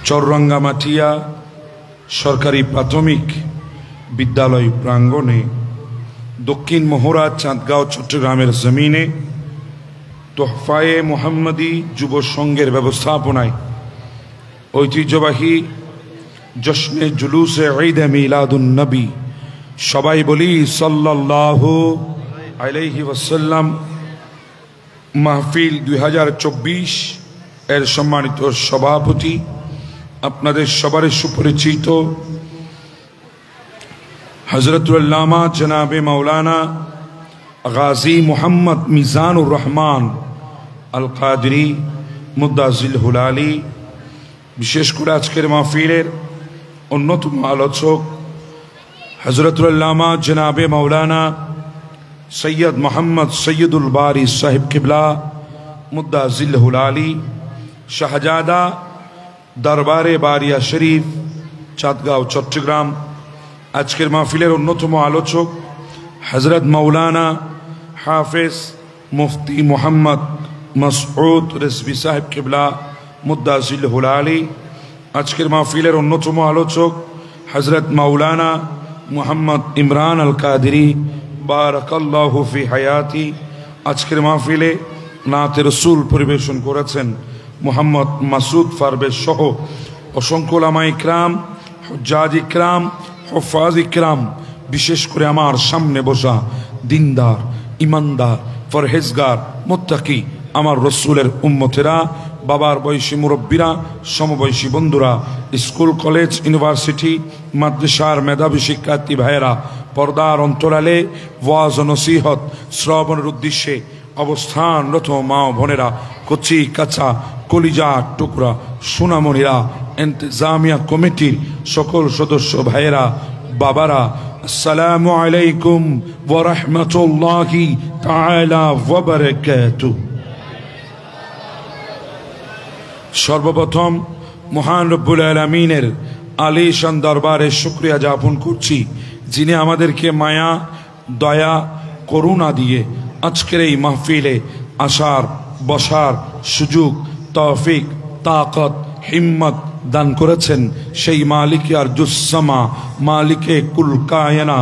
চররাঙ্গামাটিয়া সরকারি প্রাথমিক বিদ্যালয় প্রাঙ্গণে দক্ষিণ মহড়া চাঁদগাঁও চট্টগ্রামের জমিনে তোহফায়ে মোহাম্মদী যুব সংঘের ব্যবস্থাপনায় ঐতিহ্যবাহী জশ্নে জুলুসে ঈদে মিলাদুন নবী, সবাই বলি সাল্লাল্লাহু আলাইহি ওয়াসাল্লাম, মাহফিল 2024 এর সম্মানিত সভাপতি, আপনাদের সবার সুপরিচিত হযরতুল আল্লামা জনাবে মাওলানা গাজী মুহাম্মদ মিজানুর রহমান আল কাদরি মুদ্দাজিল হুলালি, বিশেষ করে আজকের মাহফিলের অন্যতম আলোচক হযরতুল আল্লামা জনাবে মাওলানা সৈয়দ মোহাম্মদ সৈয়দুল বারি সাহেব কিবলা মুদ্দাজিল হুলালি, শাহজাদা দরবারে বারিয়া শরীফ, চাঁদগাঁও চট্টগ্রাম। আজকের মাহফিলের অন্যতম আলোচক হযরত মাওলানা হাফেজ মুফতি মোহাম্মদ মাসউদ রিজভী সাহেব কিবলা মুদ্দাজিল হুলালি। আজকের মাহফিলের অন্যতম আলোচক হযরত মাওলানা মুহাম্মদ ইমরান আল কাদরি বারাকাল্লাহু ফি হায়াতি। আজকের মাহফিলে নাতে রসুল পরিবেশন করেছেন মোহাম্মদ মাসুদ পারভেজ সহ অসংখ্য উলামা ইকরাম, হুজ্জাজ ইকরাম, হুফাজ ইকরাম, বিশেষ করে আমার সামনে বসা দিনদার, ইমানদার, পরহেজগার, মুত্তাকি আমার রসুলের উম্মতেরা, বাবার বয়সী মুরব্বীরা, সমবয়সী বন্ধুরা, স্কুল কলেজ ইউনিভার্সিটি মাদ্রাসার মেধাবী শিক্ষার্থী ভাইয়েরা, পর্দার অন্তরালে ওয়াজ ও নসিহত শ্রবণের উদ্দেশ্যে অবস্থানরত মা বোনেরা, কচি কাঁচা কলিজা টুকরা সোনামণিরা, ইন্তেজামিয়া কমিটির সকল সদস্য ভাইয়েরা, বাবারা, আসসালামু আলাইকুম ওয়া রাহমাতুল্লাহি তাআলা ওয়া বারাকাতুহু। সর্বপ্রথম মহান রব্বুল আলামিনের আলিশান দরবারে শুকরিয়া জ্ঞাপন করছি, যিনি আমাদেরকে মায়া, দয়া, করুণা দিয়ে আজকের এই মাহফিলে আসার বসার সুযোগ, তৌফিক, তাকত, হিম্মত দান করেছেন। সেই মালিকে আর জুসসামা, মালিকে কুল কায়না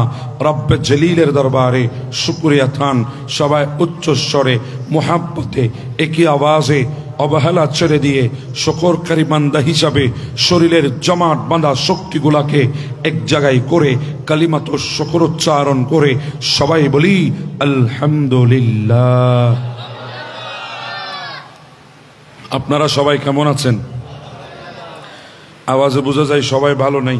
রব্বে জলিলের দরবারে শুকরিয়া থান। সবাই উচ্চ স্বরে মুহাব্বতে একই আওয়াজে অবহেলা ছেড়ে দিয়ে শুকরকারী বান্দা হিসাবে শরীরের জমাট বাঁধা শক্তিগুলাকে এক জায়গায় করে কালিমাত শুকর উচ্চারণ করে সবাই বলি আলহামদুলিল্লাহ। আপনারা সবাই কেমন আছেন? আওয়াজে বোঝা যায় সবাই ভালো নাই।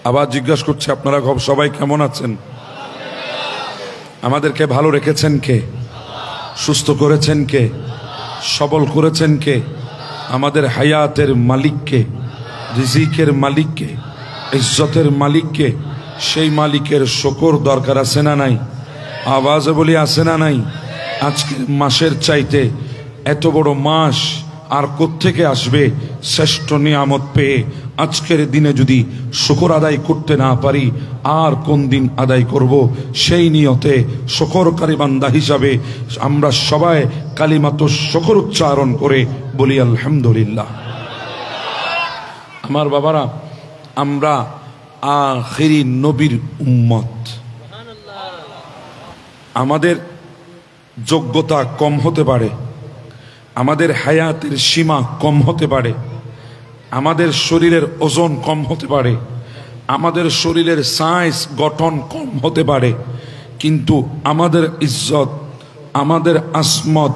আবার জিজ্ঞাসা করছে আপনারা সবাই কেমন আছেন? আমাদেরকে ভালো রেখেছেন কে? সুস্থ করেছেন কে? সবল করেছেন কে? আমাদের হায়াতের মালিককে, রিজিকের মালিককে, ইজ্জতের মালিককে। সেই মালিকের শুকর দরকার আছে না নাই? আওয়াজে বলি আছে না নাই? আজকের মাসের চাইতে এত বড় মাস আর কোত্থেকে আসবে? শ্রেষ্ঠ নিয়ামত পেয়ে আজকের দিনে যদি শুকর আদায় করতে না পারি আর কোন দিন আদায় করব? সেই নিয়তে শুকরকারী বান্দা হিসাবে আমরা সবাই কালিমাত শুকর উচ্চারণ করে বলি আলহামদুলিল্লাহ। আমার বাবারা, আমরা আখিরি নবীর উম্মত। আমাদের যোগ্যতা কম হতে পারে, আমাদের হায়াতের সীমা কম হতে পারে, আমাদের শরীরের ওজন কম হতে পারে, আমাদের শরীরের সাইজ গঠন কম হতে পারে, কিন্তু আমাদের ইজ্জত, আমাদের আসমত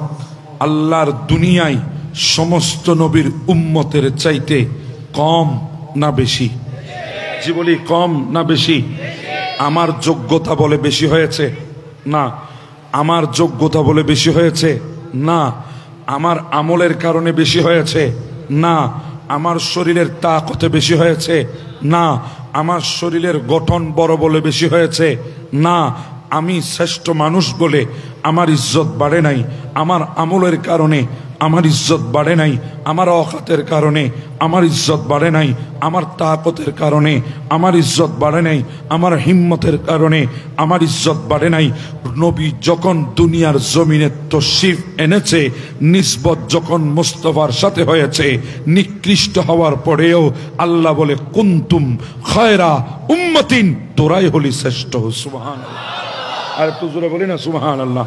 আল্লাহর দুনিয়ায় সমস্ত নবীর উম্মতের চাইতে কম না বেশি? জি বলি, কম না বেশি? আমার যোগ্যতা বলে বেশি হয়েছে? না। আমার যোগ্যতা বলে বেশি হয়েছে? না। আমার আমলের কারণে বেশি হয়েছে? না। আমার শরীরের তাকতে বেশি হয়েছে? না। আমার শরীরের গঠন বড় বলে বেশি হয়েছে? না। আমি শ্রেষ্ঠ মানুষ বলে আমার ইজ্জত বাড়ে নাই, আমার আমলের কারণে আমার ইজ্জত বাড়ে নাই, আমার অকাতের কারণে আমার ইজ্জত বাড়ে নাই, আমার তাকতের কারণে আমার ইজ্জত বাড়ে নাই, আমার হিম্মতের কারণে আমার ইজ্জত বাড়ে নাই। নবী যখন দুনিয়ার জমিনে তশরিফ এনেছে, নিসবত যখন মুস্তাফার সাথে হয়েছে, নিকৃষ্ট হওয়ার পরেও আল্লাহ বলে কুনতুম খায়রা উম্মাতিন, তোরাই হলি শ্রেষ্ঠ। সুবহানাল্লাহ, আর একটু জোরে বলি না সুবহানাল্লাহ।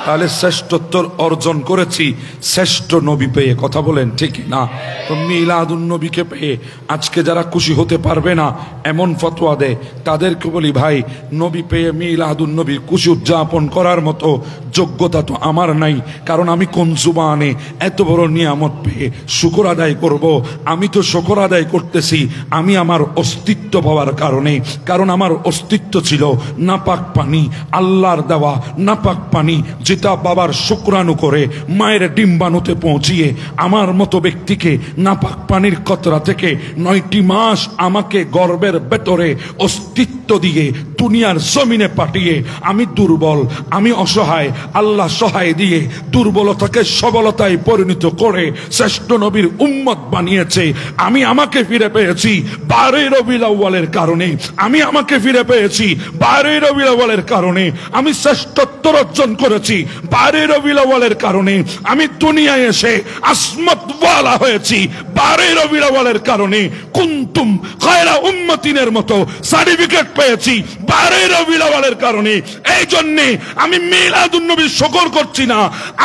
তাহলে শ্রেষ্ঠত্ব অর্জন করেছি শ্রেষ্ঠ নবী পেয়ে, কথা বলেন ঠিক না? তো মিলাদুন নবীকে পেয়ে আজকে যারা খুশি হতে পারবে না এমন ফতোয়া দেয়, তাদেরকে বলি ভাই, নবী পেয়ে মিলাদুন নবী খুশি উদযাপন করার মতো যোগ্যতা তো আমার নাই। কারণ আমি কোন জুবানে এত বড় নিয়ামত পেয়ে শুকর আদায় করব? আমি তো শুকর আদায় করতেছি আমি আমার অস্তিত্ব পাওয়ার কারণে। কারণ আমার অস্তিত্ব ছিল নাপাক পানি, আল্লাহর দেওয়া নাপাক পানি, যেটা বাবার শুকরানু করে মায়ের ডিম্বাণুতে পৌঁছিয়ে আমার মতো ব্যক্তিকে নাপাক পানির কতরা থেকে 9টি মাস আমাকে গর্ভের ভেতরে অস্তিত্ব দিয়ে দুনিয়ার জমিনে পাঠিয়ে আমি দুর্বল, আমি অসহায়, আল্লাহ সহায় দিয়ে দুর্বলতাকে সবলতায় পরিণত করে শ্রেষ্ঠ নবীর উম্মত বানিয়েছে। আমি আমাকে ফিরে পেয়েছি 12 রবিউল আউয়ালের কারণে, আমি আমাকে ফিরে পেয়েছি 12 রবিউল আউয়ালের কারণে, আমি শ্রেষ্ঠত্ব অর্জন করেছি 12 রবিউল আউয়ালের কারণে, আমি দুনিয়ায় এসে আসমতওয়ালা হয়েছি 12 রবিউল আউয়ালের কারণে, কুনতুম খায়রা উম্মাতিনের মতো সার্টিফিকেট পেয়েছি 12 রবিউল আউয়ালের কারণে। এই জন্য আমি মিলাদুন নবীর শুকর করছি না,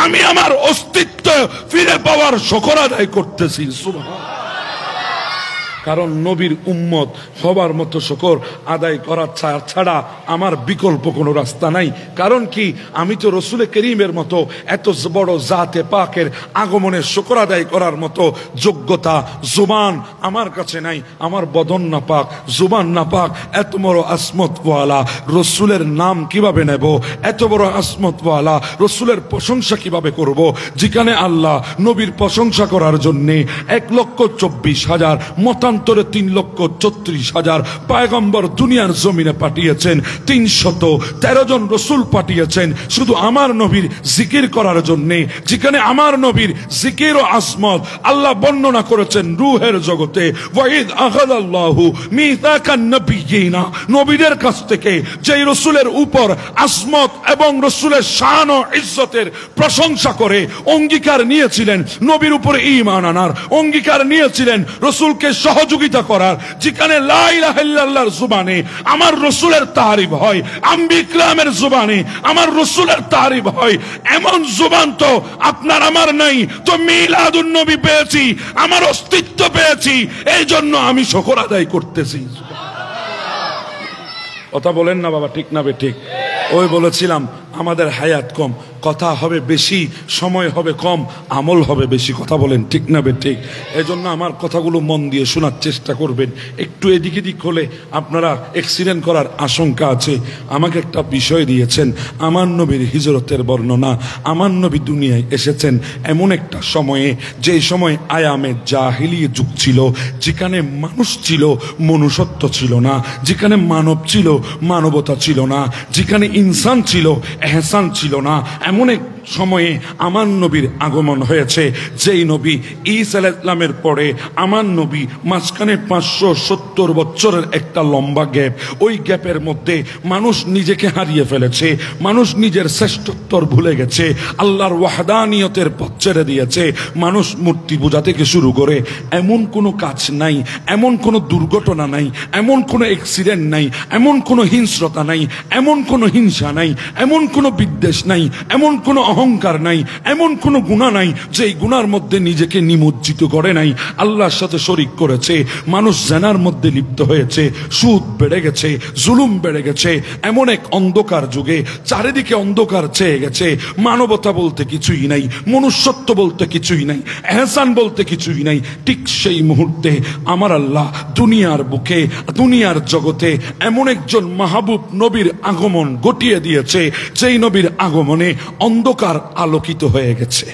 আমি আমার অস্তিত্ব ফিরে পাওয়ার শুকর আদায় করতেছি। সুবহানাল্লাহ। কারণ নবীর উম্মত হবার মতো শুকর আদায় করার ছাড়া আমার বিকল্প কোনো রাস্তা নাই। কারণ কি, আমি তো রসুল করিমের মতো এত বড় জাতে পাকের আগমনের শুকর আদায় করার মতো যোগ্যতা জুবান আমার কাছে নাই। আমার বদন না পাক, জুবান না পাক, এত বড় আসমতওয়ালা রসুলের নাম কিভাবে নেব? এত বড় আসমতওয়ালা রসুলের প্রশংসা কিভাবে করব? যেখানে আল্লাহ নবীর প্রশংসা করার জন্যে 1,24,000 মতান্তরে 3,34,000 পয়গম্বর দুনিয়ার জমিনে পাঠিয়েছেন, 313 জন রসুল পাঠিয়েছেন শুধু আমার নবীর জিকির করার জন্য। যেখানে আমার নবীর জিকির ও আসমত আল্লাহ বর্ণনা করেছেন রূহের জগতে, ওয়াইদ আখাযাল্লাহু মিসাকান নবিয়িনা, নবীদের কাছ থেকে যেই রসুলের উপর আসমত এবং রসুলের শান ও ইজ্জতের প্রশংসা করে অঙ্গীকার নিয়েছিলেন, নবীর উপরে ঈমান আনার অঙ্গীকার নিয়েছিলেন, রসুলকে সহযোগিতা করার। যেখানে লা ইলাহা ইল্লাল্লাহর জুবানে আমার রসুলের তারিফ হয়, আম্বিয়া ইকরামের জুবানে আমার রসুলের তারিফ হয়, এমন জুবান তো আপনার আমার নাই। তো মিলাদুন নবী পেয়েছি, আমার অস্তিত্ব পেয়েছি, এই জন্য আমি শুকর আদায় করতেছি। কথা বলেন না বাবা, ঠিক না বে ঠিক? ওই বলেছিলাম আমাদের হায়াত কম, কথা হবে বেশি, সময় হবে কম, আমল হবে বেশি। কথা বলেন ঠিক না বে ঠিক? এই জন্য আমার কথাগুলো মন দিয়ে শোনার চেষ্টা করবেন। একটু এদিক এদিক হলে আপনারা অ্যাক্সিডেন্ট করার আশঙ্কা আছে। আমাকে একটা বিষয় দিয়েছেন, আমার নবীর হিজরতের বর্ণনা। আমার নবী দুনিয়ায় এসেছেন এমন একটা সময়ে, যে সময় আয়ামে জাহিলিয়া যুগ ছিল, যেখানে মানুষ ছিল মনুষ্যত্ব ছিল না, যেখানে মানব ছিল মানবতা ছিল না, যেখানে ইনসান ছিল এহসান ছিল না। এমন এক সময়ে আমার নবীর আগমন হয়েছে, যেই নবী ঈসা আলাইহিস সালামের পরে আমার নবী মাঝখানে 570 বছরের একটা লম্বা গ্যাপ। ওই গ্যাপের মধ্যে মানুষ নিজেকে হারিয়ে ফেলেছে, মানুষ নিজের শ্রেষ্ঠত্ব ভুলে গেছে, আল্লাহর ওয়াহদানিয়তের পথ ছেড়ে দিয়েছে। মানুষ মূর্তি পূজা থেকে শুরু করে এমন কোনো কাজ নাই, এমন কোনো দুর্ঘটনা নাই, এমন কোনো অ্যাক্সিডেন্ট নাই, এমন কোনো হিংস্রতা নাই, এমন কোনো হিংসা নাই, এমন কোনো বিদ্বেষ নাই, এমন কোনো অহংকার নাই, এমন কোনো গুনাহ নাই যেই গুনার মধ্যে নিজেকে নিমজ্জিত করে নাই, আল্লাহর সাথে শরীক করেছে। মানুষ জিনার মধ্যে লিপ্ত হয়েছে, সুদ বেড়ে গেছে, জুলুম বেড়ে গেছে। এমন এক অন্ধকার যুগে চারিদিকে অন্ধকার ছেয়ে গেছে, মানবতা বলতে কিছুই নাই, মনুষ্যত্ব বলতে কিছুই নাই, এহসান বলতে কিছুই নাই। ঠিক সেই মুহূর্তে আমার আল্লাহ দুনিয়ার বুকে, দুনিয়ার জগতে এমন একজন মাহবুব নবীর আগমন ঘটিয়ে দিয়েছে, যেই নবীর আগমনে অন্ধকার আলোকিত হয়ে গেছে।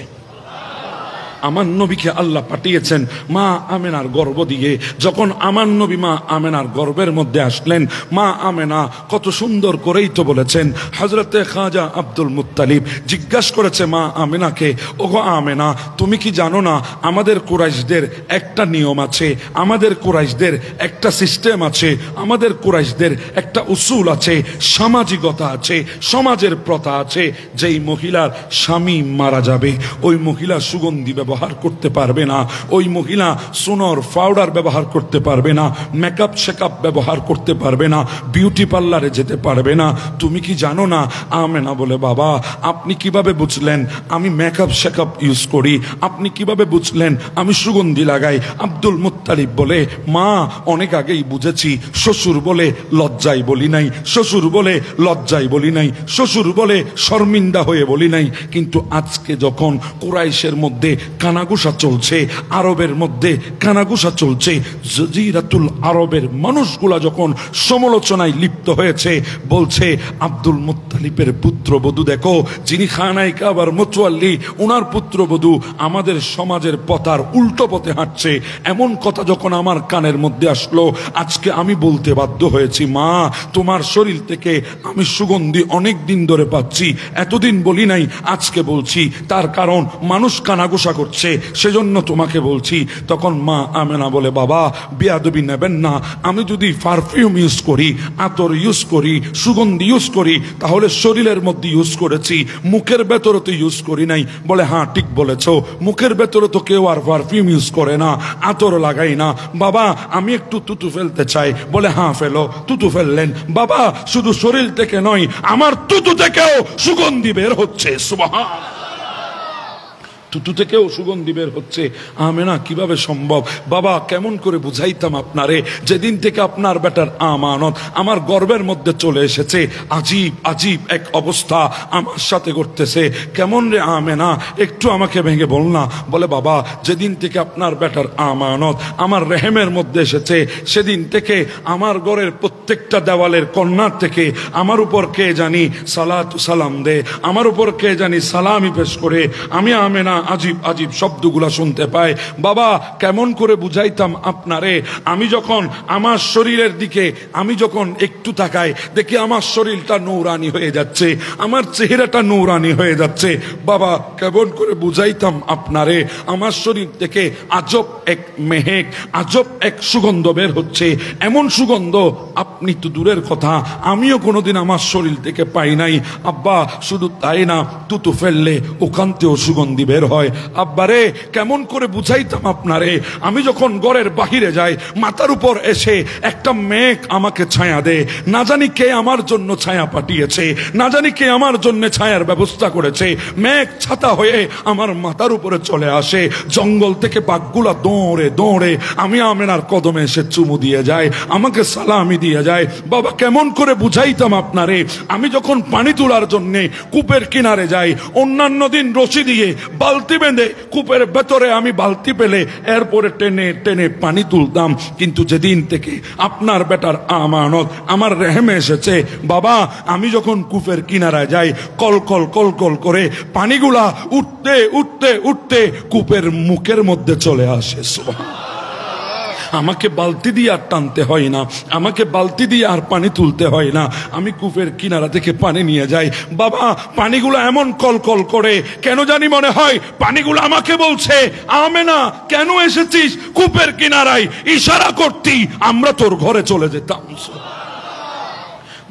আমার নবীকে আল্লাহ পাঠিয়েছেন মা আমেনার গর্ভ দিয়ে। যখন আমার নবী মা আমেনার গর্ভের মধ্যে আসলেন, মা আমেনা কত সুন্দর করেই তো বলেছেন, হযরতে খাজা আব্দুল মুত্তালিব জিজ্ঞাসা করেছে মা আমেনাকে, ওগো আমেনা, তুমি কি জানো না আমাদের কুরাইশদের একটা নিয়ম আছে, আমাদের কুরাইশদের একটা সিস্টেম আছে, আমাদের কুরাইশদের একটা উসুল আছে, সামাজিকতা আছে, সমাজের প্রথা আছে, যেই মহিলার স্বামী মারা যাবে ওই মহিলা সুগন্ধি ব্যবহার করতে পারবে না, ওই মহিলা সোনর পাউডার ব্যবহার করতে পারবে না, মেকআপ শেকআপ ব্যবহার করতে পারবে না, বিউটি পার্লারে যেতে পারবে না। তুমি কি জানো না? আমেনা বলে, বাবা আপনি কিভাবে বুঝলেন আমি মেকআপ শেকআপ ইউজ করি? আপনি কিভাবে বুঝলেন আমি সুগন্ধি লাগাই? আব্দুল মুত্তালিব বলে, মা অনেক আগেই বুঝেছি, শ্বশুর বলে লজ্জায় বলি নাই, শ্বশুর বলে লজ্জায় বলি নাই, শ্বশুর বলে শর্মিন্দা হয়ে বলি নাই, কিন্তু আজকে যখন কুরাইশের মধ্যে কানাঘুষা চলছে, আরবের মধ্যে কানাঘুষা চলছে, জজিরাতুল আরবের মানুষগুলা যখন সমালোচনায় লিপ্ত হয়েছে, বলছে আব্দুল মুত্তালিবের পুত্রবধূ দেখো, যিনি খানায়ে কাবার মুতাওয়াল্লি, ওনার পুত্রবধূ আমাদের সমাজের পথার উল্টো পথে হাঁটছে। এমন কথা যখন আমার কানের মধ্যে আসলো, আজকে আমি বলতে বাধ্য হয়েছি, মা তোমার শরীর থেকে আমি সুগন্ধি অনেক দিন ধরে পাচ্ছি, এতদিন বলি নাই, আজকে বলছি, তার কারণ মানুষ কানাঘুষা করছে সেজন্য তোমাকে বলছি। তখন মা আমেনা বলে, বাবা বেয়াদবি নেবেন না, আমি যদি পারফিউম ইউজ করি, আতর ইউজ করি, সুগন্ধি ইউজ করি, তাহলে শরীরের মধ্যে ইউজ করেছি, মুখের ভেতরে তো ইউজ করি নাই। বলে, হ্যাঁ ঠিক বলেছ, মুখের ভেতরে তো কেউ আর পারফিউম ইউজ করে না, আতর লাগাই না। বাবা আমি একটু তুতু ফেলতে চাই। বলে, হ্যাঁ ফেলো। তুতু ফেললেন। বাবা শুধু শরীর থেকে নয়, আমার তুতু থেকেও সুগন্ধি বের হচ্ছে। সুবহানাল্লাহ, তুতু থেকেও সুগন্ধি বের হচ্ছে। আমেনা কিভাবে সম্ভব? বাবা কেমন করে বুঝাইতাম আপনারে, যেদিন থেকে আপনার বেটার আমানত আমার গর্বের মধ্যে চলে এসেছে, আজীব আজীব এক অবস্থা আমার সাথে ঘটতেছে। কেমন রে আমেনা, একটু আমাকে ভেঙে বল না। বলে, বাবা যেদিন থেকে আপনার বেটার আমানত আমার রেহেমের মধ্যে এসেছে, সেদিন থেকে আমার ঘরের প্রত্যেকটা দেওয়ালের কর্নার থেকে আমার উপর কে জানি সালাতু সালাম দে, আমার উপর কে জানি সালামি পেশ করে। আমি আমেনা আজীব আজীব শব্দগুলা শুনতে পাই। বাবা কেমন করে বুঝাইতাম আপনারে, আমি যখন আমার শরীরের দিকে আমি যখন একটু তাকাই, দেখি আমার শরীরটা নূরানি হয়ে যাচ্ছে, আমার চেহারাটা নূরানি হয়ে যাচ্ছে। বাবা কেমন করে বুঝাইতাম আপনারে, আমার শরীর থেকে আজব এক মেহেক, আজব এক সুগন্ধ বের হচ্ছে। এমন সুগন্ধ আপনি তো দূরের কথা, আমিও কোনোদিন আমার শরীর থেকে পাই নাই। আব্বা শুধু তাই না, তুতু ফেললে ওখানতেও সুগন্ধি বের হয়। আব্বারে কেমন করে বুঝাইতাম আপনারে, আমি যখন ঘরের বাহিরে যাই, মাথার উপর এসে একটা মেঘ আমাকে ছায়া দে, না জানি কে আমার জন্য ছায়া পাঠিয়েছে, না জানি কে আমার জন্য ছায়ার ব্যবস্থা করেছে। মেঘ ছাতা হয়ে আমার মাথার উপরে চলে আসে, জঙ্গল থেকে বাঘগুলা দৌড়ে দৌড়ে আমি আমেনার কদমে এসে চুমু দিয়ে যায়, আমাকে সালামি দিয়ে যায়। বাবা কেমন করে বুঝাইতাম আপনারে, আমি যখন পানি তোলার জন্য কূপের কিনারে যাই, অন্যান্য দিন রশি দিয়ে বালতি বেঁধে কূপের ভেতরে আমি বালতি পেলে এরপরে টেনে টেনে পানি তুলতাম, কিন্তু যেদিন থেকে আপনার বেটার আমানত আমার রেহেমে এসেছে, বাবা আমি যখন কূপের কিনারায় যাই, কল কল কল কল করে পানিগুলা উঠতে উঠতে উঠতে কূপের মুখের মধ্যে চলে আসে। সুবহানাল্লাহ, আমাকে বালতি দিয়ে আর টানতে হয় না, আমাকে বালতি দিয়ে আর পানি তুলতে হয় না, আমি কূপের কিনারা থেকে পানি নিয়ে যাই। বাবা পানিগুলো এমন কল কল করে, কেন জানি মনে হয় পানিগুলো আমাকে বলছে, আমেনা কেন এসেছিস কূপের কিনারায়, ইশারা করতি আমরা তোর ঘরে চলে যেতাম।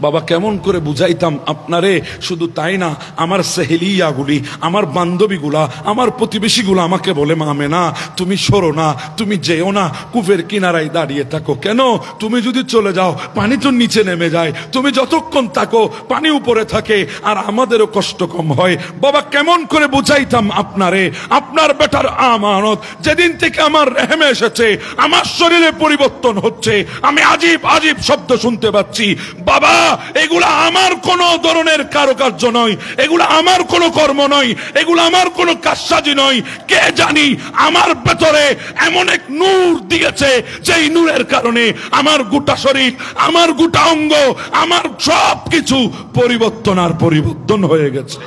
বাবা কেমন করে বুঝাইতাম আপনারে। শুধু তাই না, আমার সেহেলিয়াগুলি, আমার বান্ধবীগুলা, আমার প্রতিবেশীগুলো আমাকে বলে, আমেনা তুমি সরো না, তুমি যেও না, কূপের কিনারায় দাঁড়িয়ে থাকো। কেন? তুমি যদি চলে যাও পানি তো নিচে নেমে যায়, তুমি যতক্ষণ থাকো পানি উপরে থাকে আর আমাদেরও কষ্ট কম হয়। বাবা কেমন করে বুঝাইতাম আপনারে, আপনার বেটার আমানত যেদিন থেকে আমার রেহেমে এসেছে, আমার শরীরে পরিবর্তন হচ্ছে, আমি আজীব আজীব শব্দ শুনতে পাচ্ছি। বাবা এগুলা আমার কোন ধরনের কারুকার্য নয়, এগুলা আমার কোন কর্ম নয়, এগুলা আমার কোন কারসাজি নয়। কে জানি আমার ভেতরে এমন এক নূর দিয়েছে, যেই নূরের কারণে আমার গোটা শরীর, আমার গোটা অঙ্গ, আমার সব কিছু পরিবর্তন আর পরিবর্তন হয়ে গেছে।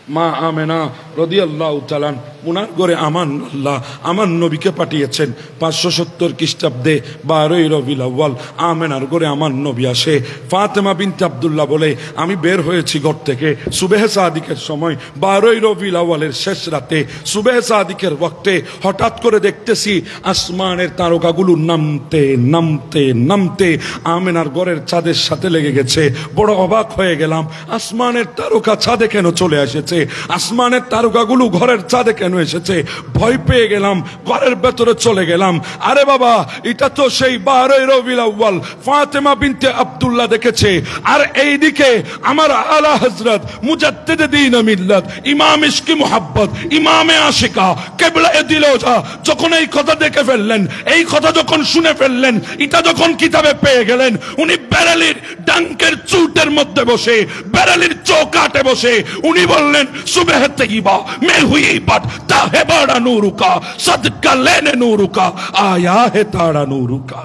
মা আমেনা রাদিয়াল্লাহু তাআলা উনার ঘরে আমান আল্লাহ আমার নবীকে পাঠিয়েছেন 570 খ্রিস্টাব্দে 12 রবিউল আউয়াল আমেনার ঘরে আমার নবী আসে। ফাতেমা বিনতে আব্দুল্লাহ বলে আমি বের হয়েছি ঘর থেকে সুবহে সাদিকের সময় 12 রবিউল আউয়ালের শেষ রাতে সুবহে সাদিকের ওয়াক্তে হঠাৎ করে দেখতেছি আসমানের তারকাগুলো নামতে নামতে নামতে আমেনার ঘরের চাঁদের সাথে লেগে গেছে। বড় অবাক হয়ে গেলাম, আসমানের তারকা চাঁদে কেন চলে এসেছে, আসমানের তারকাগুলো ঘরের চাঁদে কেন এসেছে। ভয় পেয়ে গেলাম, ঘরের ভেতরে চলে গেলাম। আরে বাবা, এটা তো সেই 12 রবিউল আউয়াল ফাতেমা বিনতে আব্দুল্লাহ দেখেছে। আর এইদিকে আমার আলা হযরত মুজাদ্দিদে দ্বীন মিল্লাত ইমাম ইশকি মুহাব্বত ইমামে আশিকা কিবলা-এ দিলওজা যখন এই কথা দেখে ফেললেন, এই কথা যখন শুনে ফেললেন, এটা যখন কিতাবে পেয়ে গেলেন, উনি বেরেলির ডাঙ্কের চুটের মধ্যে বসে, বেরেলির চৌকাটে বসে উনি বললেন সুবহে তৈয়বা মে হুই বাত তাহে বড়া নূরুকা সদকা লেনে নূরুকা আয়া হে তারা নূরুকা।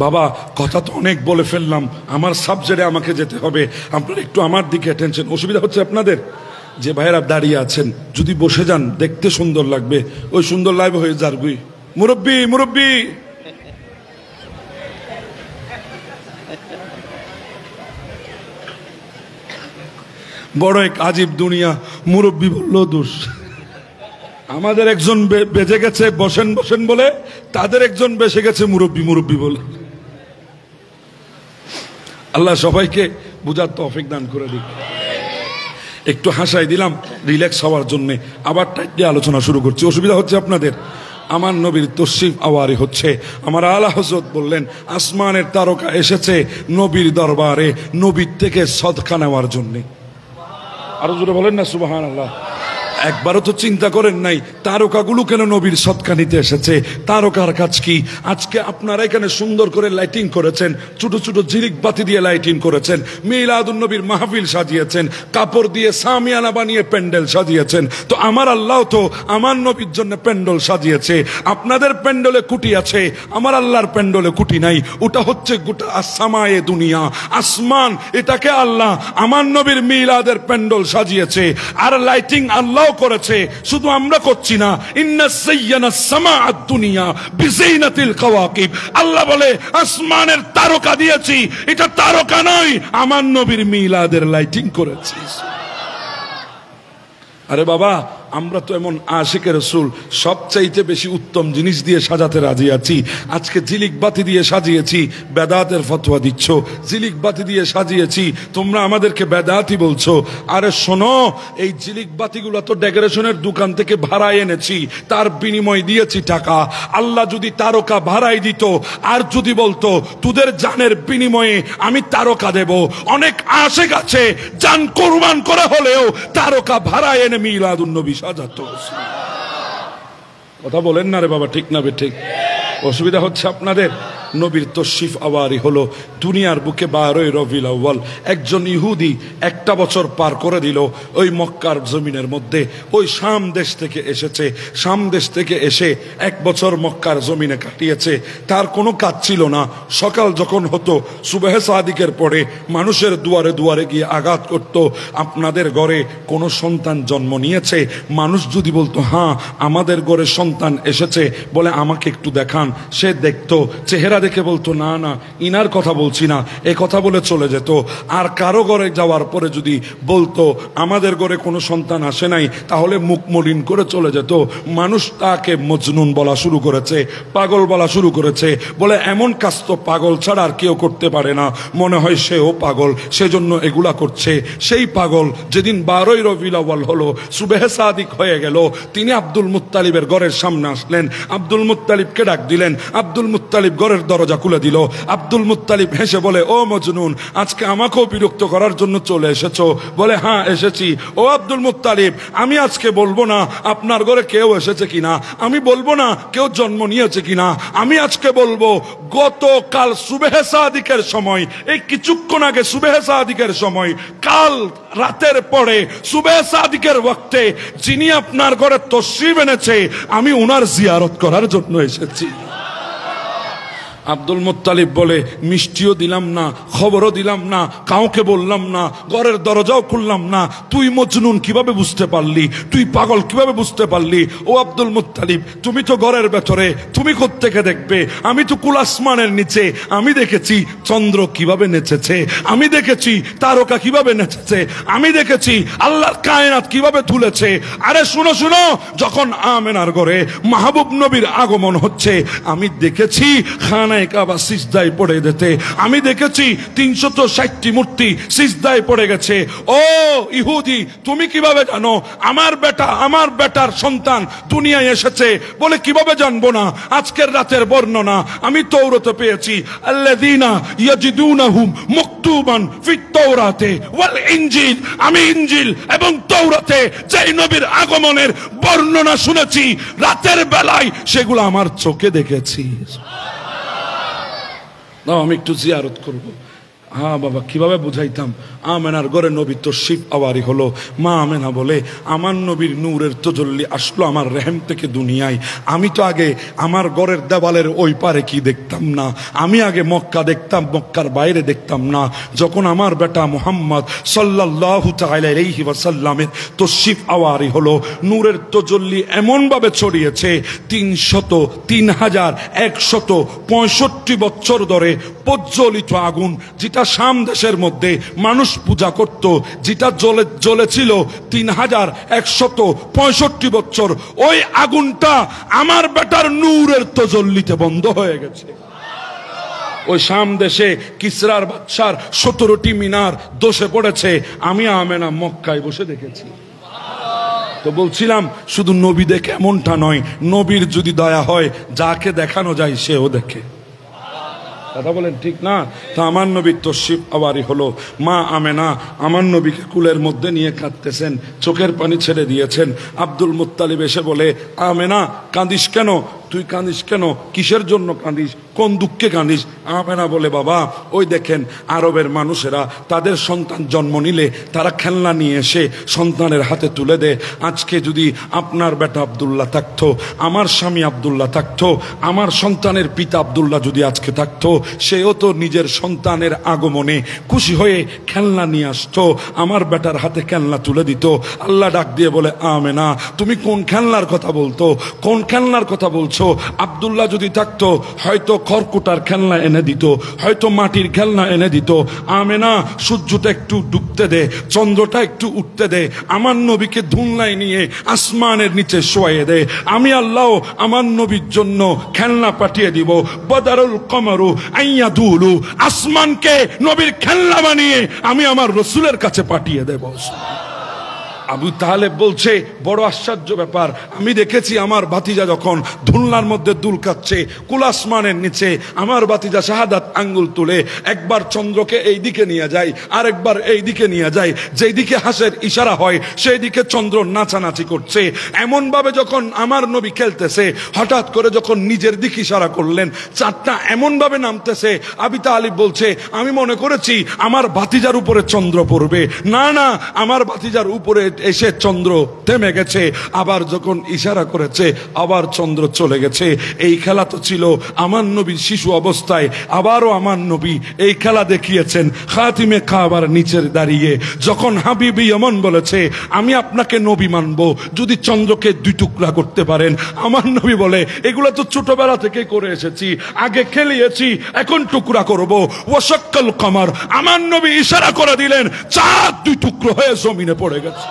বাবা কথা তো অনেক বলে ফেললাম, আমার সাবজেক্টে আমাকে যেতে হবে। আপনারা একটু আমার দিকে অ্যাটেনশন। অসুবিধা হচ্ছে আপনাদের? যে ভাইয়েরা দাঁড়িয়ে আছেন যদি বসে যান দেখতে সুন্দর লাগবে, ওই সুন্দর লাইভ হয়ে যার গুই মুরব্বি মুরব্বি। বড় এক আজীব দুনিয়া, মুরব্বি বললো দোষ। আমাদের একজন বেজে গেছে বসেন বসেন বলে, তাদের একজন বেসে গেছে মুরব্বি মুরব্বি বলে। আল্লাহ সবাইকে বুঝার তৌফিক দান করে দিক। একটু হাসাই দিলাম রিল্যাক্স হওয়ার জন্য, আবার টাইটলি আলোচনা শুরু করছি। অসুবিধা হচ্ছে আপনাদের? আমার নবীর তশরিফ আওয়ারি হচ্ছে। আমার আলা হযরত বললেন আসমানের তারকা এসেছে নবীর দরবারে নবীর থেকে সদকা নেওয়ার জন্য। আরো জোরে বলেন না সুবহানাল্লাহ। একবারও তো চিন্তা করেন নাই তারকাগুলো কেন নবীর সদকা নিতে এসেছে? তারকার কাজ কি? আজকে আপনারা এখানে সুন্দর করে লাইটিং করেছেন, ছোট ছোট ঝিলিক বাতি দিয়ে লাইটিং করেছেন, মিলাদুন নবীর মাহফিল সাজিয়েছেন, কাপড় দিয়ে সামিয়ানা বানিয়ে প্যান্ডেল সাজিয়েছেন। তো আমার আল্লাহ তো আমার নবীর জন্য প্যান্ডেল সাজিয়েছে। আপনাদের প্যান্ডেলে কুটি আছে, আমার আল্লাহর প্যান্ডেলে কুটি নাই। ওটা হচ্ছে গোটা আসমায়ে দুনিয়া, আসমান, এটাকে আল্লাহ আমার নবীর মিলাদের প্যান্ডেল সাজিয়েছে। আর লাইটিং আল্লাহ করেছে, শুধু আমরা করছি না। ইন্না সাইয়্যানা সামাআদ দুনিয়া বিযাইনাতিল কাওয়াকিব। আল্লাহ বলে আসমানের তারকা দিয়েছি, এটা তারকা নয়, আমার নবীর মিলাদের লাইটিং করেছি। আরে বাবা, আমরা তো এমন আশিকে রাসূল সবচাইতে বেশি উত্তম জিনিস দিয়ে সাজাতে রাজি আছি। আজকে ঝিলিক বাতি দিয়ে সাজিয়েছি, বেদাতের ফতোয়া দিচ্ছ। ঝিলিক বাতি দিয়ে সাজিয়েছি, তোমরা আমাদেরকে বেদাতি বলছো। আরে শোনো, এই ঝিলিক বাতিগুলো তো ডেকোরেশনের দোকান থেকে ভাড়ায় এনেছি, তার বিনিময় দিয়েছি টাকা। আল্লাহ যদি তারকা ভাড়াই দিত আর যদি বলতো তোদের জানের বিনিময়ে আমি তারকা দেব, অনেক আশিক আছে জান কুরবান করে হলেও তারকা ভাড়ায় এনে মিলাদুন নবী সাজাতো। কথা বলেন না রে বাবা, ঠিক না বে ঠিক? অসুবিধা হচ্ছে আপনাদের? নবীর তশরিফ আওয়ারি হলো দুনিয়ার বুকে 12 রবিউল আউয়াল। একজন ইহুদি একটা বছর পার করে দিল ওই মক্কার জমিনের মধ্যে। ওই শাম দেশ থেকে এসেছে, শাম দেশ থেকে এসে এক বছর মক্কার জমিনে কাটিয়েছে। তার কোনো কাজ ছিল না। সকাল যখন হতো সুবহে সাদিকের পরে মানুষের দুয়ারে দুয়ারে গিয়ে আঘাত করত, আপনাদের ঘরে কোনো সন্তান জন্ম নিয়েছে? মানুষ যদি বলতো হ্যাঁ আমাদের ঘরে সন্তান এসেছে, বলে আমাকে একটু দেখান, সে দেখতো, চেহারা দেখে বলতো না না ইনার কথা বলছি না, এ কথা বলে চলে যেত। আর কারো ঘরে যাওয়ার পরে যদি বলতো আমাদের ঘরে কোনো সন্তান আসে নাই, তাহলে মুখ মলিন করে চলে যেত। মানুষ তাকে মজনুন বলা শুরু করেছে, পাগল বলা শুরু করেছে। বলে এমন কাজ তো পাগল ছাড়া আর কেউ করতে পারে না, মনে হয় সেও পাগল, সেজন্য এগুলা করছে। সেই পাগল যেদিন 12 রবিউল আউয়াল হলো, সুবহে সাদিক হয়ে গেল, তিনি আব্দুল মুত্তালিবের ঘরের সামনে আসলেন। আব্দুল মুত্তালিবকে ডাক দিলেন। আব্দুল মুত্তালিব ঘরের দরজা খুলে দিল। আব্দুল মুত্তালিব হেসে বলে, ও মজনুন, আজকে আমাকেও বিরক্ত করার জন্য চলে এসেছো? বলে, হ্যাঁ এসেছি। ও আব্দুল মুত্তালিব, আমি আজকে বলবো না আপনার ঘরে কেউ এসেছে কিনা, আমি বলবো না কেউ জন্ম নিয়েছে কিনা, আমি আজকে বলবো গতকাল সুবহে সাদিকের সময়, এই কিছুক্ষণ আগে সুবহে সাদিকের সময়, কাল রাতের পরে সুবহে সাদিকের ওয়াক্তে যিনি আপনার ঘরে তশরিফ এনেছে, আমি উনার জিয়ারত করার জন্য এসেছি। আব্দুল মুত্তালিব বলে, মিষ্টিও দিলাম না, খবরও দিলাম না, কাউকে বললাম না, ঘরের দরজাও খুললাম না, তুই মজনুন কিভাবে বুঝতে পারলি, তুই পাগল কিভাবে বুঝতে পারলি? ও আব্দুল মুত্তালিব, তুমি তো ঘরের ভেতরে, তুমি কোত্থেকে দেখবে? আমি তো কুল আসমানের নিচে, আমি দেখেছি চন্দ্র কিভাবে নেচেছে, আমি দেখেছি তারকা কিভাবে নেচেছে, আমি দেখেছি আল্লাহর কায়নাত কিভাবে তুলেছে। আরে শুনো শুনো, যখন আমেনার ঘরে মাহবুব নবীর আগমন হচ্ছে, আমি দেখেছি খানা কাবা সিজদায় পড়ে যেতে, আমি দেখেছি 360টি মূর্তি সিজদায় পড়ে গেছে। ও ইহুদি, তুমি কিভাবে জানো আমার বেটা, আমার বেটার সন্তান দুনিয়ায় এসেছে? বলে, কিভাবে জানবো না? আজকের রাতের বর্ণনা আমি তাওরাতে পেয়েছি, আল্লাযীনা ইয়াজিদুনাহুম মাকতুবান ফিত তাওরাতে ওয়াল ইনজিল, আমি ইনজিল এবং তাওরাতে যেই নবীর আগমনের বর্ণনা শুনেছি, রাতের বেলায় সেগুলো আমার চোখে দেখেছি। আমি একটু জিয়ারত করব। হ্যাঁ বাবা, কিভাবে বুঝাইতাম? আমেনার ঘরে নবী তশরিফ আওয়ারি হলো। মা আমেনা বলে, আমার নবীর নূরের তজল্লি আসলো আমার রেহেম থেকে দুনিয়ায়। আমি তো আগে আমার ঘরের দেওয়ালের ওই পারে কি দেখতাম না, আমি আগে মক্কা দেখতাম, মক্কার বাইরে দেখতাম না। যখন আমার বেটা মুহাম্মদ সাল্লাল্লাহু তাআলা আলাইহি ওয়াসাল্লামের তশরিফ আওয়ারি হলো, নূরের তজল্লি এমন ভাবে ছড়িয়েছে, 300,165 বছর ধরে প্রজ্বলিত আগুন, যেটা শাম দেশের মধ্যে মানুষ পূজা করত, যেটা জ্বলেছিল 3,165 বছর, ওই আগুনটা আমার বেটার নূরের তজল্লিতে বন্ধ হয়ে গেছে। ওই শাম দেশে কিসরার বাদশার 17টি মিনার দোষে পড়েছে, আমি আমেনা মক্কায় বসে দেখেছি। তো বলছিলাম, শুধু নবী দেখে এমনটা নয়, নবীর যদি দয়া হয়, যাকে দেখানো যায় সেও দেখে। কথা বলেন ঠিক না? তা আমার নবীর তশরিফ আওয়ারি হলো। মা আমেনা আমার নবীকে কুলের মধ্যে নিয়ে কাঁদতেছেন, চোখের পানি ছেড়ে দিয়েছেন। আব্দুল মুত্তালিব এসে বলে, আমেনা কাঁদিস কেন? তুই কাঁদিস কেন? কিসের জন্য কাঁদিস? কোন দুঃখে কাঁদিস? আমেনা বলে, বাবা ওই দেখেন আরবের মানুষেরা তাদের সন্তান জন্ম নিলে তারা খেলনা নিয়ে এসে সন্তানের হাতে তুলে দেয়। আজকে যদি আপনার বেটা আব্দুল্লাহ থাকতো, আমার স্বামী আব্দুল্লাহ থাকতো, আমার সন্তানের পিতা আব্দুল্লাহ যদি আজকে থাকতো, সেও তো নিজের সন্তানের আগমনে খুশি হয়ে খেলনা নিয়ে আসতো, আমার বেটার হাতে খেলনা তুলে দিত। আল্লাহ ডাক দিয়ে বলে, আমেনা তুমি কোন খেলনার কথা বলতো, কোন খেলনার কথা বলছো? আব্দুল্লাহ যদি থাকতো, হয়তো খড়কুটার খেলনা এনে দিত, হয়তো মাটির খেলনা এনে দিত। আমেনা সূর্যটা একটু ডুবতে দে, চন্দ্রটা একটু উঠতে দে, আমার নবীকে ধুনলাই নিয়ে আসমানের নিচে শোয়াইয়ে দে, আমি আল্লাহ আমার নবীর জন্য খেলনা পাঠিয়ে দিব। বদরুল কমরু আইয়াদুলু, আসমানকে নবীর খেলনা বানিয়ে আমি আমার রসুলের কাছে পাঠিয়ে দেব। আবু তালেব বলছে, বড় আশ্চর্য ব্যাপার, আমি দেখেছি আমার ভাতিজা যখন ধুলনার মধ্যে দুল কাচ্ছে কুল আসমানের নিচে, আমার ভাতিজা শাহাদাত আঙ্গুল তুলে একবার চন্দ্রকে এই দিকে নিয়ে যায়, আর একবার এই দিকে নিয়ে যায়, যেই দিকে হাসের ইশারা হয় সেই দিকে চন্দ্র নাচানাচি করছে। এমন ভাবে যখন আমার নবী খেলতেছে, হঠাৎ করে যখন নিজের দিকে ইশারা করলেন, চাঁদটা এমন ভাবে নামতেছে, আবু তালেব বলছে, আমি মনে করেছি আমার ভাতিজার উপরে চন্দ্র পড়বে, না না, আমার ভাতিজার উপরে এসে চন্দ্র থেমে গেছে। আবার যখন ইশারা করেছে, আবার চন্দ্র চলে গেছে। এই খেলা তো ছিল আমার নবীর শিশু অবস্থায়, আবারও আমার নবী এই খেলা দেখিয়েছেন খাতিমে কাবার নিচে দাঁড়িয়ে, যখন হাবিবি এমন বলেছে, আমি আপনাকে নবী মানবো যদি চন্দ্রকে 2 টুকরা করতে পারেন। আমার নবী বলে, এগুলো তো ছোটবেলা থেকে করে এসেছি, আগে খেলিয়েছি, এখন টুকরা করব। ওয়াশাক্কাল কমার, আমার নবী ইশারা করে দিলেন, চাঁদ 2 টুকরো হয়ে জমিনে পড়ে গেছে।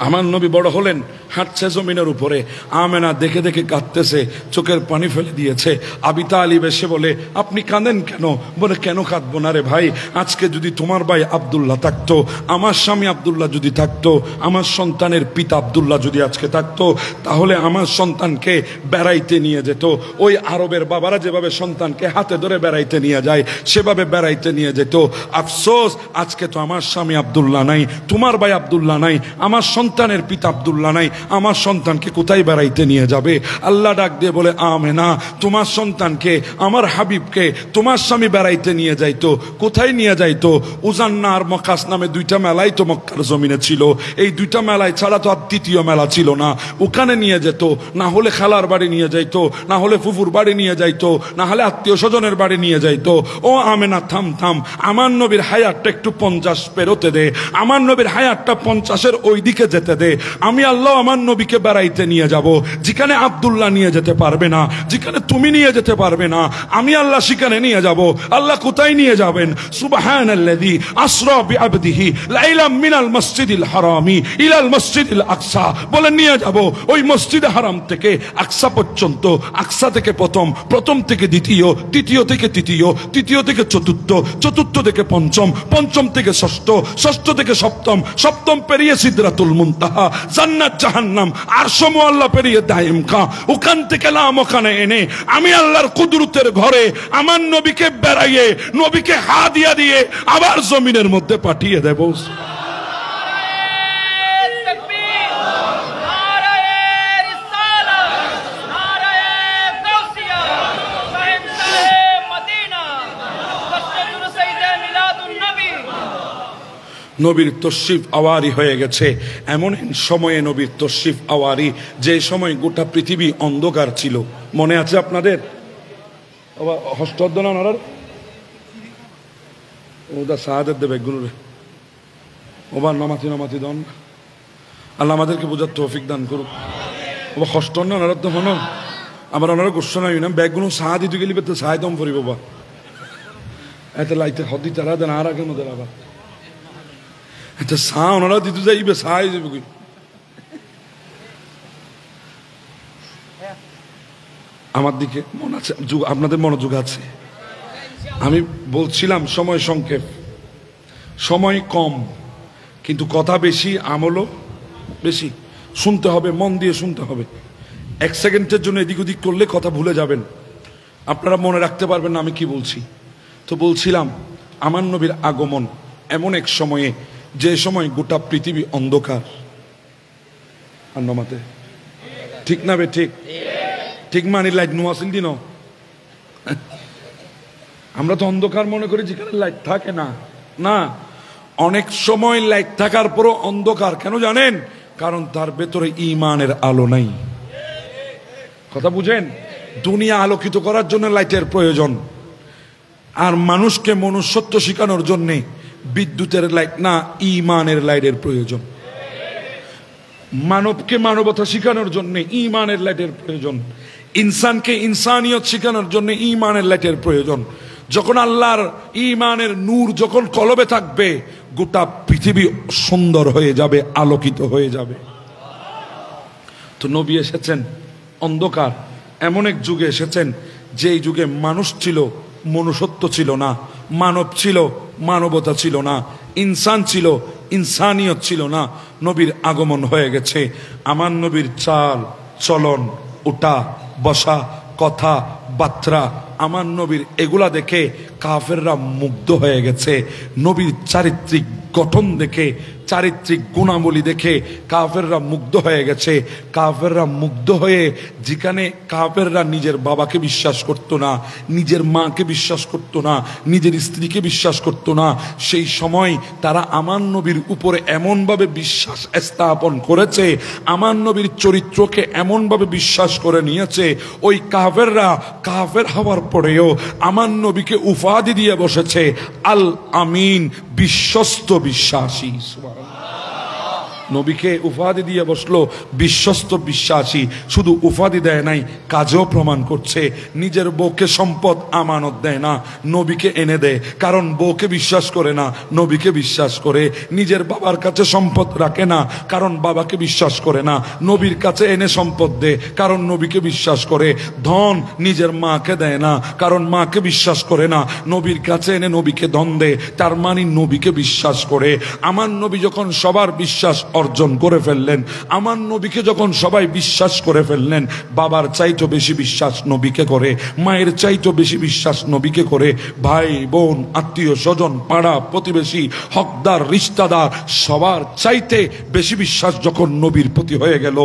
আমার নবী বড় হলেন, হাঁটছে জমিনের উপরে। আমেনা দেখে দেখে কাঁদতেছে, চোখের পানি ফেলে দিয়েছে। আবি তালিব এসে বলে, আপনি কাঁদেন কেন? বলে, কেন কাঁদবো না রে ভাই, আজকে যদি তোমার ভাই আব্দুল্লাহ থাকতো, আমার স্বামী আব্দুল্লাহ যদি থাকতো, আমার সন্তানের পিতা আব্দুল্লাহ যদি আজকে থাকতো, তাহলে আমার সন্তানকে বেড়াইতে নিয়ে যেত। ওই আরবের বাবারা যেভাবে সন্তানকে হাতে ধরে বেড়াইতে নিয়ে যায়, সেভাবে বেড়াইতে নিয়ে যেত। আফসোস, আজকে তো আমার স্বামী আব্দুল্লাহ নাই, তোমার ভাই আব্দুল্লাহ নাই, আমার সন্তানের পিতা আব্দুল্লাহ নাই, আমার সন্তানকে কোথায় বেড়াইতে নিয়ে যাবে? আল্লাহ ডাক দিয়ে বলে, আমেনা, তোমার সন্তানকে, আমার হাবিবকে তোমার স্বামী বেড়াইতে নিয়ে যাইতো। কোথায় নিয়ে যাইতো? উজান্না আর মকাস নামে দুইটা মেলাই তো মক্কার জমিনে ছিল। এই দুইটা মেলায় ছাড়া তো আর দ্বিতীয় মেলা ছিল না। ওখানে নিয়ে যেত, না হলে খালার বাড়ি নিয়ে যাইতো, না হলে ফুফুর বাড়ি নিয়ে যাইতো, না হলে আত্মীয় স্বজনের বাড়ি নিয়ে যাইতো। ও আমেনা, থাম থাম, আমার নবীর হায়াতটা একটু 50 পেরোতে দে, আমার নবীর হায়াতটা 50-এর ওই দিকে যেতে দে। আমি আল্লাহ আমার নবীকে বেড়াইতে নিয়ে যাব, যেখানে আব্দুল্লাহ নিয়ে যেতে পারবে না, যেখানে তুমি নিয়ে যেতে পারবে না, আমি আল্লাহ সেখানে নিয়ে যাব। আল্লাহ কোথায় নিয়ে যাবেন? সুবহানাল্লাযী আসরা বিআবদিহি লাইলাম মিনাল মসজিদিল হারামি ইলাল মসজিদিল আকসা। বলে নিয়ে যাব ওই মসজিদে হারাম থেকে আকসা পর্যন্ত, আকসা থেকে প্রথম, প্রথম থেকে দ্বিতীয়, দ্বিতীয় থেকে তৃতীয়, তৃতীয় থেকে চতুর্থ, চতুর্থ থেকে পঞ্চম, পঞ্চম থেকে ষষ্ঠ, ষষ্ঠ থেকে সপ্তম, সপ্তম পেরিয়ে সিদরাতুল মুনতাহা, জান্নাত জাহান্নাম, আরশ মুআল্লা পেরিয়ে দাইম কা, ওখান থেকে লাম ওখানে এনে আমি আল্লাহর কুদরতের ঘরে আমার নবীকে বেড়াইয়ে, নবীকে হাদিয়া দিয়ে আবার জমিনের মধ্যে পাঠিয়ে দেব। নবীর তশরিফ আওয়ারি হয়ে গেছে। এমন সময়ে নবীর তশরিফ আওয়ারি, যে সময় গোটা পৃথিবী অন্ধকার ছিল। মনে আছে আপনাদের? হস্তদ্দনা নরার ওদা সাহাদের দেবে গুলো ওবার নমাতি নমাতি দন। আল্লাহ আমাদেরকে বোঝার তৌফিক দান করুক। ওবা হস্তন না নরার তো হন আমার ওনারা গোস্ব নাই না ব্যাগগুলো সাহা দিতে গেলি তো সাহায্যম করি বাবা এত লাইতে হদি তারা দেন আর আগের মধ্যে আবার এটা সা ওনারা দিতে যাইবে সাহায্য যাবে। আমার দিকে মন আছে, আপনাদের মনোযোগ আছে। আমি বলছিলাম সময় সংক্ষেপ, সময় কম, কিন্তু কথা বেশি, আমলও বেশি। শুনতে হবে, মন দিয়ে শুনতে হবে। 1 সেকেন্ডের জন্য এদিক ওদিক করলে কথা ভুলে যাবেন, আপনারা মনে রাখতে পারবেন না আমি কি বলছি। তো বলছিলাম আমার নবীর আগমন এমন এক সময়ে, যে সময় গোটা পৃথিবী অন্ধকার। আর নমাতে ঠিক না বে? ঠিক ঠিক মানি লাইট নো আসিল দিন। আমরা তো অন্ধকার মনে করি যেখানে লাইট থাকে না। না, অনেক সময় লাইট থাকার পরও অন্ধকার। কেন জানেন? কারণ তার ভেতরে ঈমানের আলো নাই। কথা বুঝেন? দুনিয়া আলোকিত করার জন্য লাইটের প্রয়োজন, আর মানুষকে মনুষ্যত্ব শেখানোর জন্য বিদ্যুতের লাইট না, ঈমানের লাইটের প্রয়োজন। মানবকে মানবতা শেখানোর জন্য ঈমানের লাইটের প্রয়োজন। ইনসানকে ইনসানিয়ত শেখানোর জন্য ঈমানের লাইটের প্রয়োজন। যখন আল্লাহর ঈমানের নূর যখন কলবে থাকবে, গোটা পৃথিবী সুন্দর হয়ে যাবে, আলোকিত হয়ে যাবে। তো নবী এসেছেন অন্ধকার, এমন এক যুগে এসেছেন যেই যুগে মানুষ ছিল, মনুষ্যত্ব ছিল না, মানব ছিল, মানবতা ছিল না, ইনসান ছিল, ইনসানিয়ত ছিল না। নবীর আগমন হয়ে গেছে। আমার নবীর চাল চলন, ওঠা বসা, কথা বার্তা, আমার নবীর এগুলা দেখে কাফেররা মুগ্ধ হয়ে গেছে। নবীর চারিত্রিক গঠন দেখে, চারিত্রিক গুণাবলী দেখে কাফেররা মুগ্ধ হয়ে গেছে। কাফেররা মুগ্ধ হয়ে, যেখানে কাফেররা নিজের বাবাকে বিশ্বাস করতো না, নিজের মাকে বিশ্বাস করতো না, নিজের স্ত্রীকে বিশ্বাস করতো না, সেই সময় তারা আমার নবীর উপরে এমনভাবে বিশ্বাস স্থাপন করেছে, আমার নবীর চরিত্রকে এমনভাবে বিশ্বাস করে নিয়েছে, ওই কাফেররা কাফের হওয়ার পরেও আমার নবীকে উপাধি দিয়ে বসেছে আল আমিন, বিশ্বস্ত বিশ্বাসী। নবীকে উপাধি দিয়ে বসলো বিশ্বস্ত বিশ্বাসী। শুধু উপাধি দেয় নাই, কাজেও প্রমাণ করছে। নিজের বউকে সম্পদ আমানত দেয় না, নবীকে এনে দেয়। কারণ বউকে বিশ্বাস করে না, নবীকে বিশ্বাস করে। নিজের বাবার কাছে সম্পদ রাখে না, কারণ বাবাকে বিশ্বাস করে না, নবীর কাছে এনে সম্পদ দেয়, কারণ নবীকে বিশ্বাস করে। ধন নিজের মাকে দেয় না, কারণ মাকে বিশ্বাস করে না, নবীর কাছে এনে নবীকে ধন দেয়, তার মানে নবীকে বিশ্বাস করে। আমার নবী যখন সবার বিশ্বাস অর্জন করে ফেললেন, আমার নবীকে যখন সবাই বিশ্বাস করে ফেললেন, বাবার চাইতো বেশি বিশ্বাস নবীকে করে, মায়ের চাইতো বেশি বিশ্বাস নবীকে করে। ভাই বোন, আত্মীয় স্বজন, পাড়া প্রতিবেশী, হকদার রিশতাদার, সবার চাইতে বেশি বিশ্বাস যখন নবীর প্রতি হয়ে গেল,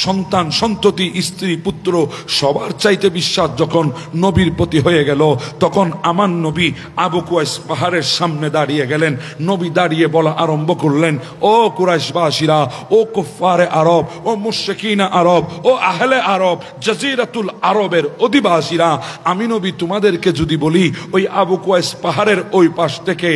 সন্তান সন্ততি স্ত্রী পুত্র সবার চাইতে বিশ্বাস যখন নবীর প্রতি হয়ে গেল, তখন আমার নবী আবু কুবাইস পাহাড়ের সামনে দাঁড়িয়ে গেলেন। নবী দাঁড়িয়ে বলা আরম্ভ করলেন, ও কুরাইশবাসীরা, ও কুফারে আরব, ও মুশরিকিনা আরব, ও আহলে আরব, জাজিরাতুল আরবের অধিবাসীরা, আমি নবী তোমাদেরকে যদি বলি ওই আবু কুবাইস পাহাড়ের ওই পাশ থেকে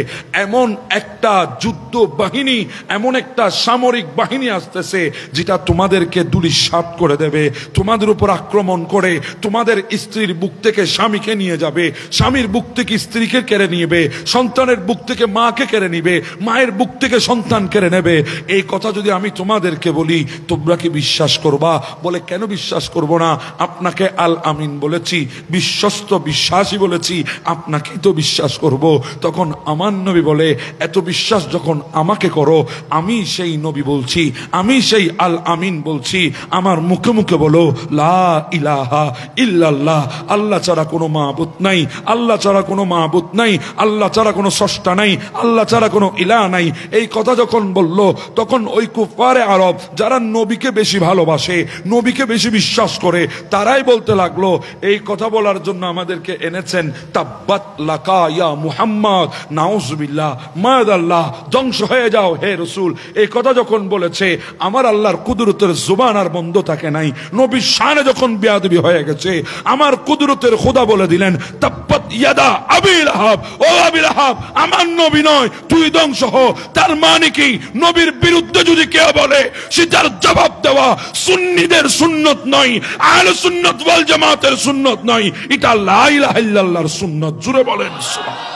এমন একটা যুদ্ধ বাহিনী, এমন একটা সামরিক বাহিনী আসতেছে যেটা তোমাদেরকে ধূলিসাৎ করে দেবে, তোমাদের উপর আক্রমণ করে তোমাদের স্ত্রীর বুক থেকে স্বামীকে নিয়ে যাবে, স্বামীর বুক থেকে স্ত্রীকে কেড়ে নিবে, সন্তানের বুক থেকে মাকে কেড়ে নিবে, মায়ের বুক থেকে সন্তান কেড়ে নেবে। এই কথা যদি আমি তোমাদেরকে বলি, তোমরা কি বিশ্বাস করবা? বলে, কেন বিশ্বাস করব না? আপনাকে আল আমিন বলেছি, বিশ্বস্ত বিশ্বাসী বলেছি, আপনাকেই তো বিশ্বাস করব। তখন আমার নবী বলে, এত বিশ্বাস যখন আমাকে করো, আমি সেই নবী বলছি, আমি সেই আল আমিন বলছি, আমার মুখে মুখে বলো লা ইলাহা ইল্লাল্লাহ, আল্লাহ ছাড়া কোনো মাবুদ নাই, আল্লাহ ছাড়া কোনো মাবুদ নাই, আল্লাহ ছাড়া কোনো স্রষ্টা নাই, আল্লাহ ছাড়া কোনো ইলাহ নাই। এই কথা যখন বলল, তখন ওই কুফারে আরব যারা নবীকে বেশি ভালোবাসে, নবীকে বেশি বিশ্বাস করে, তারাই বলতে লাগলো, এই কথা বলার জন্য আমাদেরকে এনেছেন, তাব্বাত লাকা ইয়া মুহাম্মদ, নাউজুবিল্লাহ, মাদাল্লাহ, ধ্বংস হয়ে যাও হে রাসূল। এই কথা যখন বলেছে, আমার আল্লাহর কুদরতের জুবান আর বন্ধ থাকে নাই। নবীর শানে যখন বেয়াদবি হয়ে গেছে, আমার কুদরতের খোদা বলে দিলেন, তাব্বাত ইয়াদা আবি লাহাব, ও আবি লাহাব, আমার নবী নয়, তুই ধ্বংস হ। তার মানে কি? নবীর বিরুদ্ধে যদি কেউ বলে, সে তার জবাব দেওয়া সুন্নিদের সুন্নত নয়, আহলে সুন্নাত ওয়াল জামাতের সুন্নত নয়, এটা লা ইলাহা ইল্লাল্লাহর সুন্নত। জুড়ে বলেন সুবহানাল্লাহ।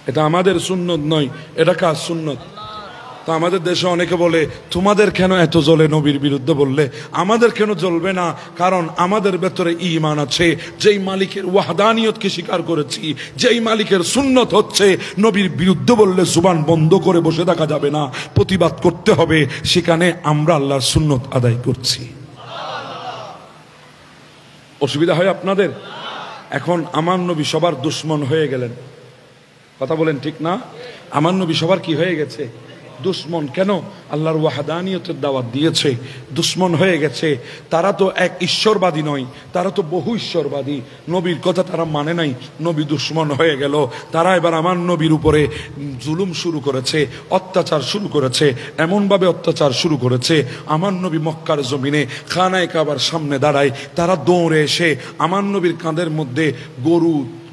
এটা আমাদের সুন্নত নয়, এটা কার সুন্নত? তো আমাদের দেশে অনেকে বলে, তোমাদের কেন এত জ্বলে নবীর বিরুদ্ধে বললে, আমাদের কেন জ্বলবে না? কারণ আমাদের ভেতরে ঈমান আছে। যেই মালিকের ওয়াহদানিয়তকে স্বীকার করেছি, যেই মালিকের সুন্নত হচ্ছে, নবীর বিরুদ্ধে বললে জুবান বন্ধ করে বসে থাকা যাবে না, প্রতিবাদ করতে হবে। সেখানে আমরা আল্লাহর সুন্নত আদায় করছি। অসুবিধা হয় আপনাদের? এখন আমার নবী সবার দুশ্মন হয়ে গেলেন। কথা বলেন, ঠিক না? আমার নবী সবার কি হয়ে গেছে? দুশ্মন। কেন? আল্লাহর ওয়াহদানিয়তের দাওয়াত দিয়েছে, দুশ্মন হয়ে গেছে। তারা তো এক ঈশ্বরবাদী নয়, তারা তো বহু ঈশ্বরবাদী। নবীর কথা তারা মানে নাই, নবী দুশ্মন হয়ে গেল। তারা এবার আমার নবীর উপরে জুলুম শুরু করেছে, অত্যাচার শুরু করেছে। এমনভাবে অত্যাচার শুরু করেছে, আমার নবী মক্কার জমিনে খানায়ে কাবার সামনে দাঁড়ায়, তারা দৌড়ে এসে আমার নবীর কাঁধের মধ্যে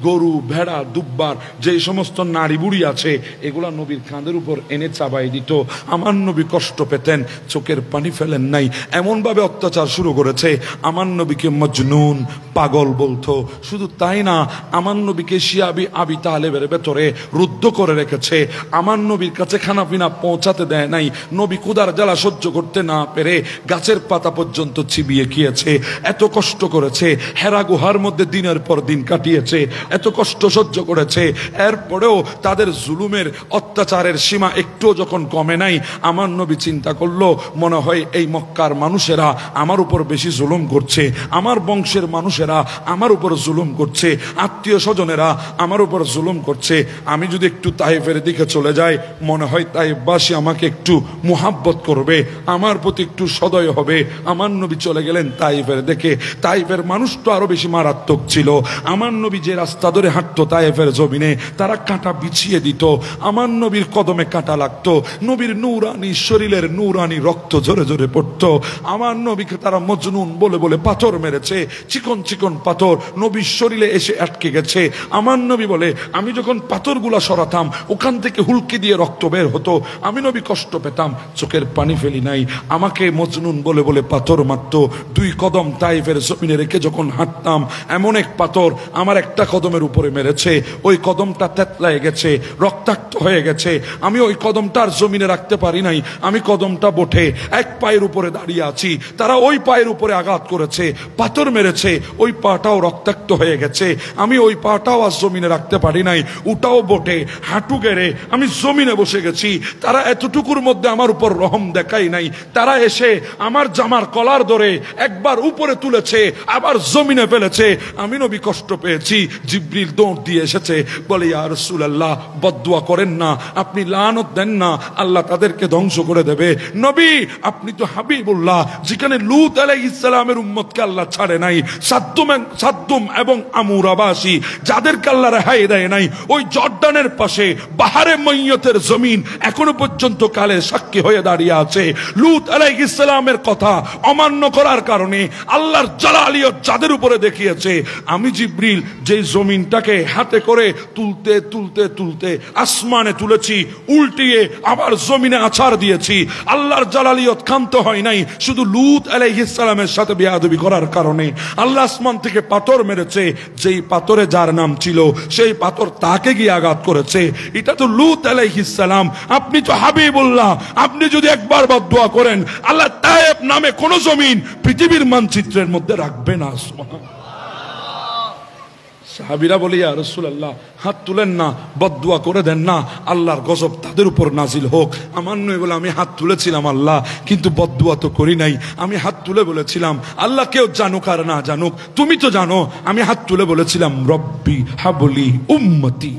গরু, ভেড়া, দুব্বার, যে সমস্ত নারী বুড়ি আছে, এগুলা নবীর কাঁধের উপর এনে চাবাই দিত। আমার নবী কষ্ট পেতেন, চোখের পানি ফেলেন নাই। এমনভাবে অত্যাচার শুরু করেছে, আমার নবীকে মজনুন, পাগল বলতো। শুধু তাই না, আমার নবীকে শিয়াবি আবি তালেবের ভেতরে রুদ্ধ করে রেখেছে। আমার নবীর কাছে খানাপিনা পৌঁছাতে দেয় নাই। নবী ক্ষুধার জ্বালা সহ্য করতে না পেরে গাছের পাতা পর্যন্ত চিবিয়ে খেয়েছে। এত কষ্ট করেছে, হেরা গুহার মধ্যে দিনের পর দিন কাটিয়েছে, এত কষ্ট সহ্য করেছে। এরপরেও তাদের জুলুমের অত্যাচারের সীমা একটুও যখন কমে নাই, আমার নবী চিন্তা করলো, মনে হয় এই মক্কার মানুষেরা আমার উপর বেশি জুলুম করছে, আমার বংশের মানুষেরা আমার উপর জুলুম করছে, আত্মীয় স্বজনেরা আমার উপর জুলুম করছে। আমি যদি একটু তাইফের দিকে চলে যাই, মনে হয় তাইফবাসী আমাকে একটু মুহাব্বত করবে, আমার প্রতি একটু সদয় হবে। আমার নবী চলে গেলেন তাইফের দিকে। তাইফের মানুষ তো আরো বেশি মারাত্মক ছিল। আমার নবী যে রাস্তা রাস্তা ধরে হাঁটতো তায়েফের জমিনে, তারা কাঁটা বিছিয়ে দিত, আমার নবীর কদমে কাঁটা লাগতো, নবীর নূরানি শরীরের নূরানি রক্ত ঝরে ঝরে পড়তো। আমার নবীকে তারা মজনুন বলে বলে পাথর মেরেছে, চিকন চিকন পাথর নবীর শরীরে এসে আটকে গেছে। আমার নবী বলে আমি যখন পাথরগুলা সরাতাম ওখান থেকে হুলকি দিয়ে রক্ত বের হতো, আমি নবী কষ্ট পেতাম, চোখের পানি ফেলি নাই। আমাকে মজনুন বলে বলে পাথর মারতো। 2 কদম তাইফের জমিনে রেখে যখন হাঁটতাম, এমন এক পাথর আমার একটা কদমের উপরে মেরেছে, ওই কদমটা তেতলায় গেছে, রক্তাক্ত হয়ে গেছে। আমি ওই কদমটার জমিনে রাখতে পারি নাই, আমি কদমটা বটে এক পায়ের উপরে দাঁড়িয়ে আছি। তারা ওই পায়ের উপরে আঘাত করেছে, পাথর মেরেছে, ওই পাটাও রক্তাক্ত হয়ে গেছে। আমি ওই পাটাও আর জমিনে রাখতে পারি নাই, ওটাও বটে হাঁটু গেড়ে আমি জমিনে বসে গেছি। তারা এতটুকুর মধ্যে আমার উপর রহম দেখাই নাই, তারা এসে আমার জামার কলার ধরে একবার উপরে তুলেছে, আবার জমিনে ফেলেছে। আমি নবী কষ্ট পেয়েছি। জিবরিল দৌড় দিয়ে এসেছে, বলে ইয়া রাসূলুল্লাহ বদদুয়া করেন না, আপনি লানত দেন না, আল্লাহ তাদেরকে ধ্বংস করে দেবে। নবী আপনি তো হাবিবুল্লাহ, যেখানে লূত আলাইহিস সালামের উম্মতকে আল্লাহ ছাড়ে নাই, সাদ্দুম এবং আমুরাবাসী যাদেরকে আল্লাহ রেহাই দেয় নাই, ওই জর্ডানের পাশে বাহারে মইয়তের জমিন এখনো পর্যন্ত কালে সাক্ষী হয়ে দাঁড়িয়ে আছে। লূত আলাইহিস সালামের কথা অমান্য করার কারণে আল্লাহর জালালিয়ত যাদের উপরে দেখিয়েছে, আমি জিবরিল যে জমিনটাকে হাতে করে তুলতে তুলতে তুলতে আসমানে তুলেছি, উল্টিয়ে আবার জমিনে আছাড় দিয়েছি, আল্লাহর জালালিয়ত ক্ষান্ত হয় নাই। শুধু লূত আলাইহিস সালামের সাথে বেয়াদবি করার কারণে আল্লাহ আসমান থেকে পাথর মেরেছে, যেই পাথরে যার নাম ছিল সেই পাথর তাকে গিয়ে আঘাত করেছে। এটা তো লূত আলাইহিস সালাম। আপনি তো হাবিবুল্লাহ, আপনি যদি একবার বদদুয়া করেন আল্লাহ তায়েব নামে কোন জমিন পৃথিবীর মানচিত্রের মধ্যে রাখবে না। সাহাবীরা বলে ইয়া রাসূলুল্লাহ হাত তুলেন না, বদদুয়া করে দেন না, আল্লাহর গজব তাদের উপর নাজিল হোক। আমার নয় বলে আমি হাত তুলেছিলাম আল্লাহ, কিন্তু বদদুয়া তো করি নাই। আমি হাত তুলে বলেছিলাম আল্লাহ, কেউ জানুক আর না জানুক তুমি তো জানো, আমি হাত তুলে বলেছিলাম রব্বি হাবলি উম্মতি।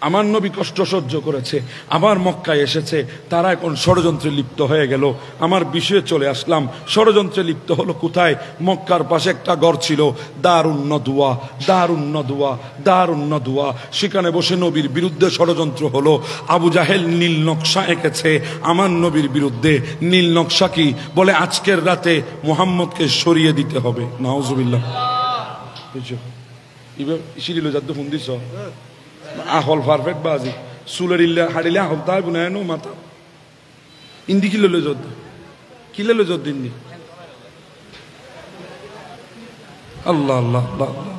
আমার নবী কষ্ট সহ্য করেছে, আবার মক্কায় এসেছে, তারা এখন ষড়যন্ত্রে লিপ্ত হয়ে গেল। আমার বিষয়ে চলে আসলাম, ষড়যন্ত্রে লিপ্ত হলো কোথায়? মক্কার পাশে একটা ঘর ছিল দারুন নদওয়া, দারুন নদওয়া, দারুন নদওয়া। সেখানে বসে নবীর বিরুদ্ধে ষড়যন্ত্র হলো। আবু জাহেল নীল নকশা এঁকেছে আমার নবীর বিরুদ্ধে। নীল নকশা কি? বলে আজকের রাতে মুহাম্মদকে সরিয়ে দিতে হবে। নাউজুবিল্লাহ। সিরিল যাদ ফোন দিছ আহল পারফেক্ট বাজি চুলের ইল্লা হাড়িলে আহল তাই বুনায় নো মাথা ইন্দি কি লইলো যদ কি লইলো যদ দিন আল্লাহ আল্লাহ আল্লাহ আল্লাহ।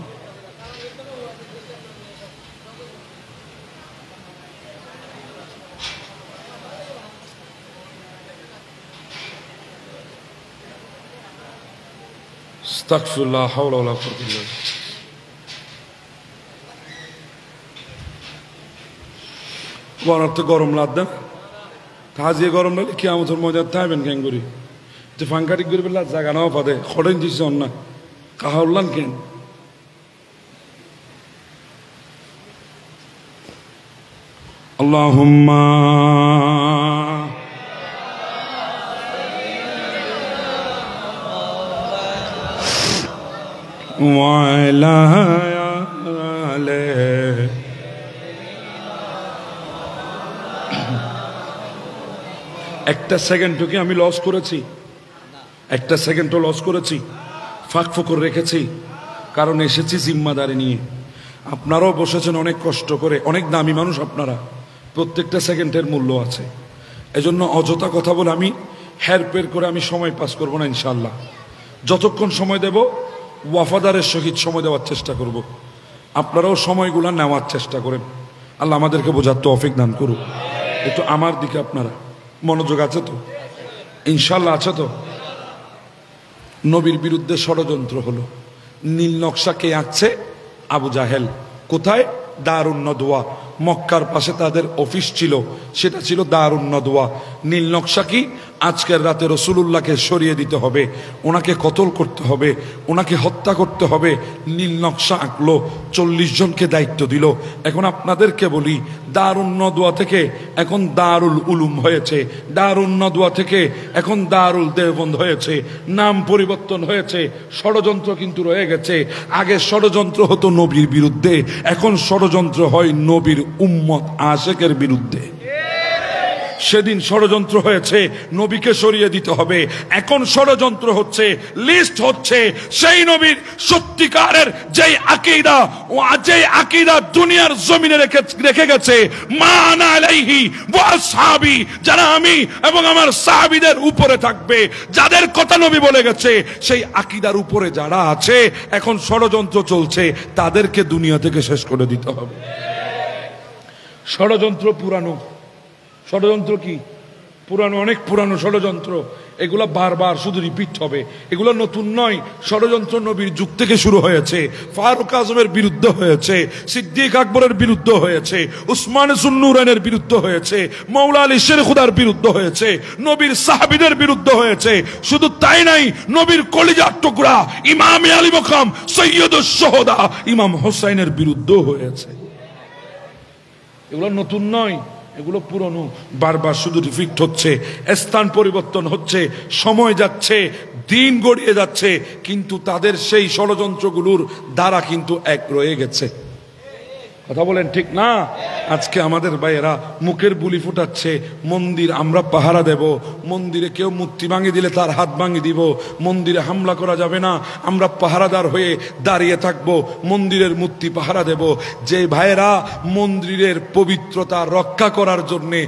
আস্তাগফিরুল্লাহ হাওলা ওয়ালা কুওয়াতা ইল্লা বিল্লাহ। গরম গরম লাগতেন তাজিয়ে গরম লাগলে কি আমাদের মজা থাকবেন কেন করি যে ফাঙ্কাটিক করে বেলা জায়গা নাও পাদে খড়েন দিচ্ছে না কাহলান কেন আল্লাহুম্মা ওয়া আলা আলিহি। একটা সেকেন্ডও কি আমি লস করেছি? একটা সেকেন্ডও লস করেছি? ফাঁক ফোকর রেখেছি? কারণ এসেছি জিম্মাদারি নিয়ে। আপনারাও বসেছেন অনেক কষ্ট করে, অনেক দামি মানুষ আপনারা, প্রত্যেকটা সেকেন্ডের মূল্য আছে। এজন্য অযথা কথা বলে আমি হেরফের করে আমি সময় পাস করব না ইনশাআল্লাহ। যতক্ষণ সময় দেব ওয়াফাদারের সহিত সময় দেওয়ার চেষ্টা করব। আপনারাও সময়গুলো নেওয়ার চেষ্টা করেন। আল্লাহ আমাদেরকে বোঝার তৌফিক দান করুক। একটু আমার দিকে আপনারা মনোযোগ আছে তো? ইনশাল্লাহ আছে তো? নবীর বিরুদ্ধে ষড়যন্ত্র হলো। নীল নকশা কে আঁকছে? আবু জাহেল। কোথায়? দারুন নদওয়া। মক্কার পাশে তাদের অফিস ছিল, সেটা ছিল দারুন নদওয়া। নীল নকশা কি? আজকের রাতে রসুলুল্লাহকে সরিয়ে দিতে হবে, ওনাকে কতল করতে হবে, ওনাকে হত্যা করতে হবে। নীল নকশা আঁকলো, 40 জনকে দায়িত্ব দিল। এখন আপনাদেরকে বলি, দারুন নদওয়া থেকে এখন দারুল উলুম হয়েছে, দারুন নদওয়া থেকে এখন দারুল দেওবন্দ হয়েছে, নাম পরিবর্তন হয়েছে। ষড়যন্ত্র কিন্তু রয়ে গেছে। আগে ষড়যন্ত্র হতো নবীর বিরুদ্ধে, এখন ষড়যন্ত্র হয় নবীর উম্মত আশেকের বিরুদ্ধে। সেদিন ষড়যন্ত্র হয়েছে নবীকে সরিয়ে দিতে হবে, এখন ষড়যন্ত্র হচ্ছে, লিস্ট হচ্ছে সেই নবীর সত্যিকারের যেই আকীদা, ও যেই আকীদা দুনিয়ার জমিনে রেখে গেছে, মা আনা আলাইহি ওয়া আসহাবি, যারা আমি এবং আমার সাহাবীদের উপরে থাকবে, যাদের কথা নবী বলে গেছে, সেই আকীদার উপরে যারা আছে, এখন ষড়যন্ত্র চলছে, তাদেরকে দুনিয়া থেকে শেষ করে দিতে হবে। ষড়যন্ত্র পুরানো, ষড়যন্ত্র কি পুরানো, অনেক পুরানো ষড়যন্ত্র। এগুলো বারবার শুধু রিপিট হবে, এগুলো নতুন নয়। ষড়যন্ত্র নবীর যুগ থেকে শুরু হয়েছে। ফারুক আজমের বিরুদ্ধে হয়েছে, সিদ্দিক আকবরের বিরুদ্ধে হয়েছে, উসমান সুন্নুরানের বিরুদ্ধে হয়েছে, মাওলা আলী শের খুদার বিরুদ্ধে হয়েছে, নবীর সাহাবীদের বিরুদ্ধে হয়েছে। শুধু তাই নাই, নবীর কলিজার টুকরা ইমাম আলী মকাম সৈয়দুশ শুহাদা ইমাম হোসাইনের বিরুদ্ধে হয়েছে। এগুলো নতুন নয়, এগুলো পুরনো, বারবার শুধু রিপিট হচ্ছে, স্থান পরিবর্তন হচ্ছে, সময় যাচ্ছে, দিন গড়িয়ে যাচ্ছে, কিন্তু তাদের সেই ষড়যন্ত্রগুলোর দ্বারা কিন্তু এক রয়ে গেছে। কথা বলেন ঠিক না? আজকে আমাদের ভাইয়েরা মুখের বুলি ফুটাচ্ছে, মন্দির আমরা পাহারা দেব, মন্দিরে কেউ মূর্তি ভাঙিয়ে দিলে তার হাত ভাঙিয়ে দিব, মন্দিরে হামলা করা যাবে না, আমরা পাহারাদার হয়ে দাঁড়িয়ে থাকব, মন্দিরের মূর্তি পাহারা দেব। যে ভাইয়েরা মন্দিরের পবিত্রতা রক্ষা করার জন্যে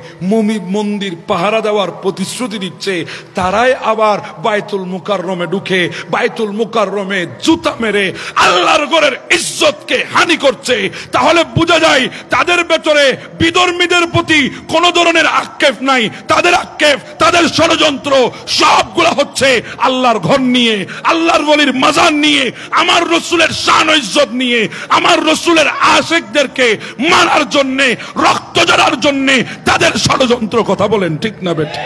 মন্দির পাহারা দেওয়ার প্রতিশ্রুতি দিচ্ছে, তারাই আবার বাইতুল মুকাররমে ঢুকে বাইতুল মুকাররমে জুতা মেরে আল্লাহর ঘরের ইজ্জতকে হানি করছে। তাহলে বোঝা যায় তাদের ভেতরে বিধর্মীদের প্রতি কোন ধরনের আক্ষেপ নাই। তাদের আক্ষেপ, তাদের ষড়যন্ত্র সবগুলো হচ্ছে আল্লাহর ঘর নিয়ে, আল্লাহর ওলির মাজার নিয়ে, আমার রসুলের শান ও ইজ্জত নিয়ে, আমার রসুলের আশিকদেরকে মারার জন্য, রক্ত ঝরার জন্য তাদের ষড়যন্ত্র। কথা বলেন ঠিক না বেটা?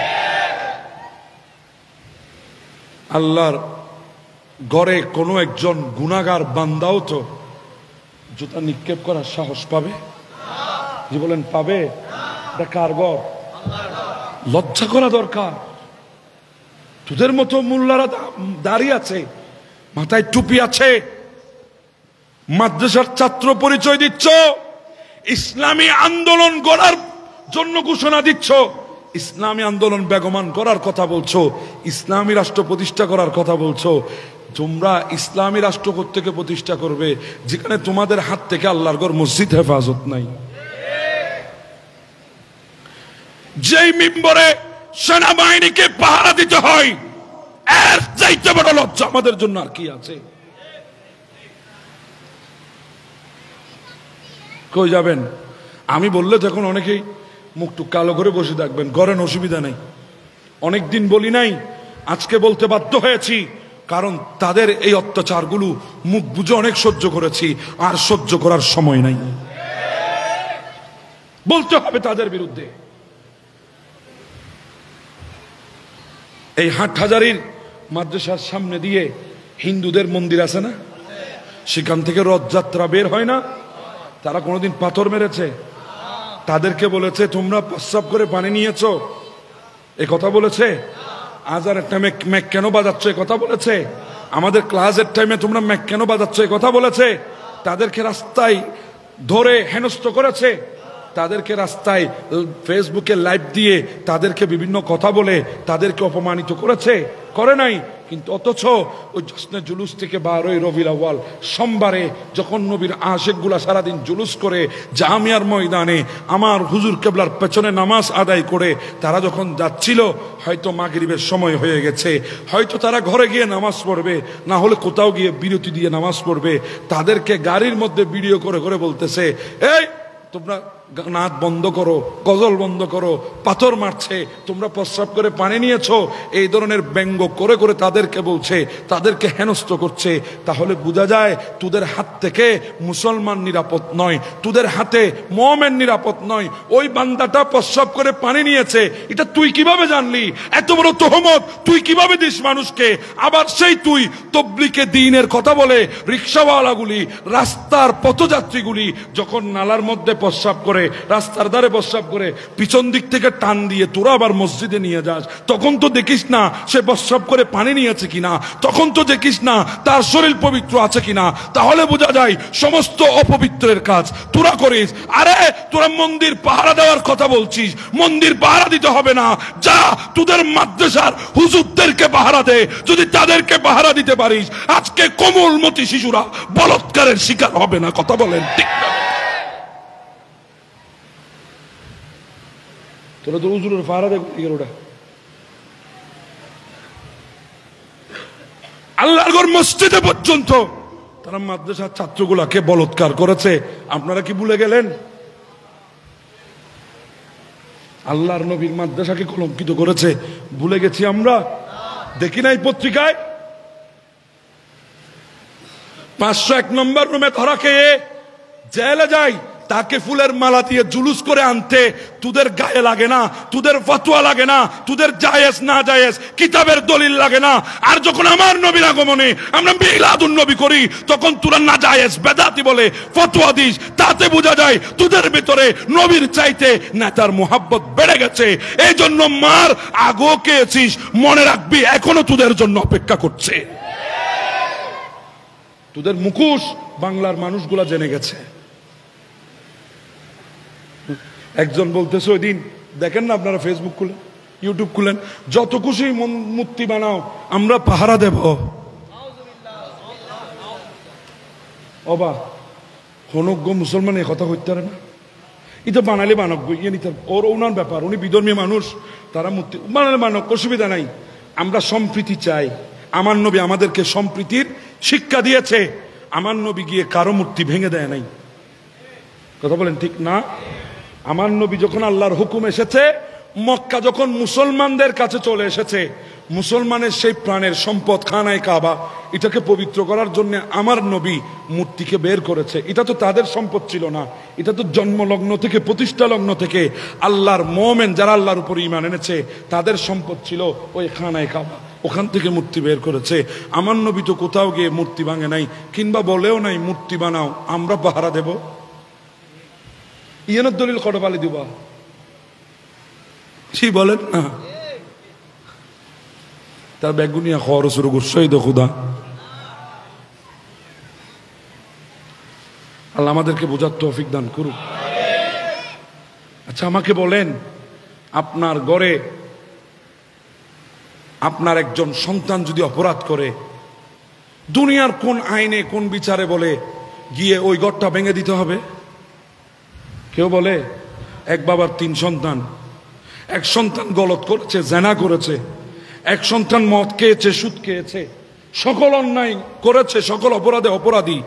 আল্লাহর ঘরে কোনো একজন গুনাহগার বান্দাও তো জুতা নিক্ষেপ করার সাহস পাবে? জি বলেন, পাবে? এটা কার ঘর? লজ্জা করা দরকার। তোদের মতো মোল্লারা দাঁড়িয়ে আছে, মাথায় টুপি আছে, মাদ্রাসার ছাত্র পরিচয় দিচ্ছ, ইসলামী আন্দোলন গড়ার জন্য ঘোষণা দিচ্ছ, ইসলামী আন্দোলন বেগমান করার কথা বলছো, ইসলামী রাষ্ট্র প্রতিষ্ঠা করার কথা বলছো। তোমরা ইসলামী রাষ্ট্র থেকে প্রতিষ্ঠা করবে যেখানে তোমাদের হাত থেকে আল্লাহর ঘর মসজিদ হেফাজত নাই? যেই মিম্বরে সেনাবাহিনীকে পাহারা দিতে হয়, এর চাইতে বড় লজ্জা আমাদের জন্য আর কি আছে? কই যাবেন? আমি বললে তখন অনেকেই মুখটুক কালো করে বসে থাকবেন, করেন, অসুবিধা নেই। অনেকদিন বলি নাই, আজকে বলতে বাধ্য হয়েছি, কারণ তাদের এই অত্যাচারগুলো মুখ বুঝে অনেক সহ্য করেছি, আর সহ্য করার সময় নাই। বলতে হবে তাদের বিরুদ্ধে। এই হাটহাজারীর মাদ্রাসার সামনে দিয়ে হিন্দুদের মন্দির আছে না? সেখান থেকে রথযাত্রা বের হয় না? তারা কোনোদিন পাথর মেরেছে? তাদেরকে বলেছে তোমরা প্রস্রাব করে পানি নিয়েছো? এ কথা বলেছে? আজানের টাইমে ম্যাক কেন বাজাচ্ছ? এ কথা বলেছে? আমাদের ক্লাসের টাইমে তোমরা ম্যাক কেন বাজাচ্ছ? এ কথা বলেছে? তাদেরকে রাস্তায় ধরে হেনস্থ করেছে, তাদেরকে রাস্তায় ফেসবুকে লাইভ দিয়ে তাদেরকে বিভিন্ন কথা বলে তাদেরকে অপমানিত করেছে? করে নাই? কিন্তু অথচ ওই জশ্নে জুলুস থেকে 12ই রবিউল আউয়াল সোমবারে যখন নবীর আশিকগুলা সারাদিন জুলুস করে জামিয়ার ময়দানে আমার হুজুর কেবলার পেছনে নামাজ আদায় করে তারা যখন যাচ্ছিল, হয়তো মাগরিবের সময় হয়ে গেছে, হয়তো তারা ঘরে গিয়ে নামাজ পড়বে, না হলে কোথাও গিয়ে বিরতি দিয়ে নামাজ পড়বে, তাদেরকে গাড়ির মধ্যে ভিডিও করে করে বলতেছে, এই তোমরা নাচ বন্ধ করো, গজল বন্ধ করো, পাথর মারছে, তোমরা প্রস্রাব করে পানি নিয়েছো, এই ধরনের ব্যঙ্গ করে করে তাদেরকে বলছে, তাদেরকে হেনস্থ করছে। তাহলে বোঝা যায় তোদের হাত থেকে মুসলমান নিরাপদ নয়, তোদের হাতে মুমিন নিরাপদ নয়। ওই বান্দাটা প্রস্রাব করে পানি নিয়েছে, এটা তুই কিভাবে জানলি? এত বড় তহমত তুই কিভাবে দিস মানুষকে? আবার সেই তুই তবলিগে দ্বীনের কথা বলে রিকশাওয়ালাগুলি, রাস্তার পথযাত্রীগুলি যখন নালার মধ্যে প্রস্রাব করে, রাস্তার ধারে প্রস্রাব করে, পিছন দিক থেকে টান দিয়ে তোরা আবার মসজিদে নিয়ে যাস, তখন তো দেখিস না সে প্রস্রাব করে পানি নিয়েছে কিনা, তখন তো দেখিস না তার শরীর পবিত্র আছে কিনা। তাহলে বোঝা যায় সমস্ত অপবিত্রের কাজ তোরা করিস। আরে তোরা মন্দির পাহারা দেওয়ার কথা বলছিস, মন্দির পাহারা দিতে হবে না, যা তোদের মাদ্রাসার হুজুরদেরকে পাহারা দে। যদি তাদেরকে পাহারা দিতে পারিস, আজকে কোমলমতি শিশুরা বলৎকারের শিকার হবে না। কথা বলেন ঠিক না? তোরা তো হুজুরের পাহারা দে, ওটা আল্লাহর ঘর মসজিদে পর্যন্ত তারা মাদ্রাসার ছাত্রগুলাকে বলৎকার করেছে। আপনারা কি ভুলে গেলেন? আল্লাহর নবীর মাদ্রাসাকে কলঙ্কিত করেছে, ভুলে গেছি আমরা? দেখি নাই পত্রিকায় 501 নম্বর রুমে ধরা খেয়ে জেলে যায়, তাকে ফুলের মালা দিয়ে জুলুস করে আনতে তোদের গায়ে লাগে না, তোদের ফতোয়া লাগে না, তোদের জায়েজ না জায়েজ কিতাবের দলিল লাগে না। আর যখন আমার নবীর আগমনে আমরা মিলাদুন নবী করি, তখন তোরা না জায়েজ বেদাতি বলে ফতোয়া দিস। তাতে বোঝা যায় তোদের ভিতরে নবীর চাইতে নেতার মোহাব্বত বেড়ে গেছে। এই জন্য মার আগো খেয়েছিস, মনে রাখবি এখনো তোদের জন্য অপেক্ষা করছে। তোদের মুখোশ বাংলার মানুষগুলা জেনে গেছে। একজন বলতেছে, ওই দিন দেখেন না আপনারা, ফেসবুক খুলেন, ইউটিউব খুলেন, যত খুশি মূর্তি বানাও, আমরা পাহারা দেব। অবা হনজ্ঞ মুসলমান এ কথা হইতে পারে না, এটা বানালে বানজ্ঞ, ইয়ে নিতে ওর ওনার ব্যাপার, উনি বিধর্মী মানুষ, তারা মূর্তি বানালে বানক, অসুবিধা নাই। আমরা সম্প্রীতি চাই। আমার নবী আমাদেরকে সম্প্রীতির শিক্ষা দিয়েছে। আমার নবী গিয়ে কারো মূর্তি ভেঙে দেয় নাই। কথা বলেন ঠিক না? আমার নবী যখন আল্লাহর হুকুম এসেছে, মক্কা যখন মুসলমানদের কাছে চলে এসেছে, মুসলমানের সেই প্রাণের সম্পদ খানায় কাবা, এটাকে পবিত্র করার জন্য আমার নবী মূর্তিকে বের করেছে। এটা তো তাদের সম্পদ ছিল না, এটা তো জন্মলগ্ন থেকে, প্রতিষ্ঠা লগ্ন থেকে আল্লাহর মুমিন যারা আল্লাহর উপর ঈমান এনেছে তাদের সম্পদ ছিল ওই খানায় কাবা। ওখান থেকে মূর্তি বের করেছে। আমার নবী তো কোথাও গিয়ে মূর্তি ভাঙে নাই, কিংবা বলেও নাই মূর্তি বানাও, আমরা পাহারা দেব। ইয়ানের দলিল কত পালি দিবা? কি বলেন না? তার বেগুনিয়া খাওয়ার শুরু করছই তো খুদা। আল্লাহ আমাদেরকে বোঝার তৌফিক দান করুক। আচ্ছা আমাকে বলেন, আপনার ঘরে আপনার একজন সন্তান যদি অপরাধ করে, দুনিয়ার কোন আইনে কোন বিচারে বলে গিয়ে ওই ঘরটা ভেঙে দিতে হবে? কেউ বলে? এক বাবার 3 সন্তান, এক সন্তান গলত করেছে, জেনা করেছে, এক সন্তান মদ খেয়েছে, সুদ খেয়েছে, সকল অন্যায় করেছে, সকল অপরাধে অপরাধী,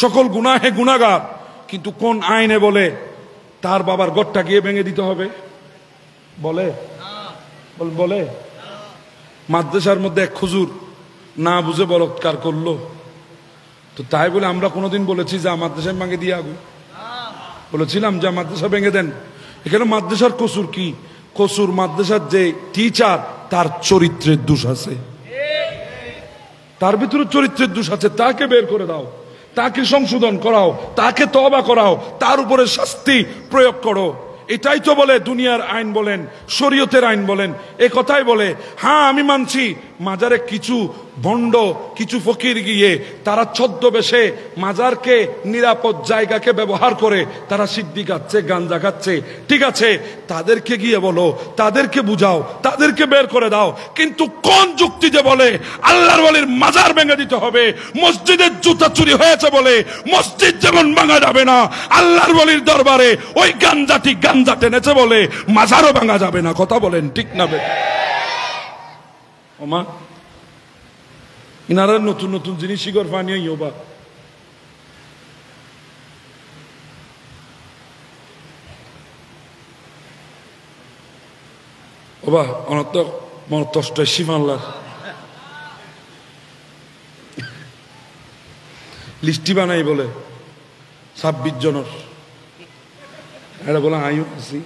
সকল গুনাহে গুনাহগার, কিন্তু কোন আইনে বলে তার বাবার ঘরটা গিয়ে ভেঙে দিতে হবে? বলে? বলে? মাদ্রাসার মধ্যে এক হুজুর না বুঝে বলৎকার করলো, তো তাই বলে আমরা কোনোদিন বলেছি যে মাদ্রাসায় ভাঙে দিয়ে আগুন? বলেছিলাম যে মাদ্রাসা ভেঙে দেন? এখানে মাদ্রাসার কসুর কি? কসুর মাদ্রাসার যে টিচার, তার চরিত্রের দোষ আছে, তার ভিতরে চরিত্রের দোষ আছে, তাকে বের করে দাও, তাকে সংশোধন করাও, তাকে তওবা করাও, তার উপরে শাস্তি প্রয়োগ করো। এটাই তো বলে দুনিয়ার আইন বলেন, শরীয়তের আইন বলেন, এ কথাই বলে। হ্যাঁ আমি মানছি মাজারে কিছু ভণ্ড, কিছু ফকির গিয়ে তারা ছদ্মবেশে মাজারকে নিরাপদ জায়গাকে ব্যবহার করে তারা সিদ্ধি খাচ্ছে, গাঞ্জা খাচ্ছে, ঠিক আছে, তাদেরকে গিয়ে বলো, তাদেরকে বুঝাও, তাদেরকে বের করে দাও। কিন্তু কোন যুক্তিতে বলে আল্লাহর ওয়ালির মাজার ভেঙে দিতে হবে? মসজিদের জুতা চুরি হয়েছে বলে মসজিদ যেমন ভাঙা যাবে না, আল্লাহর ওয়ালির দরবারে ওই গাঞ্জাটি গাঞ্জা টেনেছে বলে মাজারও ভাঙা যাবে না। কথা বলেন ঠিক না? ওমা ইনারা নতুন নতুন জিনিস শিকর পানিয়ে ইয়োবা। ওবা অনত মনতষ্ট শিমাল্লার লিস্টি বানাই বলে 26 জনের এটা বলে আইও আছি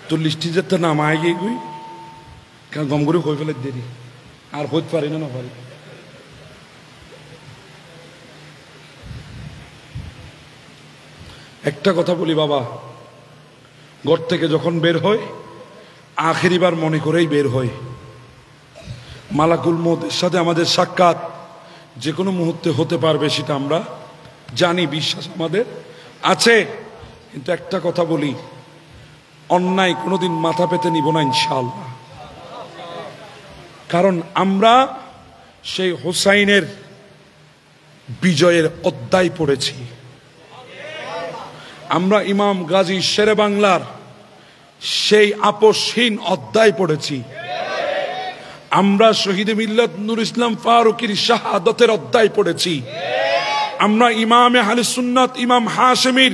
তোর লিস্টি যেতে নাম আই গিয়ে গুই কারণ গম করে কই ফেলে দেরি আর হইতে পারি না পারি একটা কথা বলি বাবা ঘর থেকে যখন বের হয় আখেরিবার মনে করেই বের হয় মালাকুল মউতের সাথে আমাদের সাক্ষাৎ যে কোনো মুহূর্তে হতে পারবে সেটা আমরা জানি বিশ্বাস আমাদের আছে কিন্তু একটা কথা বলি অন্যায় কোনোদিন মাথা পেতে নিব না ইনশাআল্লাহ কারণ আমরা সেই হোসাইনের বিজয়ের অধ্যায় পড়েছি আমরা ইমাম গাজী শেরে বাংলার সেই আপসহীন অধ্যায় পড়েছি আমরা শহীদ মিল্লাত নূর ইসলাম ফারুকীর শাহাদাতের অধ্যায় পড়েছি আমরা ইমামে আহলে সুন্নাত ইমাম হাশেমীর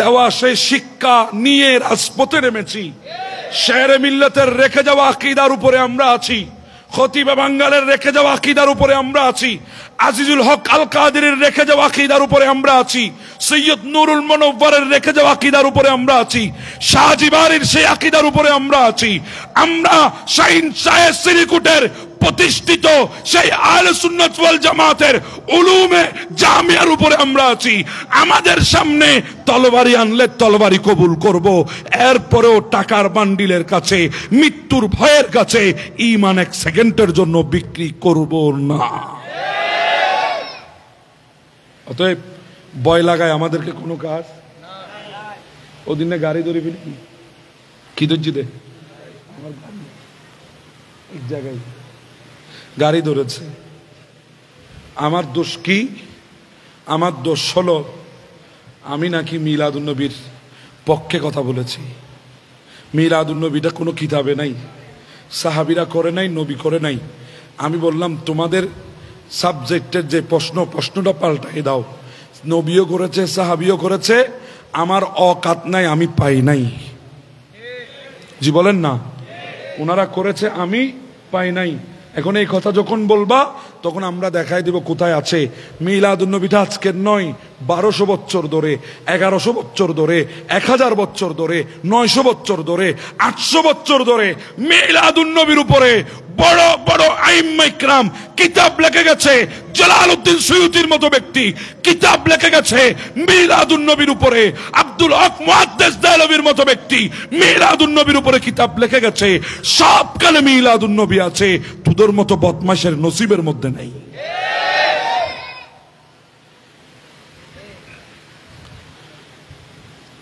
দেওয়া সেই শিক্ষা নিয়ে রাজপথে নেমেছি শেরে মিল্লাতের রেখে যাওয়া আকীদার উপরে আমরা আছি খতিবে বাঙ্গালের রেখে যাওয়া আকীদার উপরে আমরা আছি আজিজুল হক আল কাদেরের রেখে যাওয়া আকীদার উপরে আমরা আছি সৈয়দ নুরুল মুনওয়ারের রেখে যাওয়া আকীদার উপরে আমরা আছি শাহজিবারির সেই আকীদার উপরে আমরা আছি আমরা শাহিন শাহ সিরিকুটের প্রতিষ্ঠিত সেই আহলে সুন্নাত ওয়াল জামাতের উলুমে জামিয়ার উপরে আমরা আছি আমাদের সামনে তলবারি আনলে তলবারি কবুল করব এরপরেও টাকার বান্ডিলের কাছে মৃত্যুর ভয়ের কাছে ঈমান এক সেকেন্ডের জন্য বিক্রি করব না অতএব ভয় লাগায় আমাদেরকে কোনো কাজ ওদিনে গাড়ি ধরে ফেলি কি ধরছি দে আমার এক জায়গায় গাড়ি ধরেছে আমার দোষ কি আমার দোষ হলো আমি নাকি মিলাদুন্নবীর পক্ষে কথা বলেছি মিলাদুন্নবীটা কোনো কিতাবে নাই সাহাবীরা করে নাই নবী করে নাই আমি বললাম তোমাদের সাবজেক্টের যে প্রশ্নটা পাল্টাই দাও নবীও করেছে সাহাবীও করেছে আমার অকাত নাই আমি পাই নাই জি বলেন না ওনারা করেছে আমি পাই নাই এখন এই কথা যখন বলবা তখন আমরা দেখাই দিব কোথায় আছে মিলাদুন্নবীটা আজকের নয় 1200 বছর ধরে 1100 বছর ধরে 1000 বছর ধরে 900 বছর ধরে 800 বছর ধরে মিলাদুন্নবীর উপরে বড় বড় আইম্মা ইকরাম কিতাব লিখে গেছে জালালউদ্দিন সুয়ুতির মতো ব্যক্তি কিতাব লিখে গেছে মিলাদুন্নবীর উপরে আব্দুল হক মুহাদ্দিস দেহলভীর মতো ব্যক্তি মিলাদুন্নবীর উপরে কিতাব লিখে গেছে সবখানে মিলাদুন্নবী আছে তোদের মতো বদমাশের নসিবের মধ্যে নাই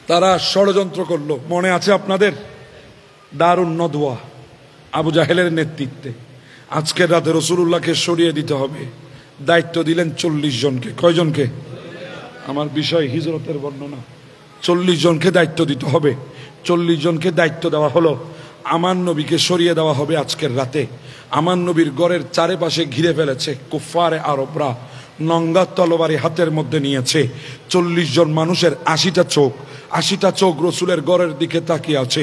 তারা ষড়যন্ত্র করলো মনে আছে আপনাদের দারুন নদওয়া আবু জাহেলের নেতৃত্বে আজকের রাতে রাসূলুল্লাহকে সরিয়ে দিতে হবে দায়িত্ব দিলেন 40 জনকে কয়জনকে আমার বিষয় হিজরতের বর্ণনা 40 জনকে দায়িত্ব দিতে হবে 40 জনকে দায়িত্ব দেওয়া হলো আমার নবীকে সরিয়ে দেওয়া হবে আজকের রাতে আমার নবীর ঘরের চারিপাশে ঘিরে ফেলেছে কুফারে আরবরা নঙ্গা তলবারি হাতের মধ্যে নিয়েছে 40 জন মানুষের 80টা চোখ রাসূলের ঘরের দিকে তাকিয়ে আছে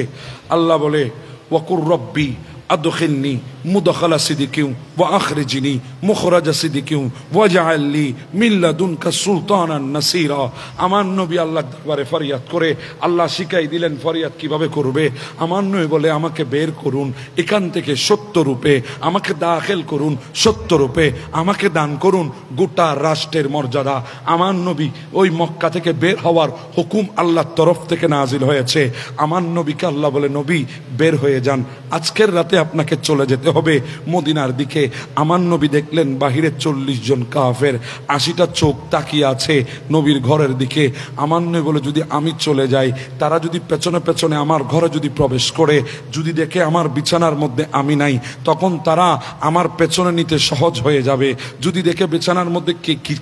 আল্লাহ বলে ওয়াকুর রব্বি আদখিলনি মুদখালা সিদিকিউ ওয়া আখরিজনি মুখরাজা সিদিকিউ ওয়াজআল লি মিন লাদুনকা সুলতানান নাসীরা আমার নবী আল্লাহর দরবারে ফরিয়াদ করে আল্লাহ শিখাই দিলেন ফরিয়াদ কিভাবে করবে আমার নবী বলে আমাকে বের করুন এখান থেকে সত্য রূপে আমাকে দাখিল করুন সত্য রূপে আমাকে দান করুন গোটা রাষ্ট্রের মর্যাদা আমার নবী ওই মক্কা থেকে বের হওয়ার হুকুম আল্লাহর তরফ থেকে নাজিল হয়েছে আমার নবীকে আল্লাহ বলে নবী বের হয়ে যান আজকের রাতে আপনাকে চলে যেতে হবে মদিনার দিকে আমার নবী দেখলেন বাহিরে 40 জন কাফের 80টা চোখ তাকিয়ে আছে নবীর ঘরের দিকে আমার নবী বলে যদি আমি চলে যাই তারা যদি পেছনে পেছনে আমার ঘরে যদি প্রবেশ করে যদি দেখে আমার বিছানার মধ্যে আমি নাই তখন তারা আমার পেছনে নিতে সহজ হয়ে যাবে যদি দেখে বিছানার মধ্যে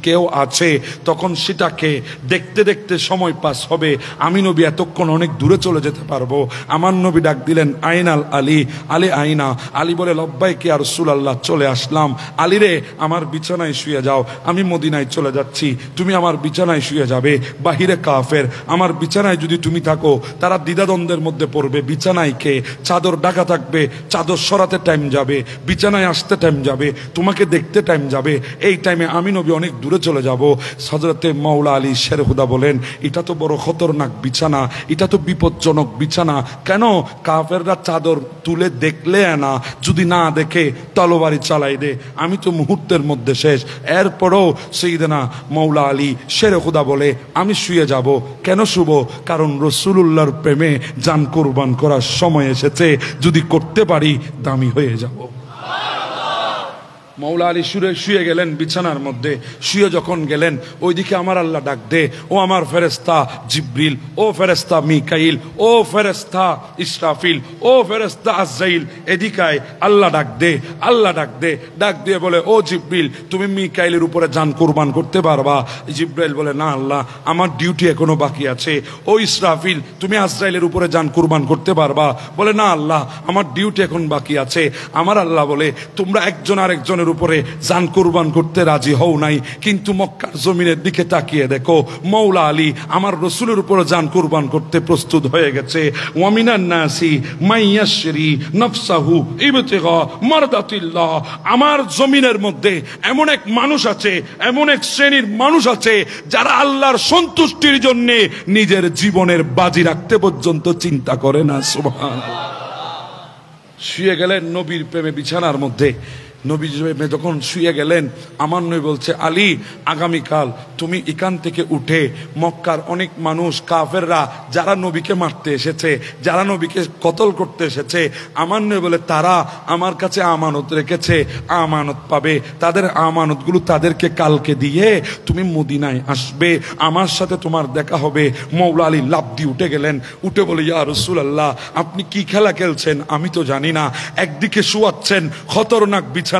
কেউ আছে তখন সেটাকে দেখতে দেখতে সময় পাস হবে আমি নবী এতক্ষণ অনেক দূরে চলে যেতে পারবো আমার নবী ডাক দিলেন আইনাল আলী আলী আইনা। আলী বলে লব্বাইক ইয়া রাসূলুল্লাহ, চলে আসলাম। আলী রে, আমার বিছানায় শুয়ে যাও, আমি মদিনায় চলে যাচ্ছি, তুমি আমার বিছানায় শুয়ে যাবে। বাহিরে কাফের, আমার বিছানায় যদি তুমি থাকো তারা দ্বিধাদ্বন্দ্বের মধ্যে পড়বে, বিছানায় কে, চাদর ঢাকা থাকবে, চাদর সরাতে টাইম যাবে, বিছানায় আসতে টাইম যাবে, তোমাকে দেখতে টাইম যাবে, এই টাইমে আমি নবী অনেক দূরে চলে যাব। হযরতে মাওলা আলী শের খুদা বলেন, এটা তো বড় খতরনাক বিছানা, এটা তো বিপজ্জনক বিছানা। কেন? কাফেররা চাদর তুলে দেখলে না, যদি না দেখে তলোয়ারি চালাই দে, আমি তো মুহূর্তের মধ্যে শেষ। এরপরও সাইয়েদনা মাওলা আলী শের খুদা বলে, আমি শুয়ে যাব। কেন শুব? কারণ রাসূলুল্লাহর প্রেমে জান কুরবান করার সময় এসেছে, যদি করতে পারি দামি হয়ে যাব। মাওলা আলী শুয়ে গেলেন বিছানার মধ্যে। শুয়ে যখন গেলেন, ওইদিকে আমার আল্লাহ ডাক দে, ও আমার ফেরেশতা জিবরিল, ও ফেরেশতা মিকাইল, ও ফেরেশতা ইসরাফিল, ও ফেরেশতা আজরাইল, এদিকায়। আল্লাহ ডাক দে, আল্লাহ ডাক দে। ডাক দিয়ে বলে, ও জিবরিল, তুমি মিকাইলের উপরে জান কুরবান করতে পারবা? জিবরাইল বলে, না আল্লাহ, আমার ডিউটি এখনো বাকি আছে। ও ইসরাফিল, তুমি আজরাইলের উপরে জান কুরবান করতে পারবা? বলে, না আল্লাহ, আমার ডিউটি এখন বাকি আছে। আমার আল্লাহ বলে, তোমরা একজন আরেকজনের উপরে জান কুরবান করতে রাজি হও নাই, কিন্তু মক্কার জমিনের দিকে তাকিয়ে দেখো, মাওলা আলী আমার রাসূলের উপরে জান কুরবান করতে প্রস্তুত হয়ে গেছে। ওয়ামিনান নাসি মাইয়াশরি নফসাহু ইবতিগা মারদাতিল্লাহ। আমার জমিনের মধ্যে এমন এক মানুষ আছে, এমন এক শ্রেণীর মানুষ আছে, যারা আল্লাহর সন্তুষ্টির জন্য নিজের জীবনের বাজি রাখতে পর্যন্ত চিন্তা করে না। সুবহানাল্লাহ। শুয়ে গেলেন নবীর প্রেমে বিছানার মধ্যে। নবী যখন শুয়ে গেলেন, আমার নবী বলছে, আলী, আগামীকাল তুমি এখান থেকে উঠে মক্কার অনেক মানুষ কাফেররা যারা নবীকে মারতে এসেছে, যারা নবীকে কতল করতে এসেছে, আমার নবী বলে তারা আমার কাছে আমানত রেখেছে, আমানত পাবে। তাদের আমানতগুলো তাদেরকে কালকে দিয়ে তুমি মদিনায় আসবে, আমার সাথে তোমার দেখা হবে। মাওলা আলী লাফ দিয়ে উঠে গেলেন। উঠে বলে, ইয়া রাসূলুল্লাহ, আপনি কি খেলা খেলছেন আমি তো জানি না। একদিকে শুয়াচ্ছেন খতরনাক বিছানায়,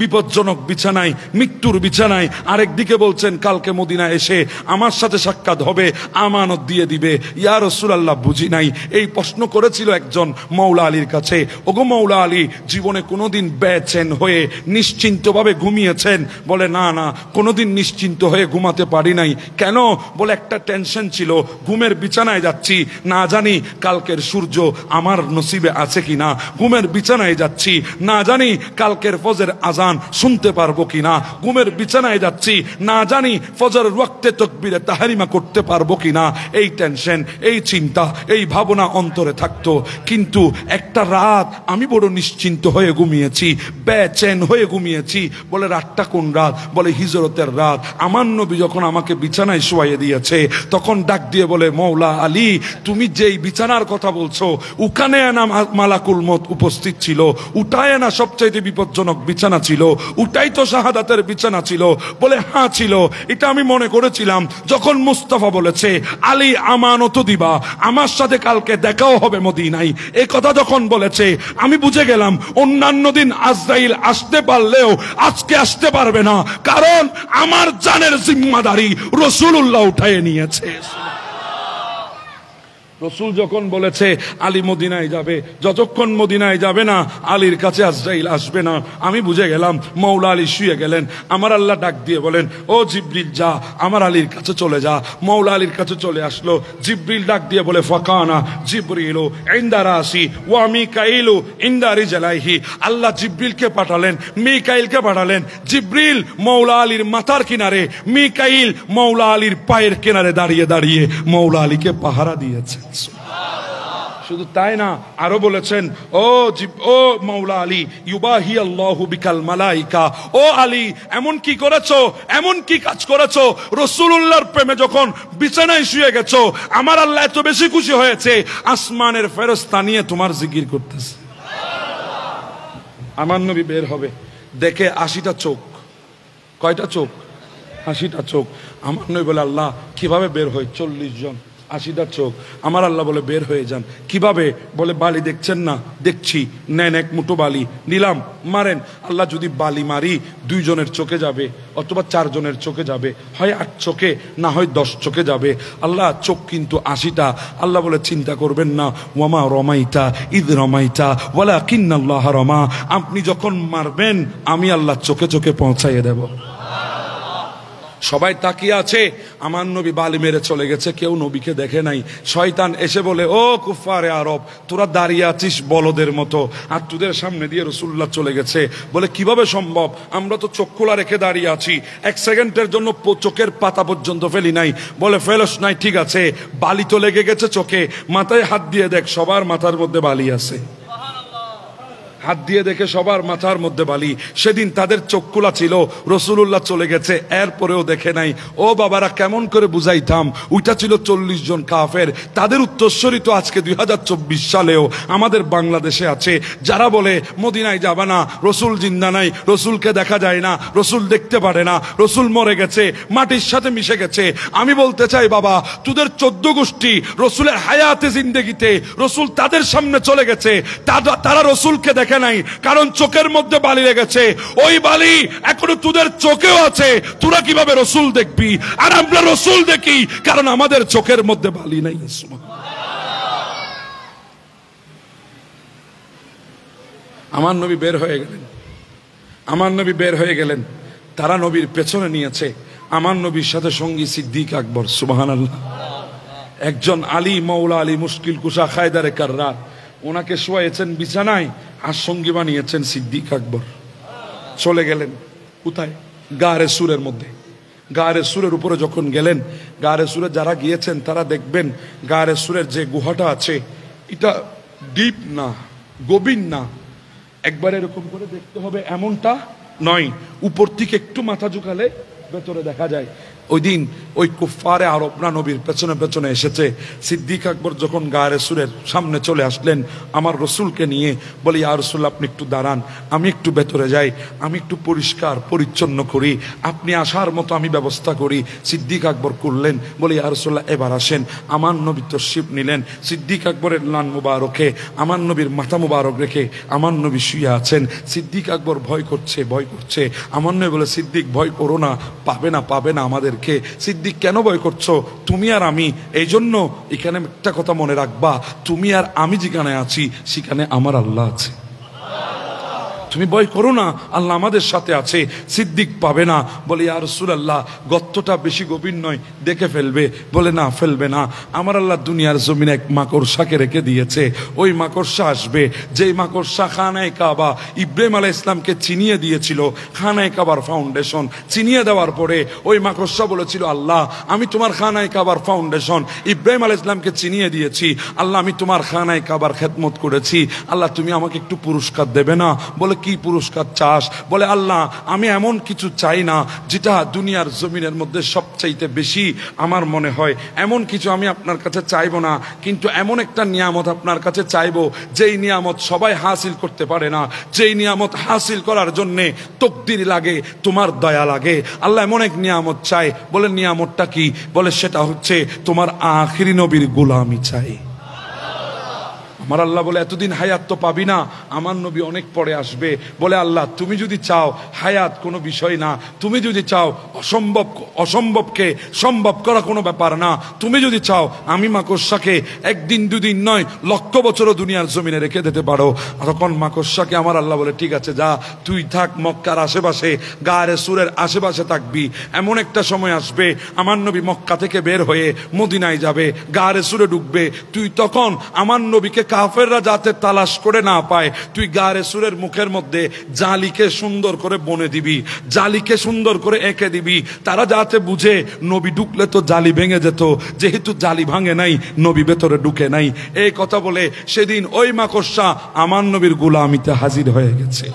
বিপজ্জনক বিছানায়, মৃত্যুর বিছানায়, আরেকদিকে বলছেন কালকে মদিনা এসে আমার সাথে সাক্ষাৎ হবে, আমানত দিয়ে দিবে। ইয়া রাসূলুল্লাহ, বুঝি নাই। এই প্রশ্ন করেছিল একজন মাওলা আলীর কাছে। ওগো মাওলা আলী, জীবনে কোনোদিন বেচেন হয়ে নিশ্চিন্তভাবে ঘুমিয়েছেন? বলে, না না, কোনোদিন নিশ্চিন্ত হয়ে ঘুমাতে পারি নাই। কেন? বলে, একটা টেনশন ছিল, ঘুমের বিছানায় যাচ্ছি, না জানি কালকের সূর্য আমার নসিবে আছে কিনা। ঘুমের বিছানায় যাচ্ছি, না জানি কালকের ফজরের আজান শুনতে পারবো কিনা। ঘুমের বিছানায় যাচ্ছি, না জানি ফজরের ওয়াক্তে তাকবীরে তাহরিমা করতে পারবো কিনা। এই টেনশন, এই চিন্তা, এই ভাবনা অন্তরে থাকতো। কিন্তু একটা রাত আমি বড় নিশ্চিন্ত হয়ে ঘুমিয়েছি, বেচেন হয়ে ঘুমিয়েছি। বলে, রাতটা কোন রাত? বলে, হিজরতের রাত। আমার নবী যখন আমাকে বিছানায় শোয়াইয়ে দিয়েছে, তখন ডাক দিয়ে বলে, মাওলা আলী, তুমি যেই বিছানার কথা বলছো, ওখানে না মালাকুল মউত উপস্থিত ছিল, উঠায় না সবচাইতে বিপজ্জনক বিছানা ছিল, উটাই তো শাহাদাতের বিছানা ছিল। বলে, হ্যাঁ ছিল। এটা আমি মনে করেছিলাম যখন মুস্তাফা বলেছে, আলী আমানত দিবা, আমার সাথে কালকে দেখাও হবে মদিনায়। এই কথা যখন বলেছে, আমি বুঝে গেলাম অন্যান্য দিন আজরাইল আসতে পারলেও আজকে আসতে পারবে না, কারণ আমার জানের জিম্মাদারি রাসূলুল্লাহ উঠায় নিয়েছে। রসুল যখন বলেছে আলী মদিনায় যাবে, যতক্ষণ মদিনায় যাবে না আলীর কাছে আজরাইল আসবে না, আমি বুঝে গেলাম। মাওলা আলী শুয়ে গেলেন। আমার আল্লাহ ডাক দিয়ে বলেন, ও জিবরিল, যা আমার আলীর কাছে চলে যা। মাওলা আলীর কাছে চলে আসলো। জিবরিল ডাক দিয়ে বলে, ফাকানা জিবরিলু ইনদা রাসি ওয়া মিকাইলু ইনদা রিজলাইহি। আল্লাহ জিবরিলকে পাঠালেন, মিকাইলকে পাঠালেন। জিবরিল মাওলা আলীর মাথার কিনারে, মিকাইল মাওলা আলীর পায়ের কিনারে দাঁড়িয়ে দাঁড়িয়ে মাওলা আলীকে পাহারা দিয়েছে। শুধু তাই না, আরো বলেছেন, ও মাওলা আলী, ইউবাহি আল্লাহু বিকাল মালাইকা। ও আলী, এমন কি করেছো, এমন কি কাজ করেছো, রাসূলুল্লাহর প্রেমে যখন বিছানায় শুয়ে গেছো, আমার আল্লাহ এত বেশি খুশি হয়েছে, আসমানের ফেরেশতা নিয়ে তোমার জিকির করতেছে। আমার নবী বের হবে, দেখে 80টা চোখ। কয়টা চোখ? 80টা চোখ। আমার নবী বলে, আল্লাহ কিভাবে বের হয়? 40 জন। 80টা চোখ। আমার আল্লাহ বলে বের হয়ে যান। কিভাবে? বলে বালি দেখছেন না? দেখছি। নেন এক মুঠো বালি, নিলাম, মারেন। আল্লাহ যদি বালি মারি 2 জনের চোখে যাবে, অথবা 4 জনের চোখে যাবে, হয় 8 চোখে, না হয় 10 চোখে যাবে। আল্লাহ চোখ কিন্তু 80টা। আল্লাহ বলে চিন্তা করবেন না, ওয়ামা রমাইতা ইদ রমাইতা ওয়ালাকিন্নাল্লাহ রমা। আপনি যখন মারবেন আমি আল্লাহ চোখে চোখে পৌঁছাইয়ে দেব। সবাই তাকিয়ে আছে, আমার নবী বালি মেরে চলে গেছে, কেউ নবীকে দেখে নাই। শয়তান এসে বলে, ও কুফারে আরব, তোরা দাঁড়িয়ে আছিস বলদের মতো, আর তোদের সামনে দিয়ে রাসূলুল্লাহ চলে গেছে। বলে কিভাবে সম্ভব? আমরা তো চোখ খোলা রেখে দাঁড়িয়ে আছি, 1 সেকেন্ডের জন্য চোখের পাতা পর্যন্ত ফেলি নাই। বলে ফেলস নাই, ঠিক আছে, বালি তো লেগে গেছে চোখে, মাথায় হাত দিয়ে দেখ, সবার মাথার মধ্যে বালি আছে। হাত দিয়ে দেখে সবার মাথার মধ্যে বালি। সেদিন তাদের চোখ খোলা ছিল, রাসূলুল্লাহ চলে গেছে, এরপরেও দেখে নাই। ও বাবারা, কেমন করে বুঝাইতাম? ওইটা ছিল 40 জন কাফের। তাদের উত্তরসূরি তো আজকে 2024 সালেও আমাদের বাংলাদেশে আছে, যারা বলে মদিনায় যাবে না, রসুল জিন্দা নাই, রসুলকে দেখা যায় না, রসুল দেখতে পারে না, রসুল মরে গেছে, মাটির সাথে মিশে গেছে। আমি বলতে চাই বাবা, তোদের 14 গোষ্ঠী রসুলের হায়াতে জিন্দেগিতে রসুল তাদের সামনে চলে গেছে, তারা রসুলকে দেখে নাই, কারণ চোখের মধ্যে বালি লেগেছে। ওই বালি এখনো তোদের চোখেও আছে, তোরা কিভাবে রসুল দেখবি? আর আমরা রসুল দেখি, কারণ আমাদের চোখের মধ্যে বালি নাই। আমার নবী বের হয়ে গেলেন, আমার নবী বের হয়ে গেলেন, তারা নবীর পেছনে নিয়েছে। আমার নবীর সাথে সঙ্গী সিদ্দিক আকবর, সুবহানাল্লাহ। একজন আলী, মৌলা আলী মুশকিল কুশা খায়দারে কাররার, ওনাকে শোয়াইছেন বিছানায়, আর সঙ্গী বানিয়েছেন সিদ্দিক আকবর। চলে গেলেন কোথায়? গারে সুরের মধ্যে। গারে সুরের উপরে যখন গেলেন, গারে সুরে যারা গিয়েছেন তারা দেখবেন গারে সুরের যে গুহাটা আছে, এটা ডিপ না, গভীর না, একবার এরকম করে দেখতে হবে এমনটা নয়, উপর থেকে একটু মাথা ঝুঁকালে ভেতরে দেখা যায়। ওই দিন ওই কুফারে আরবরা নবীর পেছনে পেছনে এসেছে। সিদ্দিক আকবর যখন গায়ে সুরের সামনে চলে আসলেন আমার রসুলকে নিয়ে, বলে ইয়া রাসূলুল্লাহ, আপনি একটু দাঁড়ান, আমি একটু ভেতরে যাই, আমি একটু পরিষ্কার পরিচ্ছন্ন করি, আপনি আসার মতো আমি ব্যবস্থা করি। সিদ্দিক আকবর করলেন, বলে ইয়া রাসূলুল্লাহ, এবার আসেন। আমার নবী তশরিফ নিলেন। সিদ্দিক আকবরের লান মুবারকে আমার নবীর মাথা মুবারক রেখে আমার নবী শুয়ে আছেন। সিদ্দিক আকবর ভয় করছে, ভয় করছে। আমার নবী বলে, সিদ্দিক ভয় করো না, পাবে না, পাবে না আমাদেরকে। সিদ্দিক, কেন ভয় করছো? তুমি আর আমি, এই জন্য এখানে একটা কথা মনে রাখবা, তুমি আর আমি যেখানে আছি সেখানে আমার আল্লাহ আছে। তুমি ভয় করো না, আল্লাহ আমাদের সাথে আছে। সিদ্দিক, পাবে না। বলে ইয়া রাসূলুল্লাহ, গর্তটা বেশি গভীর নয়, দেখে ফেলবে। বলে না, ফেলবে না। আমার আল্লাহ দুনিয়ার জমিনে এক মাকড়সাকে রেখে দিয়েছে, ওই মাকড়সা আসবে। যেই মাকড়সা খানায়ে কাবা ইব্রাহিম আলাইহিস সালামকে চিনিয়ে দিয়েছিল, খানায়ে কাবার ফাউন্ডেশন চিনিয়ে দেওয়ার পরে ওই মাকড়সা বলেছিল, আল্লাহ আমি তোমার খানায়ে কাবার ফাউন্ডেশন ইব্রাহিম আলাইহিস সালামকে চিনিয়ে দিয়েছি, আল্লাহ আমি তোমার খানায়ে কাবার খেদমত করেছি, আল্লাহ তুমি আমাকে একটু পুরস্কার দেবে না? বলে কি পুরস্কার চাস? বলে আল্লাহ আমি এমন কিছু চাই না যেটা দুনিয়ার জমিনের মধ্যে সবচাইতে বেশি আমার মনে হয়, এমন কিছু আমি আপনার কাছে চাইবো না, কিন্তু এমন একটা নিয়ামত আপনার কাছে চাইবো যেই নিয়ামত সবাই হাসিল করতে পারে না, যেই নিয়ামত হাসিল করার জন্য তকদির লাগে, তোমার দয়া লাগে। আল্লাহ এমন এক নিয়ামত চাই। বলে নিয়ামতটা কি? বলে সেটা হচ্ছে তোমার আখিরি নবীর গোলামি চাই। আমার আল্লাহ বলে, এতদিন হায়াত তো পাবি না, আমার নবী অনেক পরে আসবে। বলে আল্লাহ তুমি যদি চাও, হায়াত কোনো বিষয় না, তুমি যদি চাও অসম্ভবকে সম্ভব করা কোনো ব্যাপার না, তুমি যদি চাও আমি মাকড়সাকে একদিন দুদিন নয় লক্ষ বছরও দুনিয়ার জমিনে রেখে দিতে পারো। তখন মাকড়সাকে আমার আল্লাহ বলে, ঠিক আছে যা, তুই থাক মক্কার আশেপাশে, গায়ে সুরের আশেপাশে থাকবি। এমন একটা সময় আসবে আমার নবী মক্কা থেকে বের হয়ে মদিনায় যাবে, গায়ে সুরে ঢুকবে, তুই তখন আমার নবীকে কাফেররা যাতে তালাশ করে না পায়, তুই গায়ে সুরের মুখের মধ্যে জালিকে সুন্দর করে বনে দিবি, জালিকে সুন্দর করে এঁকে দিবি, তারা যাতে বুঝে নবী ঢুকলে তো জালি ভেঙে যেত, যেহেতু জালি ভাঙে নাই, নবী ভেতরে ঢুকে নাই। এই কথা বলে সেদিন ওই মাকড়সা আমার নবীর গোলামিতে হাজির হয়ে গেছে।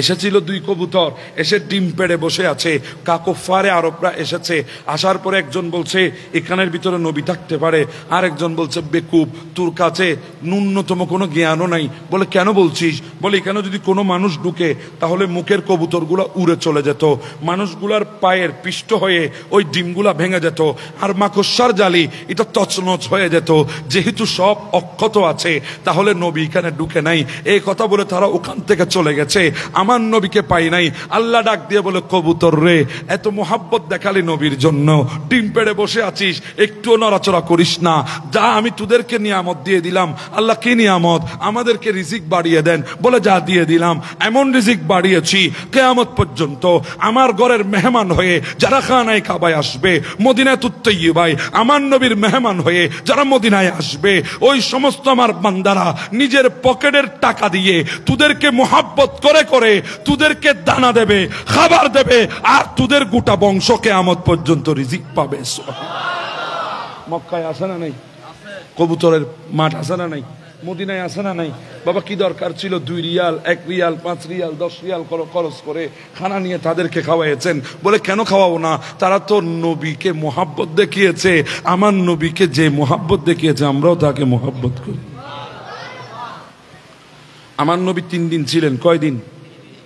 এসেছিল 2 কবুতর, এসে ডিম পেড়ে বসে আছে। কাকুফারে আরবরা এসেছে, আসার পরে একজন বলছে এখানের ভিতরে নবী থাকতে পারে, আর একজন বলছে বেকুব, তোর কাছে ন্যূনতম কোনো জ্ঞানও নাই। বলে কেন বলছিস? বলে এখানে যদি কোনো মানুষ ঢুকে তাহলে মুখের কবুতরগুলো উড়ে চলে যেত, মানুষগুলার পায়ের পিষ্ট হয়ে ওই ডিমগুলা ভেঙে যেত, আর মাকড়সার জালি এটা তছনছ হয়ে যেত। যেহেতু সব অক্ষত আছে তাহলে নবী এখানে ঢুকে নাই। এই কথা বলে তারা ওখান থেকে চলে গেছে, আমার নবীকে পাই নাই। আল্লাহ ডাক দিয়ে বলে কবুতর রে, এত মোহাব্বত দেখালি নবীর জন্য, ডিম পেড়ে বসে আছিস, একটু নড়াচড়া করিস না, যা আমি তোদেরকে নিয়ামত দিয়ে দিলাম। আল্লাহ কি নিয়ামত? আমাদেরকে রিজিক বাড়িয়ে দেন। বলে যা দিয়ে দিলাম, এমন রিজিক বাড়িয়েছি কিয়ামত পর্যন্ত আমার ঘরের মেহমান হয়ে যারা খানায়ে কাবায় আসবে, মদিনায়ে তাইয়্যিবায় আমার নবীর মেহমান হয়ে যারা মদিনায় আসবে, ওই সমস্ত আমার বান্দারা নিজের পকেটের টাকা দিয়ে তোদেরকে মোহাব্বত করে করে তোদেরকে দানা দেবে, খাবার দেবে, আর তোদের গোটা বংশ কিয়ামত পর্যন্ত রিজিক পাবে। মক্কায় আছে না নাই? কবুতরের মাঠ আছে না নাই? মদিনায় আছে না নাই? বাবা কি দরকার ছিল 2 রিয়াল, 1 রিয়াল, 5 রিয়াল, 10 রিয়াল খরচ করে খানা নিয়ে তাদেরকে খাওয়াইছেন? বলে কেন খাওয়াবো না? তারা তো নবীকে মোহাব্বত দেখিয়েছে। আমার নবীকে যে মোহাব্বত দেখিয়েছে আমরাও তাকে মোহাব্বত করি। আমার নবী 3 দিন ছিলেন। কয়দিন?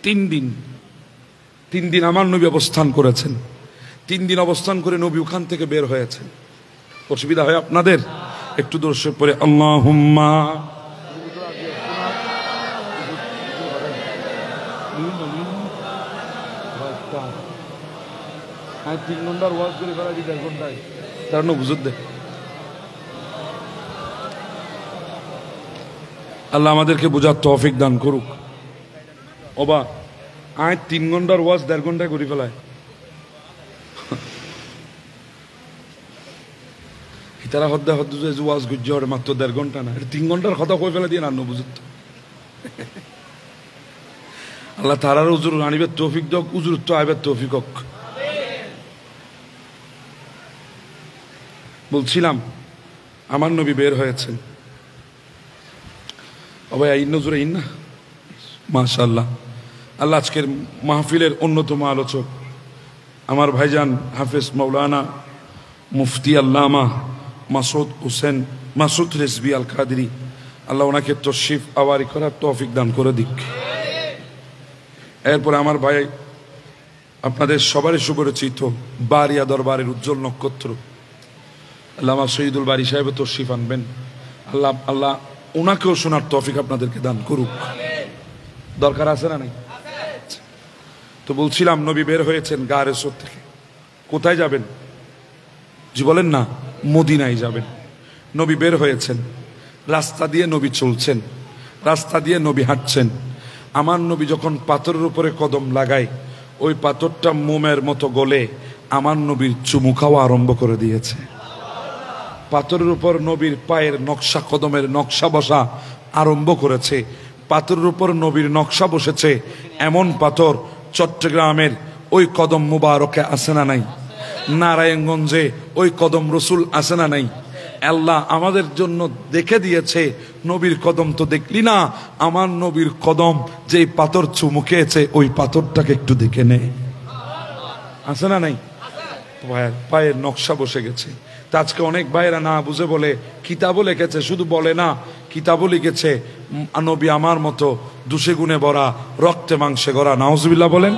3 দিন। 3 দিন আমার নবী অবস্থান করেছেন। 3 দিন অবস্থান করে নবী ওখান থেকে বের হয়েছেন। অসুবিধা হয় আপনাদের? একটু দর্শক পরে আল্লাহুম্মা আল্লাহ আমাদেরকে বোঝার তৌফিক দান করুক। ওবা আয় 3 ঘন্টার ওয়াজ 1.5 ঘন্টায় করে ফেলায়। তারা হদ্দা হদ্দু ওয়াজ গুজ্জে ওরে মাত্র 1.5 ঘন্টা না, 3 ঘন্টার কথা কই ফেলে দিয়ে না বুঝত। আল্লাহ তারার উজুর আনিবের তৌফিক দক, উজুর তো আইবের তৌফিক হোক। বলছিলাম আমার নবী বের হয়েছেন। ও ভাই আইন নজরে আইন না, মাশাআল্লাহ। আল্লাহ আজকের মাহফিলের অন্যতম আলোচক আমার ভাইজান হাফেজ মাওলানা মুফতি আল্লামা মাসুদ হোসেন মাসুদ রেজভী আল কাদরি, আল্লাহ ওনাকে তশরিফ আওয়ারি করার তৌফিক দান করে দিক। এরপরে আমার ভাই আপনাদের সবারই সুপরিচিত বারিয়া দরবারের উজ্জ্বল নক্ষত্র আল্লামা শহীদুল বারী সাহেব তশরিফ আনবেন। আল্লাহ আল্লাহ ওনাকেও শোনার তৌফিক আপনাদেরকে দান করুক। দরকার আছে না নাই? তো বলছিলাম নবী বের হয়েছেন গারে সোর থেকে। কোথায় যাবেন? জি বলেন না, মদিনায় যাবেন। নবী বের হয়েছেন, রাস্তা দিয়ে নবী চলছেন, রাস্তা দিয়ে নবী হাঁটছেন। আমার নবী যখন পাথরের উপরে কদম লাগায়, ওই পাথরটা মোমের মতো গলে আমার নবীর চুমু খাওয়া আরম্ভ করে দিয়েছে। পাথরের উপর নবীর পায়ের নকশা, কদমের নকশা বসা আরম্ভ করেছে। পাথরের উপর নবীর নকশা বসেছে। এমন পাথর চট্টগ্রামের ওই কদম মুবারকে আছে না নাই? নারায়ণগঞ্জে ওই কদম রসুল আছে না নাই? আল্লাহ আমাদের জন্য দেখে দিয়েছে। নবীর কদম তো দেখলি না, আমার নবীর কদম যেই পাথর চুমু খেয়েছে ওই পাথরটাকে একটু দেখে নে। আছে না নাই? পায়ের নকশা বসে গেছে। তা আজকে অনেক ভাইয়েরা না বুঝে বলে কিতাবও লিখেছে, শুধু বলে না, কিতাবও লিখেছে নবী আমার মতো দুষে গুণে ভরা, রক্তে মাংসে গড়া। নাউজুবিল্লাহ বলেন।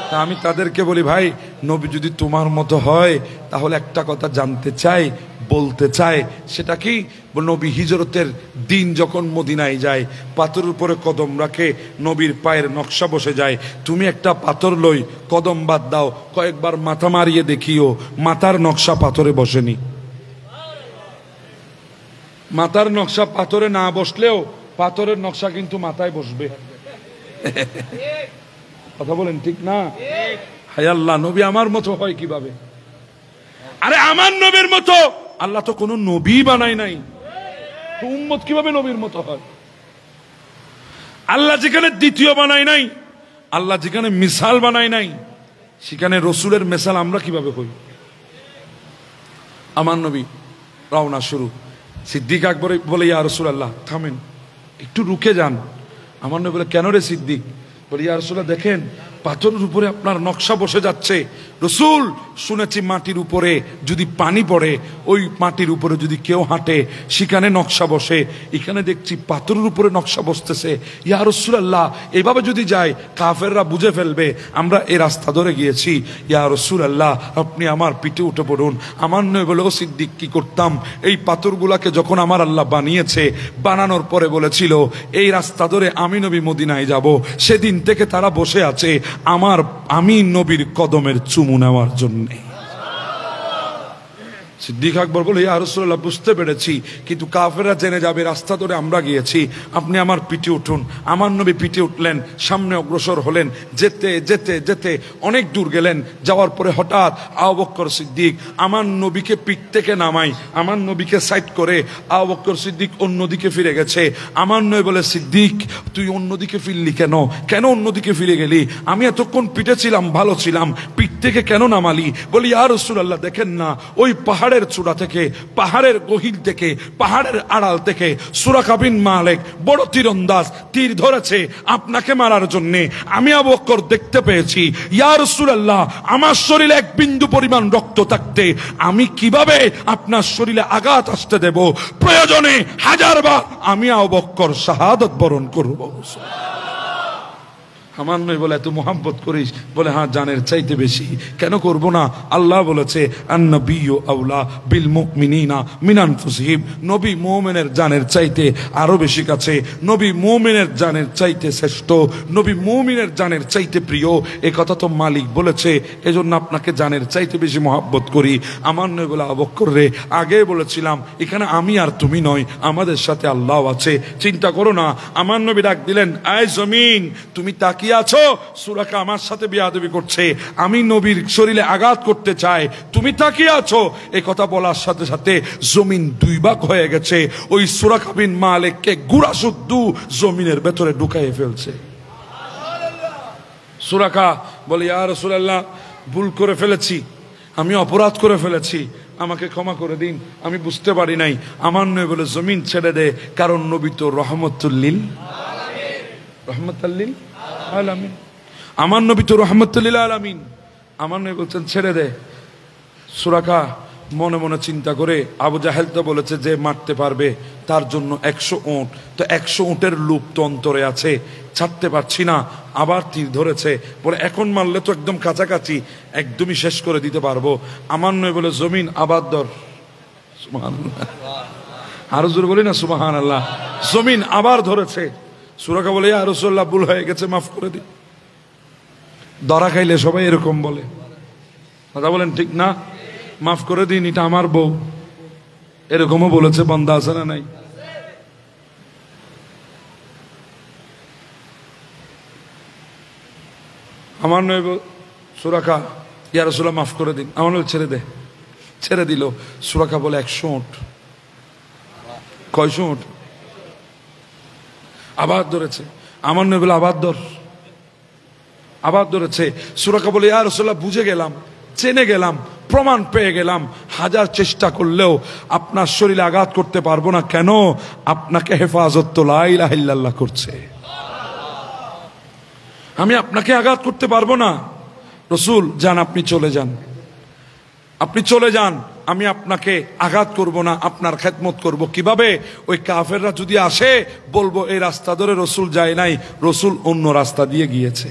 তা আমি তাদেরকে বলি, ভাই নবী যদি তোমার মতো হয় তাহলে একটা কথা জানতে চাই, বলতে চাই, সেটা কি? নবী হিজরতের দিন যখন মদিনায় যায়, পাথরের উপরে কদম রাখে, নবীর পায়ের নকশা বসে যায়। তুমি একটা পাথর লই, কদম বাদ দাও, কয়েকবার মাথা মারিয়ে দেখিও, মাথার নকশা পাথরে বসেনি। মাথার নকশা পাথরে না বসলেও পাথরের নকশা কিন্তু মাথায় বসবে। কথা বলেন ঠিক না? হায় আল্লাহ, নবী আমার মতো হয় কিভাবে? আরে আমার নবীর মতো আল্লাহ তো কোন নবী বানায় নাই, তো উম্মত কিভাবে নবীর মতো হয়? আল্লাহ যেখানে দ্বিতীয় বানায় নাই, আল্লাহ যেখানে মিসাল বানায় নাই, সেখানে রসুলের মিসাল আমরা কিভাবে হই? আমার নবী রওনা শুরু। সিদ্দিক আকবর বলে, ইয়া রাসূলুল্লাহ থামেন, একটু রুকে যান। আমার নবী বলে, কেন রে সিদ্দিক? বলি ইয়া রাসূলুল্লাহ দেখেন পাথরের উপরে আপনার নকশা বসে যাচ্ছে। রসুল শুনেছি মাটির উপরে যদি পানি পড়ে, ওই মাটির উপরে যদি কেউ হাঁটে সেখানে নকশা বসে, এখানে দেখছি পাথরের উপরে নকশা বসতেছে। ইয়া রাসূলুল্লাহ এভাবে যদি যায় কাফেররা বুঝে ফেলবে আমরা এই রাস্তা ধরে গিয়েছি। ইয়া রাসূলুল্লাহ আপনি আমার পিঠে উঠে পড়ুন। আমার নয় বলে ও সিদ্দিক কি করতাম, এই পাথরগুলাকে যখন আমার আল্লাহ বানিয়েছে, বানানোর পরে বলেছিল এই রাস্তা ধরে আমি নবী মদিনায় যাব, সেদিন থেকে তারা বসে আছে আমি নবীর কদমের চুমু নেওয়ার জন্যে। সিদ্দিক আকবর বলে ইয়া রাসূলুল্লাহ বুঝতে পেরেছি, কিন্তু কাফেররা জেনে যাবে রাস্তা ধরে আমরা গিয়েছি, আপনি আমার পিঠে উঠুন। আমার নবী পিঠে উঠলেন, সামনে অগ্রসর হলেন। যেতে যেতে যেতে অনেক দূর গেলেন। যাওয়ার পরে হঠাৎ আবু বকর সিদ্দিক আমার নবীকে পিঠ থেকে নামাই, আমার নবীকে সাইড করে আবু বকর সিদ্দিক অন্যদিকে ফিরে গেছে। আমার নবী বলে সিদ্দিক তুই অন্যদিকে ফিরলি কেন, কেন অন্যদিকে ফিরে গেলি? আমি এতক্ষণ পিঠে ছিলাম, ভালো ছিলাম, পিঠ থেকে কেন নামালি? বলি ইয়া রাসূলুল্লাহ দেখেন না, ওই পাহাড়ের চূড়া থেকে, পাহাড়ের গহীর থেকে, পাহাড়ের আড়াল থেকে সুরাকা বিন মালিক বড় তীরন্দাজ তীর ধরেছে আপনাকে মারার জন্য। আমি আবু বকর দেখতে পেয়েছি। ইয়া রাসূলুল্লাহ আমার শরীরে এক বিন্দু পরিমাণ রক্ত থাকতে আমি কিভাবে আপনার শরীরে আঘাত আসতে দেব? প্রয়োজনে হাজারবার আমি আবু বকর শাহাদাত বরণ করব। আমার নয় বলে এত মোহাব্বত করিস? বলে হ্যাঁ জানের চাইতে বেশি। কেন করব না? আল্লাহ বলেছে আন-নাবিয়্যু আওলা বিল মুমিনিনা মিন আনফুসিহিম, নবী মুমিনের জানের চাইতে আরো বেশি কাছে, নবী মুমিনের জানের চাইতে শ্রেষ্ঠ, নবী মুমিনের জানের চাইতে প্রিয়। এই কথা তো মালিক বলেছে, এজন্য আপনাকে জানের চাইতে বেশি মোহাব্বত করি। আমার নয় বলে আবু বকর রে, আগে বলেছিলাম এখানে আমি আর তুমি নয়, আমাদের সাথে আল্লাহ আছে, চিন্তা করো না। আমার নবী ডাক দিলেন আয় জমিন তুমি তাকিয়ে আছো, সুরাকা আমার সাথে বেয়াদবি করছে, আমি নবীর শরীরে আঘাত করতে চাই, তুমি তাকিয়ে আছো। এই কথা বলার সাথে সাথে জমিন দুই ভাগ হয়ে গেছে। ওই সুরাকা বিন মালিককে গুড়া শুদ্ধ জমিনের ভেতরে ঢুকাইয়ে ফেলছে। সুরাকা বলে ইয়া রাসূলুল্লাহ ভুল করে ফেলেছি, আমি অপরাধ করে ফেলেছি, আমাকে ক্ষমা করে দিন, আমি বুঝতে পারি নাই। আমার নয় বলে জমিন ছেড়ে দে, কারণ নবী তো রহমতুল্লিল রহমতুল্লিল আলামিন, আমার নবী তো রহমতুল্লিল আলামিন। আমার নবী বলছেন ছেড়ে দে। সুরাকা মনে মনে চিন্তা করে, আবু জাহেল তো বলেছে যে মারতে পারবে তার জন্য 100 উট, তো 100 উটের লোভ তো অন্তরে আছে, ছাড়তে পারছি না। আবার তীর ধরেছে, বলে এখন মারলে তো একদম কাছাকাছি, একদমই শেষ করে দিতে পারবো। আমার নয় বলে জমিন আবার ধর। সুবহানাল্লাহ, আরো জোরে বলি না সুবহানাল্লাহ। জমিন আবার ধরেছে। সুরাকা বলে ইয়া রাসূলুল্লাহ ভুল হয়ে গেছে, মাফ করে দিন। ধরা খাইলে সবাই এরকম বলে, কথা বলেন ঠিক না? মাফ করে দিন, এটা আমার বউ, এরকমও বলেছে বান্দা আছে না নাই? আমার নয় সুরাকা ইয়া রাসূলুল্লাহ মাফ করে দিন, আমার নয় ছেড়ে দে। ছেড়ে দিল। সুরাকা বলে 100 উট। কয়শো উট? আবার ধরেছে। আমার নবী বলে আবার ধর, আবার ধরেছে। সুরাকা বলে ইয়া রাসূলুল্লাহ বুঝে গেলাম, জেনে গেলাম, প্রমাণ পেয়ে গেলাম, হাজার চেষ্টা করলেও আপনার শরীরে আঘাত করতে পারবো না। কেন? আপনাকে হেফাজত তো লা ইলাহা ইল্লাল্লাহ করছে, আমি আপনাকে আঘাত করতে পারবো না। রসুল যান, আপনি চলে যান, আপনি চলে যান, আমি আপনাকে আঘাত করব না, আপনার খেদমত করব। কিভাবে? ওই কাফেররা যদি আসে বলবো এই রাস্তা ধরে রসুল যায় নাই, রসুল অন্য রাস্তা দিয়ে গিয়েছে।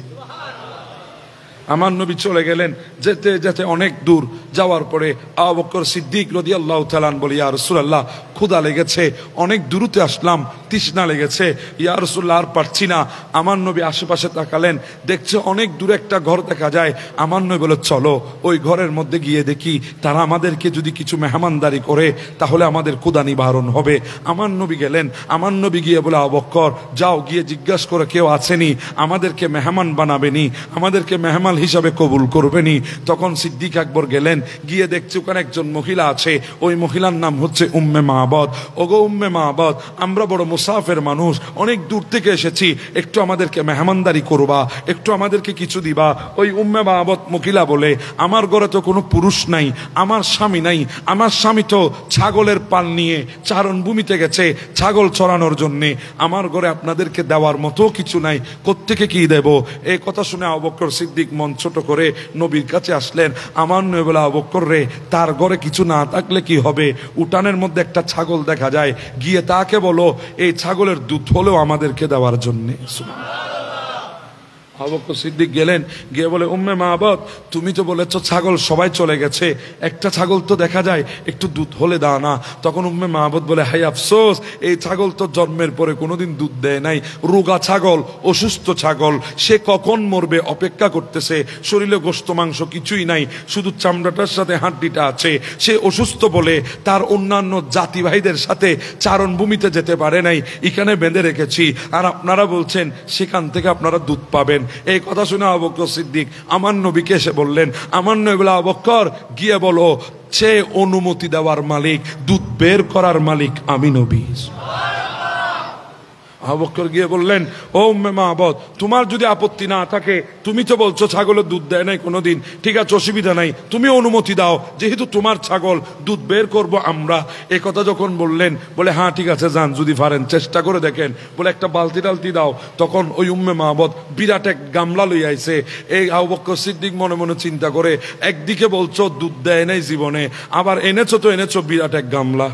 আমার নবী চলে গেলেন। যেতে যেতে অনেক দূর যাওয়ার পরে আবু বকর সিদ্দিক রাদিয়াল্লাহু তাআলা বলে ইয়া রাসূলুল্লাহ ক্ষুধা লেগেছে, অনেক দূরতে আসলাম, তৃষ্ণা লেগেছে, ইয়া রাসূলুল্লাহ আর পারছি না। আমার নবী আশেপাশে তাকালেন, দেখছে অনেক দূরে একটা ঘর দেখা যায়। আমার নবী বলে চলো ওই ঘরের মধ্যে গিয়ে দেখি, তারা আমাদেরকে যদি কিছু মেহমানদারি করে তাহলে আমাদের ক্ষুধা নিবারণ হবে। আমার নবী গেলেন। আমার নবী গিয়ে বলে আবু বকর যাও গিয়ে জিজ্ঞাসা করে কেউ আছেনি, আমাদেরকে মেহমান বানাবেনি, আমাদেরকে মেহমান হিসাবে কবুল করবেনি। তখন সিদ্দিক আকবর গেলেন, গিয়ে দেখছে ওখানে একজন মহিলা আছে, ওই মহিলার নাম হচ্ছে উম্মে মাহবদ। ওগো উম্মে মাহবদ, আমরা বড় মুসাফির মানুষ, অনেক দূর থেকে এসেছি, একটু আমাদেরকে মেহমানদারি করবা, একটু আমাদেরকে কিছু দিবা। ওই উম্মে মাহবত মহিলা বলে, আমার ঘরে তো কোনো পুরুষ নাই, আমার স্বামী নাই, আমার স্বামী তো ছাগলের পাল নিয়ে চারণভূমিতে গেছে ছাগল চড়ানোর জন্যে, আমার ঘরে আপনাদেরকে দেওয়ার মতো কিছু নাই, কোত্থেকে কি দেব? এই কথা শুনে আবু বকর সিদ্দিক মন ছোট করে নবীর কাছে আসলেন। আমার নবী বলে, আবু বকর রে, তার ঘরে কিছু না থাকলে কি হবে? উঠানের মধ্যে একটা ছাগল দেখা যায়, গিয়ে তাকে বলো এই ছাগলের দুধ হলেও আমাদেরকে দেওয়ার জন্যে। আবু বকর সিদ্দিক গেলেন, গিয়ে বলে, উম্মে মাহবত, তুমি তো বলেছো ছাগল সবাই চলে গেছে, একটা ছাগল তো দেখা যায়, একটু দুধ হলে দাও না। তখন উম্মে মাহবত বলে, হাই আফসোস, এই ছাগল তো জন্মের পরে কোনোদিন দুধ দেয় নাই, রোগা ছাগল, অসুস্থ ছাগল, সে কখন মরবে অপেক্ষা করতেছে, শরীরে গোশত মাংস কিছুই নাই, শুধু চামড়াটার সাথে হাড্ডিটা আছে, সে অসুস্থ বলে তার অন্যান্য জাতি ভাইদের সাথে চারণভূমিতে যেতে পারে নাই, এখানে বেঁধে রেখেছি, আর আপনারা বলছেন সেখান থেকে আপনারা দুধ পাবেন। এই কথা শুনে আবু বকর সিদ্দিক আমার নবীকে এসে বললেন, আমার নবী বলে, আবু বকর গিয়ে বলো সে অনুমতি দেওয়ার মালিক, দুধ বের করার মালিক আমি নবী। আবু বকর গিয়ে বললেন, ও উম্মে মাহবত, তোমার যদি আপত্তি না থাকে, তুমি তো বলছো ছাগলের দুধ দেয় নাই কোনোদিন, ঠিক আছে অসুবিধা নাই, তুমি অনুমতি দাও, যেহেতু তোমার ছাগল দুধ বের করব আমরা। এই কথা যখন বললেন, বলে হ্যাঁ ঠিক আছে যান, যদি পারেন চেষ্টা করে দেখেন। বলে একটা বালতি টালতি দাও। তখন ওই উম্মে মাহবত বিরাট এক গামলা লই আইছে। এই আবু বকর সিদ্দিক মনে মনে চিন্তা করে, একদিকে বলছো দুধ দেয় নাই জীবনে, আবার এনেছো তো এনেছো বিরাট এক গামলা,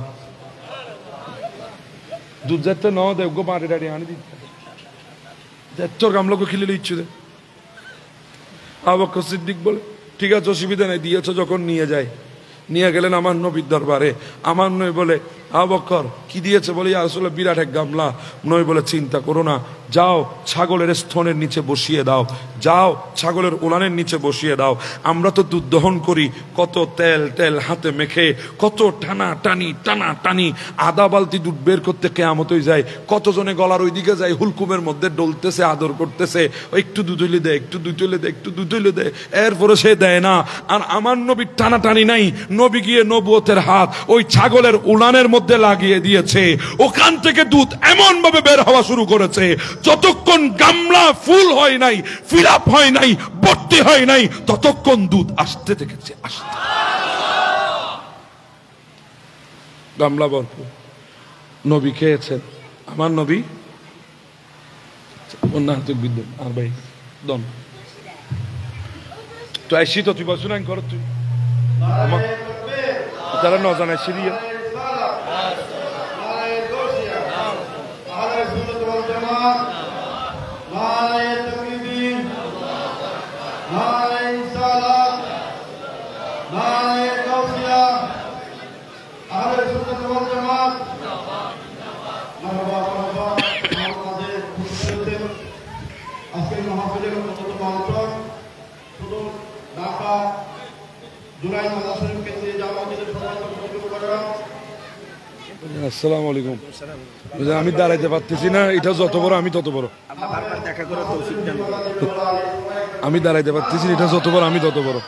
দুধ যাতে ন দেব মারি ডাড়ি আনি দিতে তোর গামলাকে খিলে ইচ্ছে দে। আবু বকর সিদ্দিক বলে, ঠিক আছে অসুবিধা নেই, দিয়েছ যখন নিয়ে যায়। নিয়ে গেলেন আমার নবীর দরবারে। আমার নবী বলে, আবু বকর কি দিয়েছে? বলে, আসলে বিরাট এক গামলা। নবী বলে, চিন্তা করো না, যাও ছাগলের স্তনের নিচে বসিয়ে দাও, যাও ছাগলের উলানের নিচে বসিয়ে দাও। আমরা তো দুধ দহন করি, কত তেল টেল হাতে মেখে, কত টানা টানি, আধা বালতি দুধ বের করতে কেয়ামতই যায়, কতজনে গলার ওইদিকে যায়, হুলকুমের মধ্যে ডলতেছে, আদর করতেছে, একটু দুধ হইলে দে, একটু দুধ হইলে দে, একটু দুধ হইলে দে, এরপরে সে দেয় না। আর আমার নবীর টানাটানি নাই, নবী গিয়ে নবুয়তের হাত ওই ছাগলের উলানের মধ্যে লাগিয়ে দিয়েছে, ওখান থেকে দুধ এমন ভাবে বের হওয়া শুরু করেছে, যতক্ষণ গামলা ফুল হয় নাই, ফিল আপ হয় নাই, ভর্তি হয় নাই, ততক্ষণ দুধ আসতে থেকেছে, আসতে। গামলা ভরপুর, নবী খেয়েছেন। আমার নবী বিদ্যুৎ আর ভাই দন তো আইসি তো তুই বলছো না কর, তুই তারা ন জানাই সিরিয়া আসসালামু আলাইকুম। আমি দাঁড়াইতে পারতেছি না, এটা যত বড় আমি তত বড়, আমি দাঁড়াইতে পারতেছি, এটা যত বড় আমি তত বড়।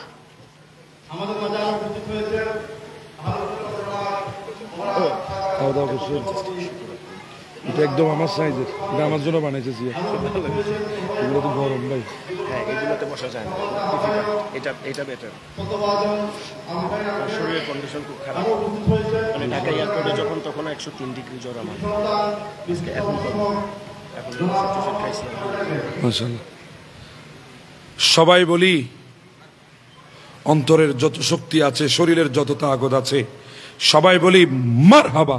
খাওয়া দাওয়া করছি, এটা একদম আমার সাইজের, এটা আমার জন্য বানাইছে। এগুলো তো গরম ভাই, এগুলোতে বসা যায় না, এটা বেটার। শরীরের কন্ডিশন খুব খারাপ, মানে ঢাকা এয়ারপোর্টে যখন তখন 103 ডিগ্রি জ্বর আমার, এখন সবাই বলি অন্তরের যত শক্তি আছে, শরীরের যত তাকত আছে, সবাই বলি মারহাবা।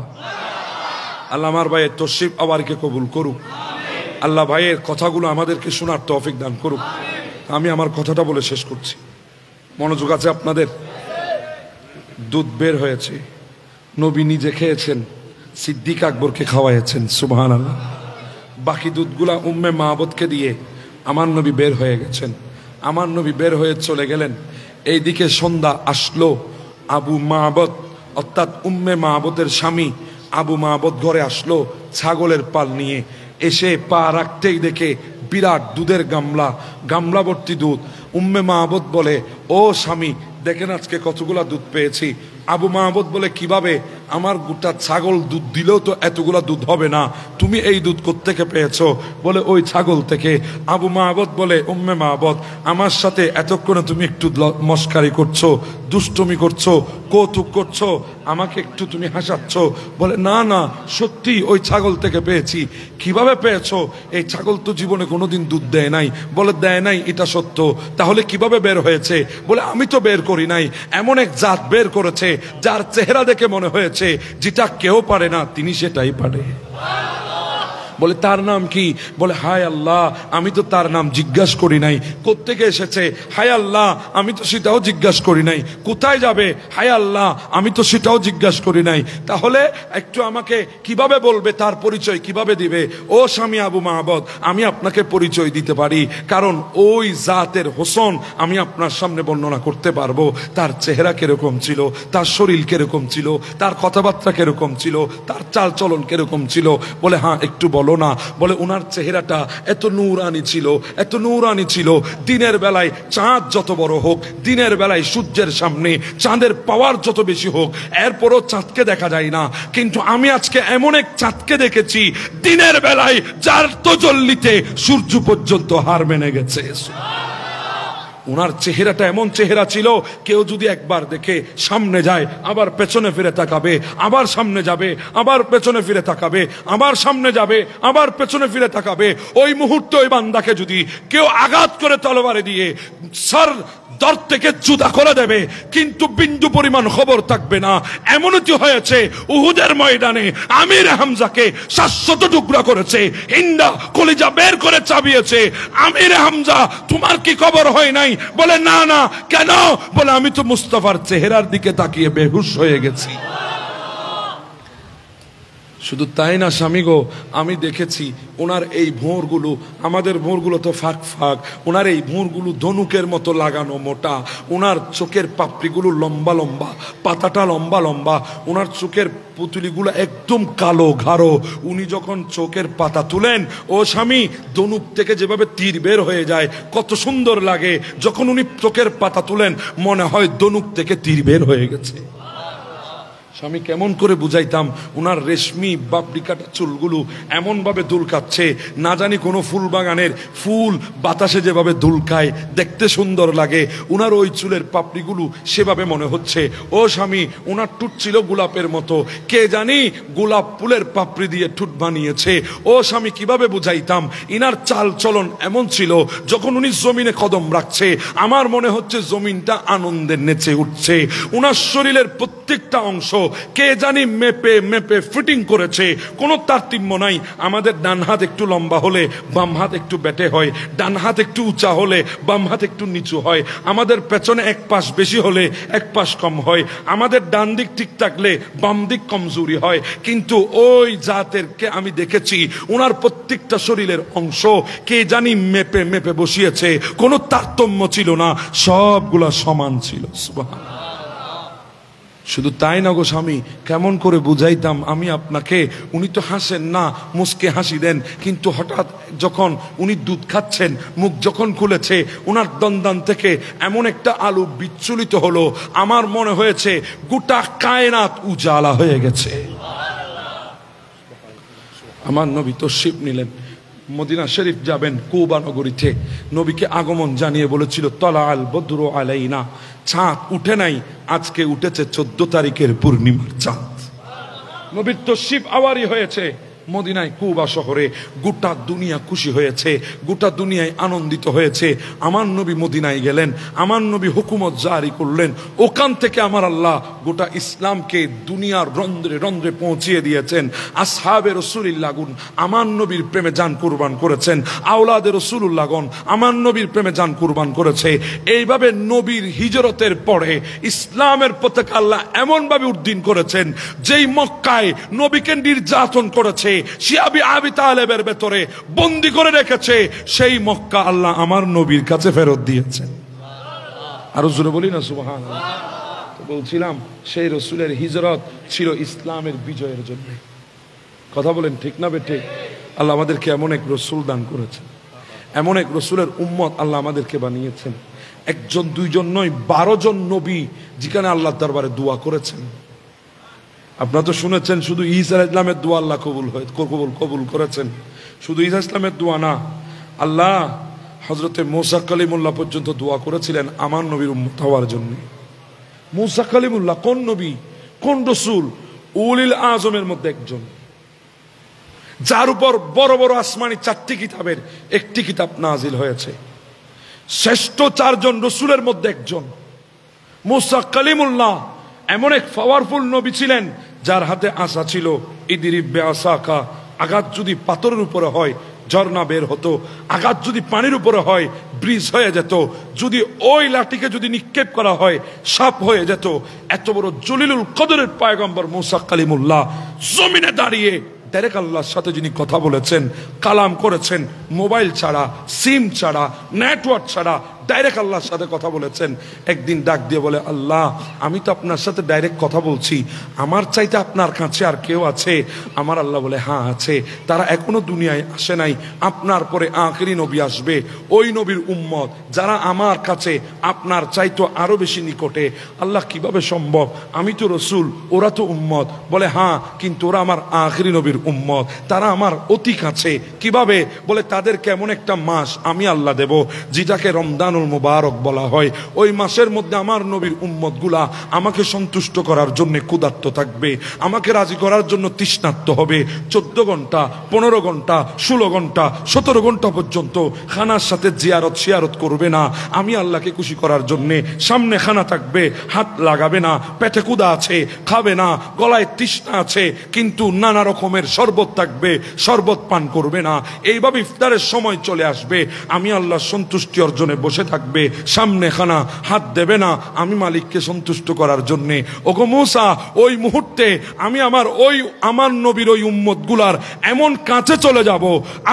আল্লাহ আমার ভাইয়ের তশরিফ আবারকে কবুল করুক, আল্লাহ ভাইয়ের কথাগুলো আমাদেরকে শোনার তৌফিক দান করুক। আমি আমার কথাটা বলে শেষ করছি, মনোযোগ আছে আপনাদের? দুধ বের হয়েছে, নবী নিজে খেয়েছেন, সিদ্দিক আকবরকে খাওয়াইছেন, সুবহানাল্লাহ। বাকি দুধগুলা উম্মে মাহবতকে দিয়ে আমার নবী বের হয়ে গেছেন। আমার নবী বের হয়ে চলে গেলেন। এইদিকে সন্ধ্যা আসলো, আবু মাহবত অর্থাৎ উম্মে মাহবতের স্বামী আবু মাহবত ঘরে আসলো ছাগলের পাল নিয়ে। এসে পা রাখতেই দেখে বিরাট দুধের গামলা, গামলা ভর্তি দুধ। উম্মে মাহবত বলে, ও স্বামী দেখেন আজকে কতগুলা দুধ পেয়েছি। আবু মাহবত বলে, কিভাবে? আমার গোটা ছাগল দুধ দিলেও তো এতগুলা দুধ হবে না, তুমি এই দুধ কোত্থেকে পেয়েছো? বলে ওই ছাগল থেকে। আবু মাহবুদ বলে, উম্মে মাহবুদ, আমার সাথে এতক্ষণে তুমি একটু মস্কারি করছো, দুষ্টুমি করছো, কৌতুক করছো, আমাকে একটু তুমি হাসাচ্ছ। বলে না না, সত্যি ওই ছাগল থেকে পেয়েছি। কিভাবে পেয়েছো? এই ছাগল তো জীবনে কোনোদিন দুধ দেয় নাই। বলে দেয় নাই, এটা সত্য। তাহলে কিভাবে বের হয়েছে? বলে আমি তো বের করি নাই, এমন এক জাত বের করেছে যার চেহারা দেখে মনে হয়েছে যেটা কেউ পারে না তিনি সেটাই পারে। বলে তার নাম কি? বলে হায় আল্লাহ, আমি তো তার নাম জিজ্ঞাসা করি নাই। কোত্থেকে এসেছে? হায় আল্লাহ, আমি তো সেটাও জিজ্ঞাসা করি নাই। কোথায় যাবে? হায় আল্লাহ, আমি তো সেটাও জিজ্ঞাসা করি নাই। তাহলে একটু আমাকে কিভাবে বলবে, তার পরিচয় কিভাবে দিবে? ও স্বামী আবু মাহবুদ, আমি আপনাকে পরিচয় দিতে পারি, কারণ ওই জাতের হোসন আমি আপনার সামনে বর্ণনা করতে পারবো। তার চেহারা কিরকম ছিল, তার শরীর কিরকম ছিল, তার কথাবার্তা কিরকম ছিল, তার চাল চলন কিরকম ছিল। বলে হ্যাঁ, একটু বলো না। বলে ওনার চেহারাটা এত নূরানি ছিল, এত নূরানি ছিল, দিনের বেলায় চাঁদ যত বড় হোক, দিনের বেলায় সূর্যের সামনে চাঁদের পাওয়ার যত বেশি হোক, এরপরও চাঁদকে দেখা যায় না। কিন্তু আমি আজকে এমন এক চাঁদকে দেখেছি দিনের বেলায় যার তজল্লিতে সূর্য পর্যন্ত হার মেনে গেছে। ওনার চেহারাটা এমন চেহারা ছিল, কেউ যদি একবার দেখে সামনে যায়, আবার পেছনে ফিরে তাকাবে, আবার সামনে যাবে, আবার পেছনে ফিরে তাকাবে, আবার সামনে যাবে, আবার পেছনে ফিরে তাকাবে। ওই মুহূর্তে ওই বান্দাকে যদি কেউ আঘাত করে তলোয়ারে দিয়ে সর দর থেকে জুদা করে দেবে, কিন্তু বিন্দু পরিমাণ খবর থাকবে না। এমনটি হয়েছে উহুদের ময়দানে আমির হামজাকে 700 টুকরা করেছে, হিন্দা কলিজা বের করে চাবিয়েছে। আমির হামজা, তোমার কি খবর হয় নাই? বলে না না। কেন? বলে আমি তো মুস্তাফার চেহারার দিকে তাকিয়ে বেহুশ হয়ে গেছি। শুধু তাই না স্বামী গো, আমি দেখেছি ওনার এই ভোরগুলো, আমাদের ভোরগুলো তো ফাঁক ফাঁক, ওনার এই ভোরগুলো ধনুকের মতো লাগানো মোটা, ওনার চোখের পাপড়িগুলো লম্বা লম্বা, পাতাটা লম্বা লম্বা, ওনার চোখের পুতুলিগুলো একদম কালো ঘাড়ো। উনি যখন চোখের পাতা তুলেন, ও স্বামী, ধনুক থেকে যেভাবে তীর বের হয়ে যায় কত সুন্দর লাগে। যখন উনি চোখের পাতা তুলেন মনে হয় ধনুক থেকে তীর বের হয়ে গেছে। স্বামী কেমন করে বুঝাইতাম, উনার রেশমি বাবরি কাটা চুলগুলো এমন ভাবে দুলকাচ্ছে, না জানি কোনো ফুল বাগানের ফুল বাতাসে যেভাবে দুলকায় দেখতে সুন্দর লাগে, উনার ওই চুলের পাপড়িগুলো সেভাবে মনে হচ্ছে। ও স্বামী, উনার ঠুট ছিল গোলাপের মতো, কে জানি গোলাপ ফুলের পাপড়ি দিয়ে ঠুট বানিয়েছে। ও স্বামী, কিভাবে বুঝাইতাম, ইনার চাল চলন এমন ছিল, যখন উনি জমিনে কদম রাখছে আমার মনে হচ্ছে জমিনটা আনন্দে নেচে উঠছে। উনার শরীরের প্রত্যেকটা অংশ কে জানি মেপে মেপে ফিটিং করেছে, কোনো তারতম্য নাই। আমাদের ডান হাত একটু লম্বা হলে বাম হাত একটু বেটে হয়, ডান হাত একটু উঁচা হলে বাম হাত একটু নিচু হয়, আমাদের পেছনে এক পাশ বেশি হলে এক পাশ কম হয়, আমাদের ডান দিক ঠিক থাকলে বাম দিক কমজোরি হয়। কিন্তু ওই জাতেরকে আমি দেখেছি ওনার প্রত্যেকটা শরীরের অংশ কে জানি মেপে মেপে বসিয়েছে, কোনো তারতম্য ছিল না, সবগুলা সমান ছিল। সুবহানাল্লাহ। শুধু তাই না গো স্বামী, কেমন করে বুঝাইতাম আমি আপনাকে, উনি তো হাসেন না, মুসকে হাসি দেন, কিন্তু হঠাৎ যখন উনি দুধ খাচ্ছেন, মুখ যখন খুলেছে, উনার দন্দান থেকে এমন একটা আলো বিচ্ছুরিত হলো, আমার মনে হয়েছে গোটা কায়নাত উজালা হয়ে গেছে। আমার নবী তশরিফ নিলেন, মদিনা শরীফ যাবেন, কুবা নগরীতে নবীকে আগমন জানিয়ে বলেছিল তলা আল বদরু আলাইনা, চাঁদ উঠে নাই, আজকে উঠেছে 14 তারিখের পূর্ণিমার চাঁদ। নবীর তশরিফ আওয়ারই হয়েছে মদিনায়, কুবা শহরে। গোটা দুনিয়া খুশি হয়েছে, গোটা দুনিয়ায় আনন্দিত হয়েছে। আমার নবী মদিনায় গেলেন, আমার নবী হুকুমত জারি করলেন, ওখান থেকে আমার আল্লাহ গোটা ইসলামকে দুনিয়ার রন্ধ্রে রন্ধ্রে পৌঁছিয়ে দিয়েছেন। আসহাবে রাসূলুল্লাহগণ আমার নবীর প্রেমে জান কুরবান করেছেন, আওলাদে রাসূলুল্লাহগণ আমার নবীর প্রেমে জান কুরবান করেছে। এইভাবে নবীর হিজরতের পরে ইসলামের পতাকা আল্লাহ এমন ভাবে উদ্দিন করেছেন, যেই মক্কায় নবীকে নির্যাতন করেছে, শিয়াবি আবি তালেবের ভেতরে বন্দী করে রেখেছে, সেই মক্কা আল্লাহ আমার নবীর কাছে ফেরত দিয়েছেন। আরো জোরে বলি না সুবহানাল্লাহ। তো বলছিলাম সেই রসুলের হিজরত ছিল ইসলামের বিজয়ের জন্য। কথা বলেন ঠিক না বেঠিক? আল্লাহ আমাদেরকে এমন এক রসুল দান করেছেন, এমন এক রসুলের উম্মত আল্লাহ আমাদেরকে বানিয়েছেন। একজন দুইজন নয়, 12 জন নবী যেখানে আল্লাহর দরবারে দোয়া করেছেন। আপনারা তো শুনেছেন শুধু ঈসা আলাইহিস সালামের দোয়া আল্লাহ কবুল করেছেন। শুধু ঈসা আলাইহিস সালামের দোয়া না, আল্লাহ হযরতে মূসা কালিমুল্লাহ পর্যন্ত দোয়া করেছিলেন আমার নবীর উম্মত হওয়ার জন্য। মূসা কালিমুল্লাহ কোন নবী, কোন রাসূল? উলিল আযমের মধ্যে একজন, যার উপর বড় বড় আসমানি 4টি কিতাবের একটি কিতাব নাজিল হয়েছে। শ্রেষ্ঠ 4 জন রাসূলের মধ্যে একজন মূসা কালিমুল্লাহ। এমন এক পাওয়ারফুল নবী ছিলেন যার হাতে আসা ছিল, ইদরিব বিআসাকা, আঘাত যদি পাথরের উপরে হয় ঝর্ণা বের হতো, আঘাত যদি পানির উপরে হয় ব্রিজ হয়ে যেত, যদি ওই লাঠিকে যদি নিক্ষেপ করা হয় সাপ হয়ে যেত। এত বড় জলিলুল কদরের পয়গম্বর মূসা কালিমুল্লাহ জমিনে দাঁড়িয়ে ডাইরেক্ট আল্লাহর সাথে যিনি কথা বলেছেন, কালাম করেছেন, মোবাইল ছাড়া, সিম ছাড়া, নেটওয়ার্ক ছাড়া ডাইরেক্ট আল্লাহর সাথে কথা বলেছেন। একদিন ডাক দিয়ে বলে, আল্লাহ আমি তো আপনার সাথে ডাইরেক্ট কথা বলছি, আমার চাইতে আপনার কাছে আর কেউ আছে? আমার আল্লাহ বলে, হ্যাঁ আছে, তারা এখনো দুনিয়ায় আসে নাই, আপনার পরে আখেরি নবী আসবে, ওই নবীর উম্মত যারা আমার কাছে আপনার চাইতো আরো বেশি নিকটে। আল্লাহ কিভাবে সম্ভব? আমি তো রসুল, ওরা তো উম্মত। বলে হ্যাঁ, কিন্তু ওরা আমার আখেরি নবীর উম্মত, তারা আমার অতি কাছে। কিভাবে? বলে তাদের কেমন একটা মাস আমি আল্লাহ দেব যেটাকে রমজান মুবারক বলা হয়। ওই মাসের মধ্যে আমার নবীর উম্মত গুলা আমাকে সন্তুষ্ট করার জন্য ক্ষুধার্ত থাকবে, আমাকে রাজি করার জন্য তৃষ্ণার্ত হবে। 14 ঘন্টা, 15 ঘন্টা, 16 ঘন্টা, 17 ঘন্টা পর্যন্ত খানার সাথে জিয়ারত করবে না। আমি আল্লাহকে খুশি করার জন্য সামনে খানা থাকবে, হাত লাগাবে না, পেটে ক্ষুধা আছে খাবে না, গলায় তৃষ্ণা আছে কিন্তু নানা রকমের শরবত থাকবে, শরবত পান করবে না। এইভাবে ইফতারের সময় চলে আসবে, আমি আল্লাহর সন্তুষ্টি অর্জনে বসে থাকবে, সামনে খানা, হাত দেবে না আমি মালিককে সন্তুষ্ট করার জন্য। ওগো মূসা, ওই মুহূর্তে আমি আমার নবীর ওই উম্মত গুলার এমন কাছে চলে যাব,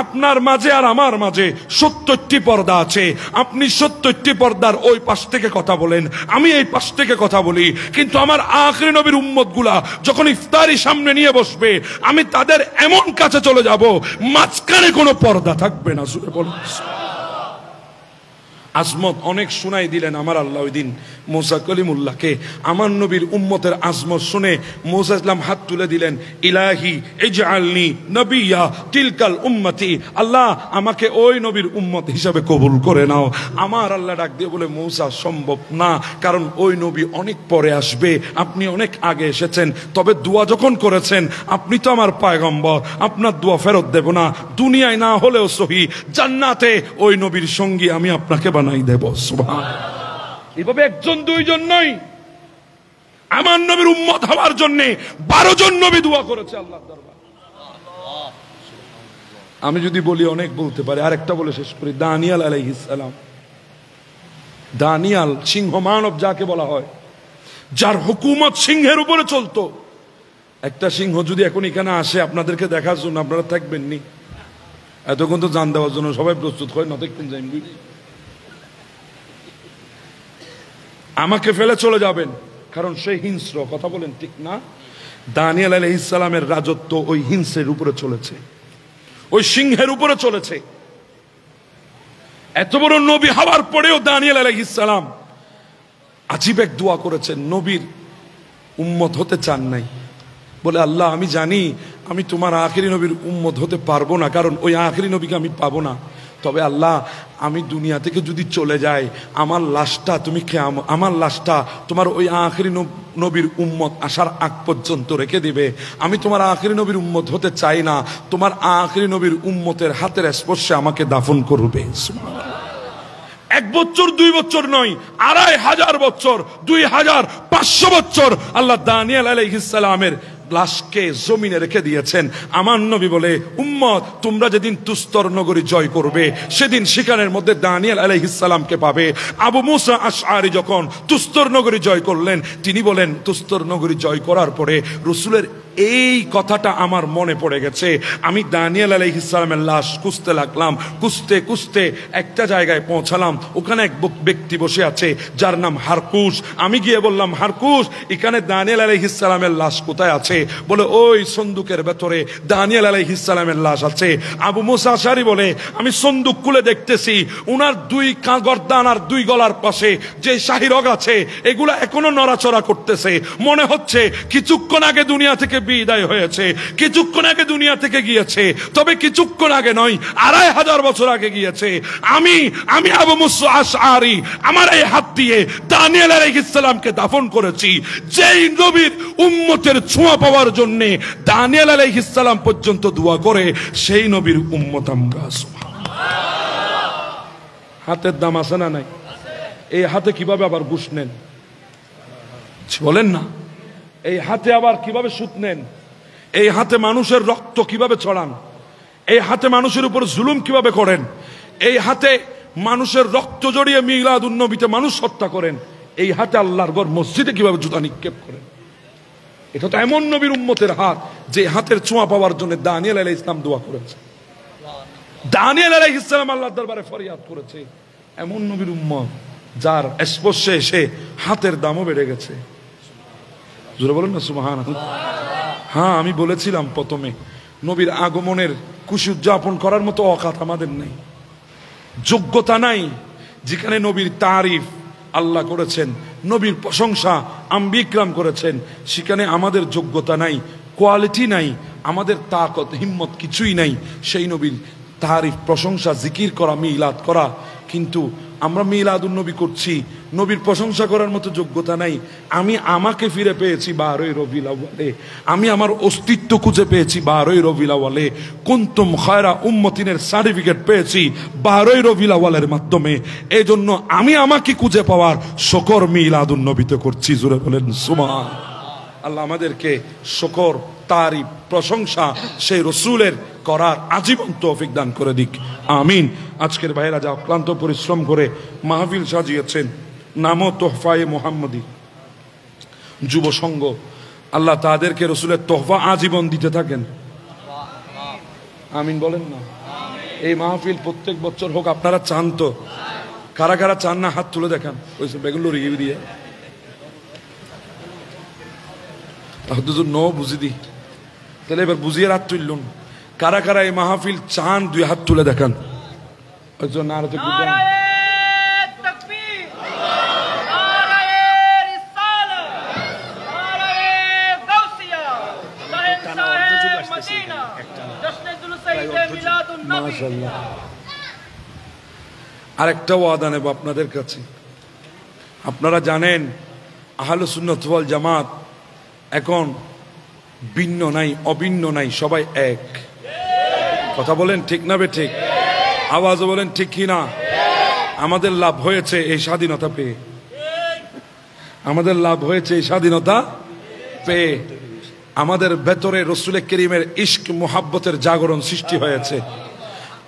আপনার মাঝে আর আমার মাঝে 70টি পর্দা আছে। আপনি 70টি পর্দার ওই পাশ থেকে কথা বলেন, আমি এই পাশ থেকে কথা বলি, কিন্তু আমার আখেরি নবীর উম্মত গুলা যখন ইফতারি সামনে নিয়ে বসবে, আমি তাদের এমন কাছে চলে যাব মাঝখানে কোনো পর্দা থাকবে না। সুরে বলুন আজমত অনেক শুনাই দিলেন আমার আল্লাহ ওই দিন মূসা কলিমুল্লাহকে। আমার নবীর উম্মতের আজমত শুনে মূসা ইসলাম হাত তুলে দিলেন, ইলাহি ইজআলনি নবিয়্যা তিলকাল উম্মতি, আল্লাহ আমাকে ওই নবীর উম্মত হিসাবে কবুল করে নাও। আমার আল্লাহ ডাক দিয়ে বলে, মূসা সম্ভব না, কারণ ওই নবী অনেক পরে আসবে, আপনি অনেক আগে এসেছেন। তবে দোয়া যখন করেছেন, আপনি তো আমার পয়গম্বর, আপনার দোয়া ফেরত দেব না, দুনিয়ায় না হলেও সহি জান্নাতে ওই নবীর সঙ্গী আমি আপনাকে বানাই দেব। সুবহানাল্লাহ। এভাবে একজন দুইজন নয়, আমার নবীর উম্মত হওয়ার জন্য 12 জন নবী দোয়া করেছে আল্লাহর দরবারে। আমি যদি বলি অনেক বলতে পারি, আরেকটা বলে শেষ করি। দানিয়াল আলাইহিস সালাম, দানিয়াল সিংহ মানব যাকে বলা হয়, যার হুকুমত সিংহের উপরে চলতো। একটা সিংহ যদি এখন এখানে আসে আপনাদেরকে দেখার জন্য, আপনারা থাকবেন নি? এতক্ষণ তো জান দেওয়ার জন্য সবাই প্রস্তুত হয় না, দেখবেন যাই আমাকে ফেলে চলে যাবেন, কারণ সে হিংস্র। কথা বলেন ঠিক না? দানিয়েল আলাইহিস সালামের রাজত্ব ওই হিংসের উপরে চলেছে, ওই সিংহের উপরে চলেছে। এত বড় নবী হওয়ার পরেও দানিয়েল আলাইহিস সালাম আজীব এক দোয়া করেছেন, নবীর উম্মত হতে চান নাই। বলে, আল্লাহ আমি জানি আমি তোমার আখেরি নবীর উম্মত হতে পারবো না, কারণ ওই আখেরি নবীকে আমি পাবো না। তবে আল্লাহ আমি দুনিয়া থেকে যদি চলে যাই, আমার লাশটা তুমি আমার লাশটা তোমার ওই আখেরি নবীর উম্মত আসার আগ পর্যন্ত রেখে দিবে। আমি তোমার আখেরি নবীর উম্মত হতে চাই না, তোমার আখেরি নবীর উম্মতের হাতের স্পর্শে আমাকে দাফন করবে। 1 বছর 2 বছর নয়, 2500 বছর, 2500 বছর আল্লাহ দানিয়েল আলাইহিস সালামের লাশকে জমিনে রেখে দিয়েছেন। আমার নবী বলে, উম্মত তোমরা যেদিন তুস্তর নগরী জয় করবে, সেদিন সেখানের মধ্যে দানিয়েল আলাইহিস সালামকে পাবে। আবু মুসা আশআরী যখন তুস্তর নগরী জয় করলেন, তিনি বলেন তুস্তর নগরী জয় করার পরে রসুলের এই কথাটা আমার মনে পড়ে গেছে। আমি দানিয়েল আলাইহিস সালামের লাশ খুঁজতে লাগলাম, খুঁজতে খুঁজতে একটা জায়গায় পৌঁছালাম। ওখানে এক ব্যক্তি বসে আছে যার নাম হারকুশ। আমি গিয়ে বললাম, হারকুশ, এখানে দানিয়েল আলাইহিস সালামের লাশ কোথায় আছে? বলে, ওই সন্দুকের ভেতরে দানিয়েল আলাইহিস সালামের লাশ আছে। আবু মুসা আশআরী বলে, আমি সন্দুক খুলে দেখতেছি, উনার দুই গর্দান আর দুই গলার পাশে যে শাহী রগ আছে এগুলা এখনো নড়াচড়া করতেছে। মনে হচ্ছে কিছুক্ষণ আগে দুনিয়া থেকে বিদায় হয়েছে, কিছুক্ষণ আগে দুনিয়া থেকে গিয়েছে, তবে কিছুক্ষণ আগে নয়, 2500 বছর আগে গিয়েছে। আমি আবু মুসা আশআরী আমার এই হাত দিয়ে দানিয়েল আলাইহিস সালামকে দাফন করেছি। যেই নবীর উম্মতের ছোঁয়া পাওয়ার জন্য দানিয়েল আলাইহিস সালাম পর্যন্ত দোয়া করে, সেই নবীর উম্মত আমরা। হাতের দাম আছে না নাই? এই হাতে কিভাবে আবার ঘুষ নেন বলেন না? এই হাতে আবার কিভাবে সুদ নেন? এই হাতে মানুষের রক্ত কিভাবে ছড়ান? এই হাতে মানুষের উপর জুলুম কিভাবে করেন? এই হাতে মানুষের রক্ত জড়িয়ে মিলাদুন নবীতে মানুষ হত্যা করেন। এই হাতে আল্লাহর ঘর মসজিদে কিভাবে জুতা নিক্ষেপ করেন? এটা তো এমন নবীর উম্মতের হাত যে হাতের ছোঁয়া পাওয়ার জন্য দানিয়েল আলাইহিস সালাম দোয়া করেছে। দানিয়েল আলাইহিস সালাম আল্লাহর দরবারে ফরিয়াদ করেছে। এমন নবীর উম্মত যার স্পর্শে এসে হাতের দামও বেড়ে গেছে। জোরে বলেন না সুবহানাল্লাহ। হ্যাঁ, আমি বলেছিলাম প্রথমে, নবীর আগমনের খুশি উদযাপন করার মতো অকাত আমাদের নেই, যোগ্যতা নাই। যেখানে নবীর তারিফ আল্লাহ করেছেন, নবীর প্রশংসা আম্বিয়া ইকরাম করেছেন, সেখানে আমাদের যোগ্যতা নাই, কোয়ালিটি নাই, আমাদের তাকত হিম্মত কিছুই নাই সেই নবীর তারিফ, প্রশংসা, জিকির করা, মিলাদ করা। কিন্তু আমরা মিলাদুন নবী করছি, নবীর প্রশংসা করার মতো যোগ্যতা নাই। আমি আমাকে ফিরে পেয়েছি 12ই রবিউল আউয়ালে, আমি আমার অস্তিত্ব খুঁজে পেয়েছি 12ই রবিউল আউয়ালে। কুনতুম খায়রা উম্মতিনের সার্টিফিকেট পেয়েছি 12ই রবিউল আউয়ালের মাধ্যমে। এই জন্য আমি আমাকে খুঁজে পাওয়ার শকর মিলাদুন নবীতে করছি। জোরে বলেন সুবহান আল্লাহ। আমাদেরকে শকর, তারিফ, প্রশংসা সেই রসুলের করার আজীবন তৌফিক দান করে দিক, আমিন। আজকের ভাইয়েরা যা অক্লান্ত পরিশ্রম করে মাহফিল সাজিয়েছেন, নামও তোহফায়ে মুহাম্মদী যুব সংঘ, আল্লাহ তাদেরকে রসুলের তোহফা আজীবন দিতে থাকেন, আমিন বলেন না। এই মাহফিল প্রত্যেক বছর হোক। আপনারা চান তো? কারা কারা চান না হাত তুলে দেখান। ওই বেগুন রিভিউ দিয়ে বুঝি দি, তাহলে এবার বুঝিয়ে হাত তুললুন। কারা কারা এই মাহফিল চান 2 হাত তুলে দেখান। আরেকটা ওয়াদা নেব আপনাদের কাছে। আপনারা জানেন আহলে সুন্নাত ওয়াল জামাত এখন ভিন্ন নাই, অভিন্ন নাই, সবাই এক। কথা বলেন ঠিক না বে ঠিক? আওয়াজ বলেন ঠিক কি না? আমাদের লাভ হয়েছে এই স্বাধীনতা পেয়ে, আমাদের লাভ হয়েছে এই স্বাধীনতা পেয়ে। আমাদের ভেতরে রসুল করিমের ইশক মুহাব্বতের জাগরণ সৃষ্টি হয়েছে।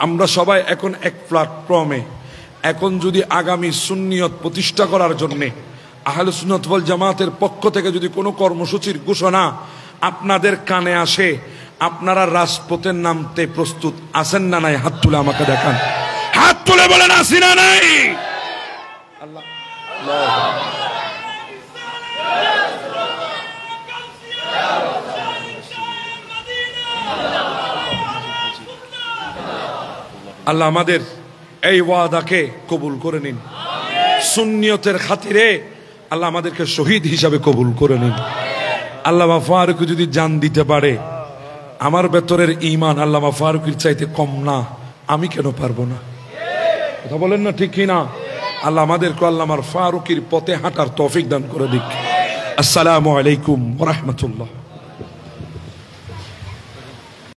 আমরা সবাই এখন এক প্ল্যাটফর্মে। এখন যদি আগামী সুন্নিয়ত প্রতিষ্ঠা করার জন্যে আহলে সুন্নাত ওয়াল জামাতের পক্ষ থেকে যদি কোনো কর্মসূচির ঘোষণা আপনাদের কানে আসে, আপনারা রাজপথের নামতে প্রস্তুত আছেন না নাই? হাত তুলে আমাকে দেখান, হাত তুলে বলেন আসি না নাই? আল্লাহ আল্লাহ আমাদের এই ওয়াদাকে কবুল করে নিন। সুন্নিয়তের খাতিরে আল্লাহ আমাদেরকে শহীদ হিসাবে কবুল করে নিন। আল্লামা ফারুক যদি জান দিতে পারে, আমার ভেতরের ঈমান আল্লামা ফারুকের চাইতে কম না, আমি কেন পারবো না? কথা বলেন না ঠিক কি না? আল্লাহ আমাদেরকে আল্লামার ফারুকের পথে হাঁটার তৌফিক দান করে দিক। আসসালামু আলাইকুম ওয়া রাহমাতুল্লাহ।